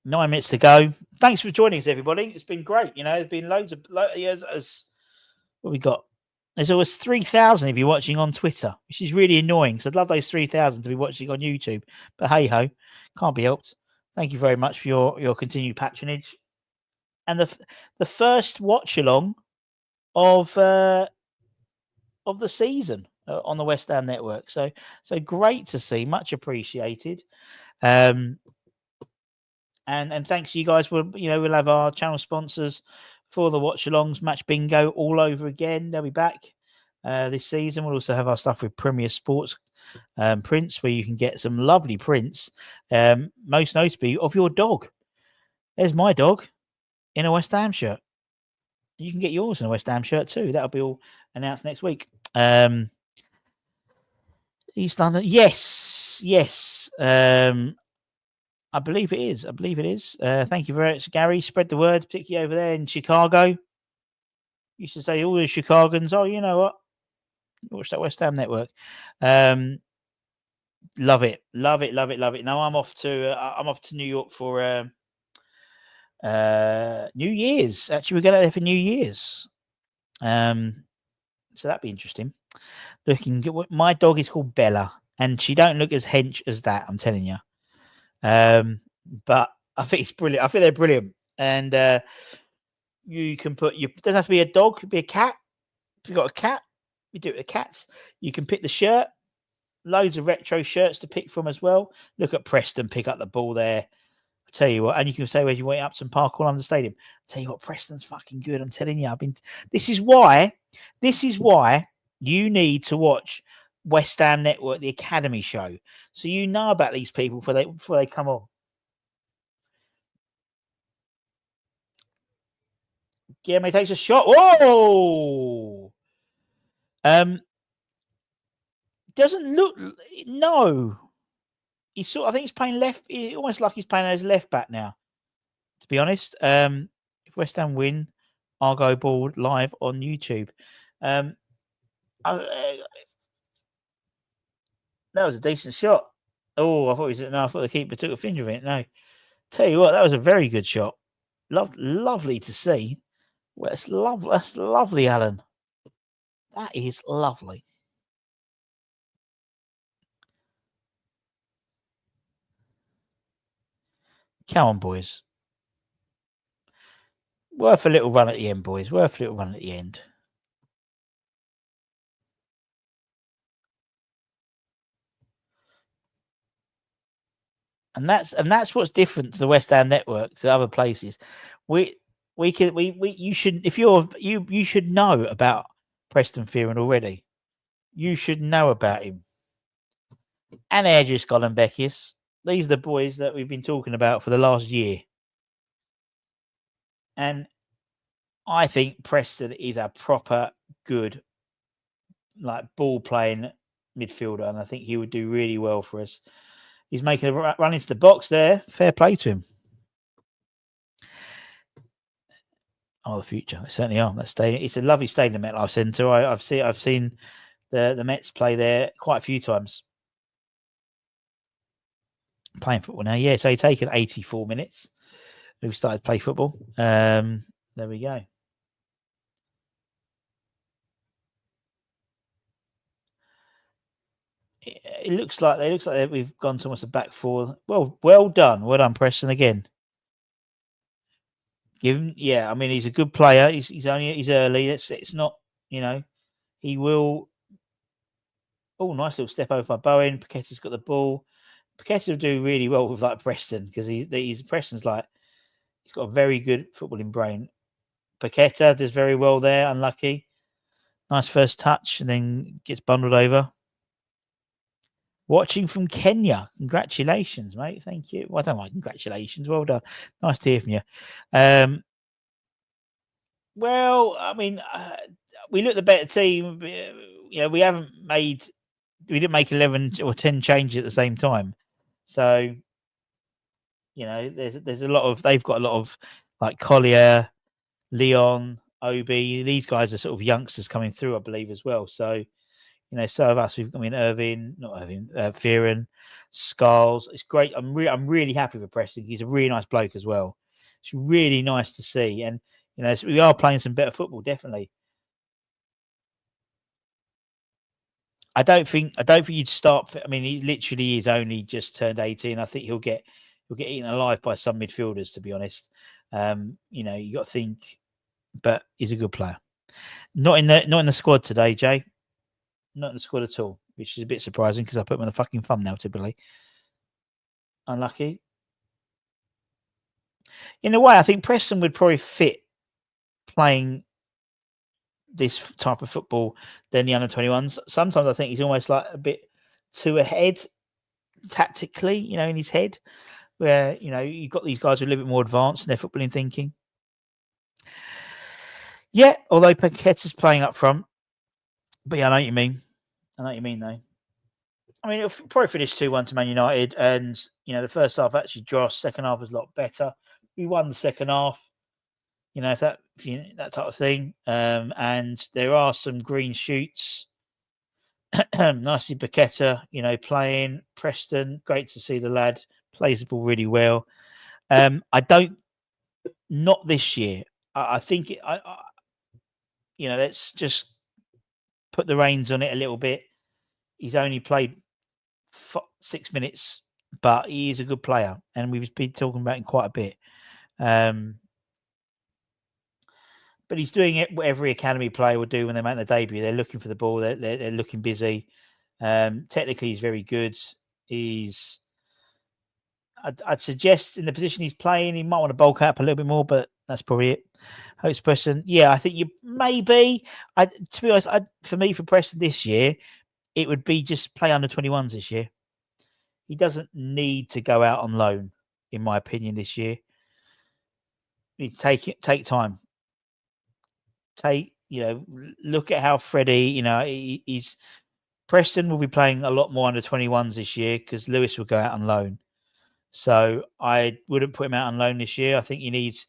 9 minutes to go. Thanks for joining us, everybody. It's been great. You know, there's been loads of what we got. There's always 3,000 if you're watching on Twitter, which is really annoying. So I'd love those 3,000 to be watching on YouTube. But hey ho, can't be helped. Thank you very much for your continued patronage. And the first watch along of the season on the West Ham Network. So great to see, much appreciated. And thanks to you guys. We'll have our channel sponsors for the watch alongs, Match Bingo all over again. They'll be back this season. We'll also have our stuff with Premier Sports prints, where you can get some lovely prints, most notably of your dog. There's my dog in a West Ham shirt. You can get yours in a West Ham shirt too. That'll be all announced next week. East London, yes. I believe it is. Thank you very much, Gary. Spread the word, particularly over there in Chicago. You should say all the Chicagoans, oh, you know what? Watch that West Ham Network. Love it. Now I'm off to New York for New Year's. Actually, we're going there for New Year's. So that'd be interesting. Looking good. My dog is called Bella, and she don't look as hench as that, I'm telling you. But I think it's brilliant. I think they're brilliant. And you can put it doesn't have to be a dog, it could be a cat. If you've got a cat, you do it with cats. You can pick the shirt, loads of retro shirts to pick from as well. Look at Preston pick up the ball there. I tell you what, and you can say where you went Upton Park or London Stadium. I tell you what, Preston's fucking good. I'm telling you, this is why you need to watch West Ham Network, the Academy show, so you know about these people before they come on. Guilherme takes a shot. Whoa! Doesn't look. No, I think he's playing left. Almost like he's playing as left back now. To be honest, if West Ham win, I'll go ball live on YouTube. That was a decent shot. Oh, I thought I thought the keeper took a finger of it. No, tell you what, that was a very good shot. Lovely to see. Well, that's lovely, Alan. That is lovely. Come on, boys. Worth a little run at the end, boys. Worth a little run at the end. And that's what's different to the West Ham network to other places. We you should, if you should know about Preston Fearon already. You should know about him. And 𝗪𝗪𝗧 𝗨𝗡𝗜𝗧𝗘𝗗. These are the boys that we've been talking about for the last year. And I think Preston is a proper good, like, ball playing midfielder, and I think he would do really well for us. He's making a run into the box there. Fair play to him. Oh, the future. They certainly are. That stadium. It's a lovely stadium, MetLife Centre. I've seen the Mets play there quite a few times. Playing football now. Yeah, so he's taken 84 minutes. We've started to play football. There we go. It looks like we've gone to almost a back four. Well done, Preston again. Give him, yeah. I mean, he's a good player. He's early. It's not, he will. Oh, nice little step over by Bowen. Paqueta's got the ball. Paqueta will do really well with like Preston because Preston's like, he's got a very good footballing brain. Paqueta does very well there. Unlucky. Nice first touch and then gets bundled over. Watching from Kenya. Congratulations, mate. Thank you. Well, I don't like congratulations. Well done. Nice to hear from you. Well, I mean, we look the better team. We didn't make 11 or 10 changes at the same time. So, there's a lot of, they've got a lot of like Collier, Leon, Obi. These guys are sort of youngsters coming through, I believe, as well. So, so of us, Fearon, Skiles. It's great. I'm really happy with Preston. He's a really nice bloke as well. It's really nice to see. And, we are playing some better football, definitely. I don't think you'd start. I mean, he literally is only just turned 18. I think he'll get eaten alive by some midfielders, to be honest. You got to think, but he's a good player. Not in the squad today, Jay. Not in the squad at all, which is a bit surprising because I put him on the fucking thumbnail typically. Unlucky. In a way, I think Preston would probably fit playing this type of football than the under-21s. Sometimes I think he's almost like a bit too ahead tactically, in his head, where, you've got these guys who are a little bit more advanced in their footballing thinking. Yeah, although Paqueta's playing up front. But yeah, I know what you mean. Though. I mean, it'll probably finish 2-1 to Man United. And, the first half actually drossed. Second half was a lot better. We won the second half. That type of thing. And there are some green shoots. Nicely Paqueta, playing. Preston, great to see the lad. Plays the ball really well. Not this year. I think, let's just put the reins on it a little bit. He's only played 6 minutes, but he is a good player. And we've been talking about him quite a bit. But he's doing it what every academy player would do when they make their debut. They're looking for the ball. They're looking busy. Technically, he's very good. I'd suggest in the position he's playing, he might want to bulk up a little bit more, but that's probably it. Hopes Preston. Yeah, I think you maybe. To be honest, for me, for Preston this year, it would be just play under-21s this year. He doesn't need to go out on loan, in my opinion, this year. You take time. Look at how Freddie, he's Preston will be playing a lot more under-21s this year because Lewis will go out on loan. So I wouldn't put him out on loan this year. I think he's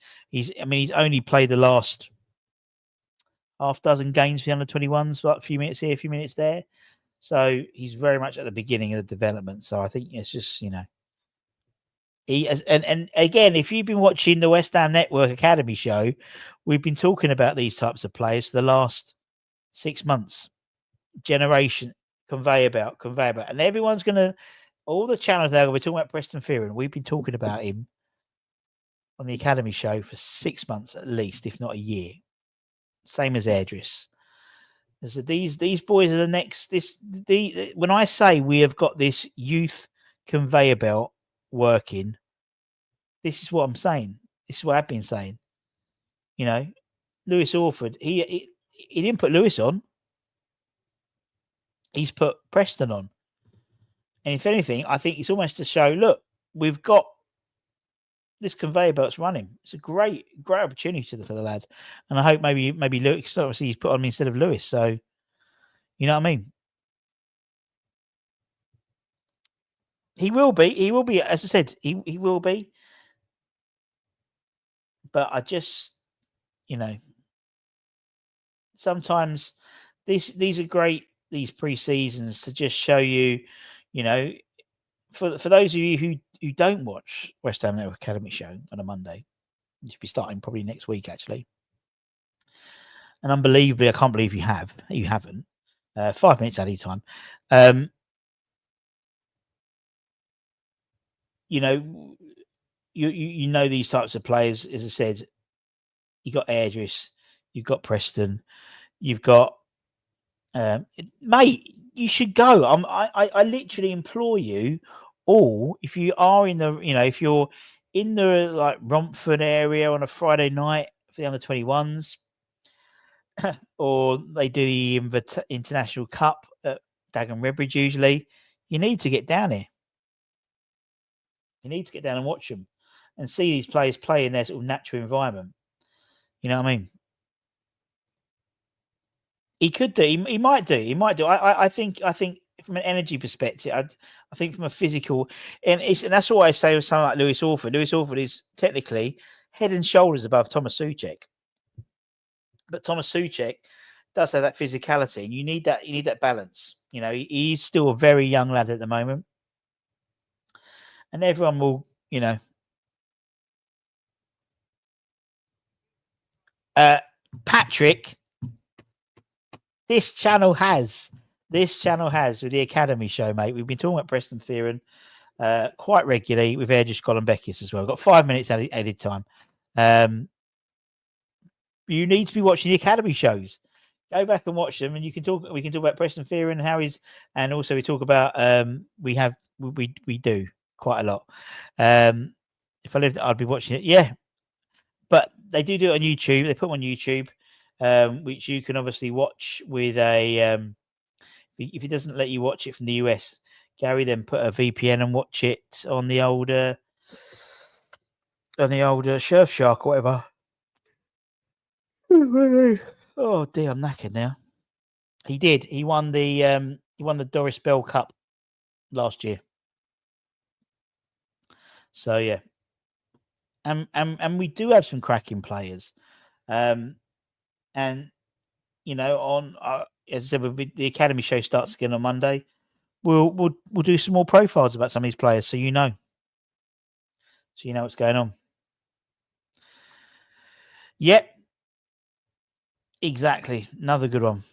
only played the last half dozen games for the under-21s, like a few minutes here, a few minutes there. So he's very much at the beginning of the development. So I think it's just, he has, and again, if you've been watching the West Ham Network Academy show, we've been talking about these types of players for the last 6 months. Generation, conveyor belt, and everyone's gonna. All the channels now we're talking about Preston Fearon. We've been talking about him on the Academy show for 6 months at least, if not a year. Same as Erdris. So these boys are the next. When I say we have got this youth conveyor belt working, this is what I'm saying. This is what I've been saying. Lewis Orford. He didn't put Lewis on. He's put Preston on. And if anything, I think it's almost to show, look, we've got this conveyor belt's running. It's a great opportunity for the lad. And I hope maybe Lewis, obviously he's put on me instead of Lewis. So, you know what I mean? He will be, as I said, he will be. But I just, sometimes these are great, these pre-seasons, to just show you, for those of you who don't watch West Ham Network Academy show on a Monday, you should be starting probably next week actually. And unbelievably, I can't believe you haven't. 5 minutes at a time. You know these types of players. As I said, you got Erdris, you've got Preston, you've got mate. You should go. I literally implore you all, if you are in the, if you're in the like Romford area on a Friday night for the under-21s, or they do the International Cup at Dagenham Redbridge usually, you need to get down here. You need to get down and watch them and see these players play in their sort of natural environment. You know what I mean? He could do. He might do. He might do. I think from an energy perspective, I think from a physical, and that's what I say with someone like Lewis Orford. Lewis Orford is technically head and shoulders above Thomas Souček, but Thomas Souček does have that physicality, and you need that balance. He's still a very young lad at the moment, and everyone will, Patrick. This channel has with the Academy show, mate. We've been talking about Preston Fearon quite regularly with Erdris 𝗪𝗪𝗧 as well. We've got 5 minutes added time. You need to be watching the Academy shows. Go back and watch them, and we can talk about Preston Fearon and how he's, and also we talk about we do quite a lot. If I lived, I'd be watching it. Yeah, but they do it on YouTube. They put them on YouTube, which you can obviously watch with a. If it doesn't let you watch it from the US, Gary, then put a VPN and watch it on the older Surfshark or whatever. Oh dear, I'm knackered now. He did. He won the Doris Bell Cup last year. So yeah, and we do have some cracking players, and on as I said, the Academy show starts again on Monday. We'll do some more profiles about some of these players, so you know what's going on. Yep, exactly. Another good one.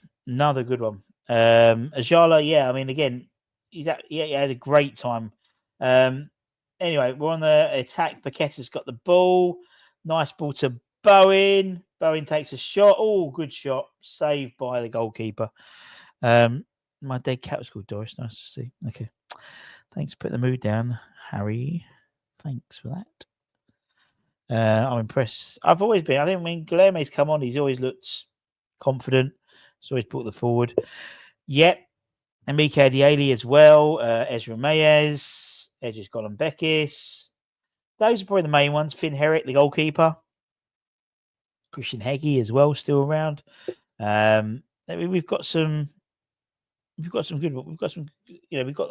Ajala, yeah. I mean, again, he had a great time. Anyway, we're on the attack. Paqueta's got the ball. Nice ball to Bowen. Bowen takes a shot. Oh, good shot. Saved by the goalkeeper. My dead cat was called Doris. Nice to see. Okay. Thanks for putting the mood down, Harry. Thanks for that. I'm impressed. I've always been. I think when Guilherme's come on, he's always looked confident. He's always put the forward. Yep. And Mika Dialey as well. Ezra Mayes. Erdris 𝗪𝗪𝗧. Those are probably the main ones. Finn Herrick, the goalkeeper. Christian Heggie as well, still around. We've got some good. We've got some.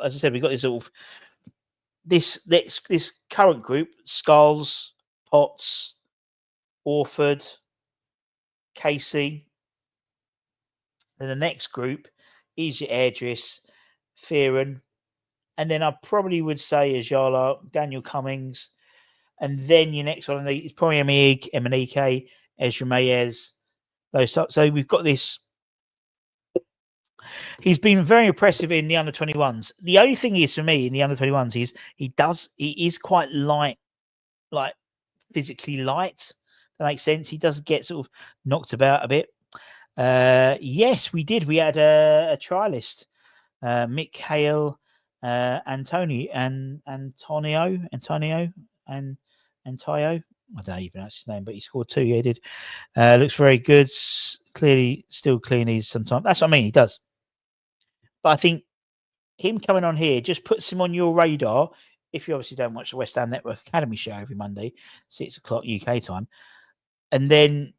As I said, we've got this sort of this current group: Skulls, Potts, Orford, Casey. Then the next group is your Airdris, Fearon, and then I probably would say Ajala, Daniel Cummings, and then your next one is probably Emenike, Ezra Mayes. So we've got this. He's been very impressive in the under 21s. The only thing is for me in the under 21s is he is quite light, like physically light. That makes sense. He does get sort of knocked about a bit. Yes, we did. We had a trialist, Mikhail Antonio. I don't even know his name, but he scored 2. Yeah, he did. Looks very good. Clearly, still clean. He's sometimes. That's what I mean. He does. But I think him coming on here just puts him on your radar. If you obviously don't watch the West Ham Network Academy show every Monday, 6 o'clock UK time, and then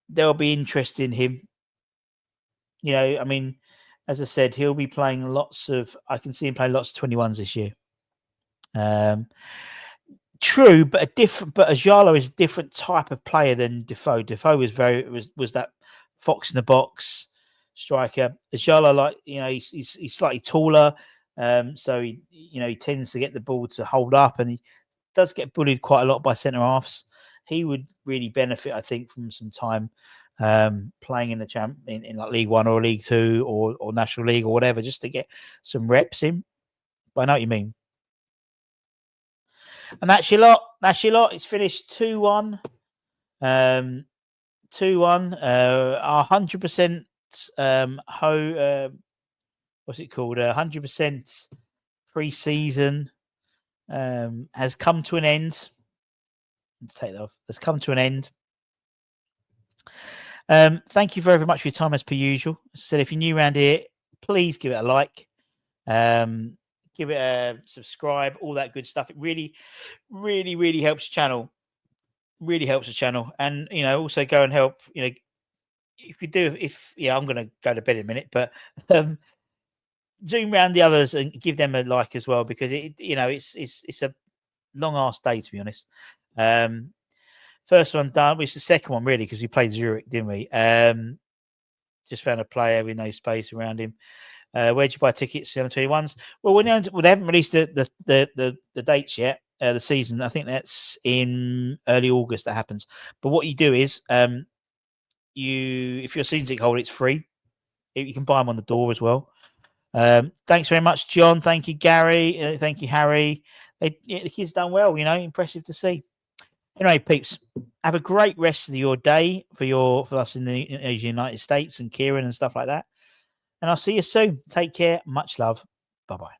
there'll be interest in him. You know, I mean, as I said, he'll be playing lots of. I can see him playing lots of 21s this year. True, but Ajala is a different type of player than Defoe. Defoe was that fox in the box striker. Ajala, like, you know, he's slightly taller, so he tends to get the ball to hold up, and he does get bullied quite a lot by centre halves. He would really benefit, I think, from some time playing in the in like League One or League Two or National League or whatever, just to get some reps in. But I know what you mean. And that's your lot. That's your lot. It's finished 2-1. 2-1. 100%. What's it called? 100% pre-season has come to an end. Let's take that off. Has come to an end. Thank you very much for your time, as per usual. As I said, if you're new around here, please give it a like. Give it a subscribe, all that good stuff. It really, really, really helps the channel. Really helps the channel. And, also go and help, if you do, I'm going to go to bed in a minute, but zoom around the others and give them a like as well, because it's a long ass day, to be honest. First one done, which is the second one really, because we played Zurich, didn't we? Just found a player with no space around him. Where'd you buy tickets to the 21s? Well, they haven't released the dates yet. The season, I think that's in early August. That happens. But what you do is, if you're a season ticket holder, it's free. You can buy them on the door as well. Thanks very much, John. Thank you, Gary. Thank you, Harry. The kids done well. Impressive to see. Anyway, peeps, have a great rest of your day for us in the United States and Kieran and stuff like that. And I'll see you soon. Take care. Much love. Bye-bye.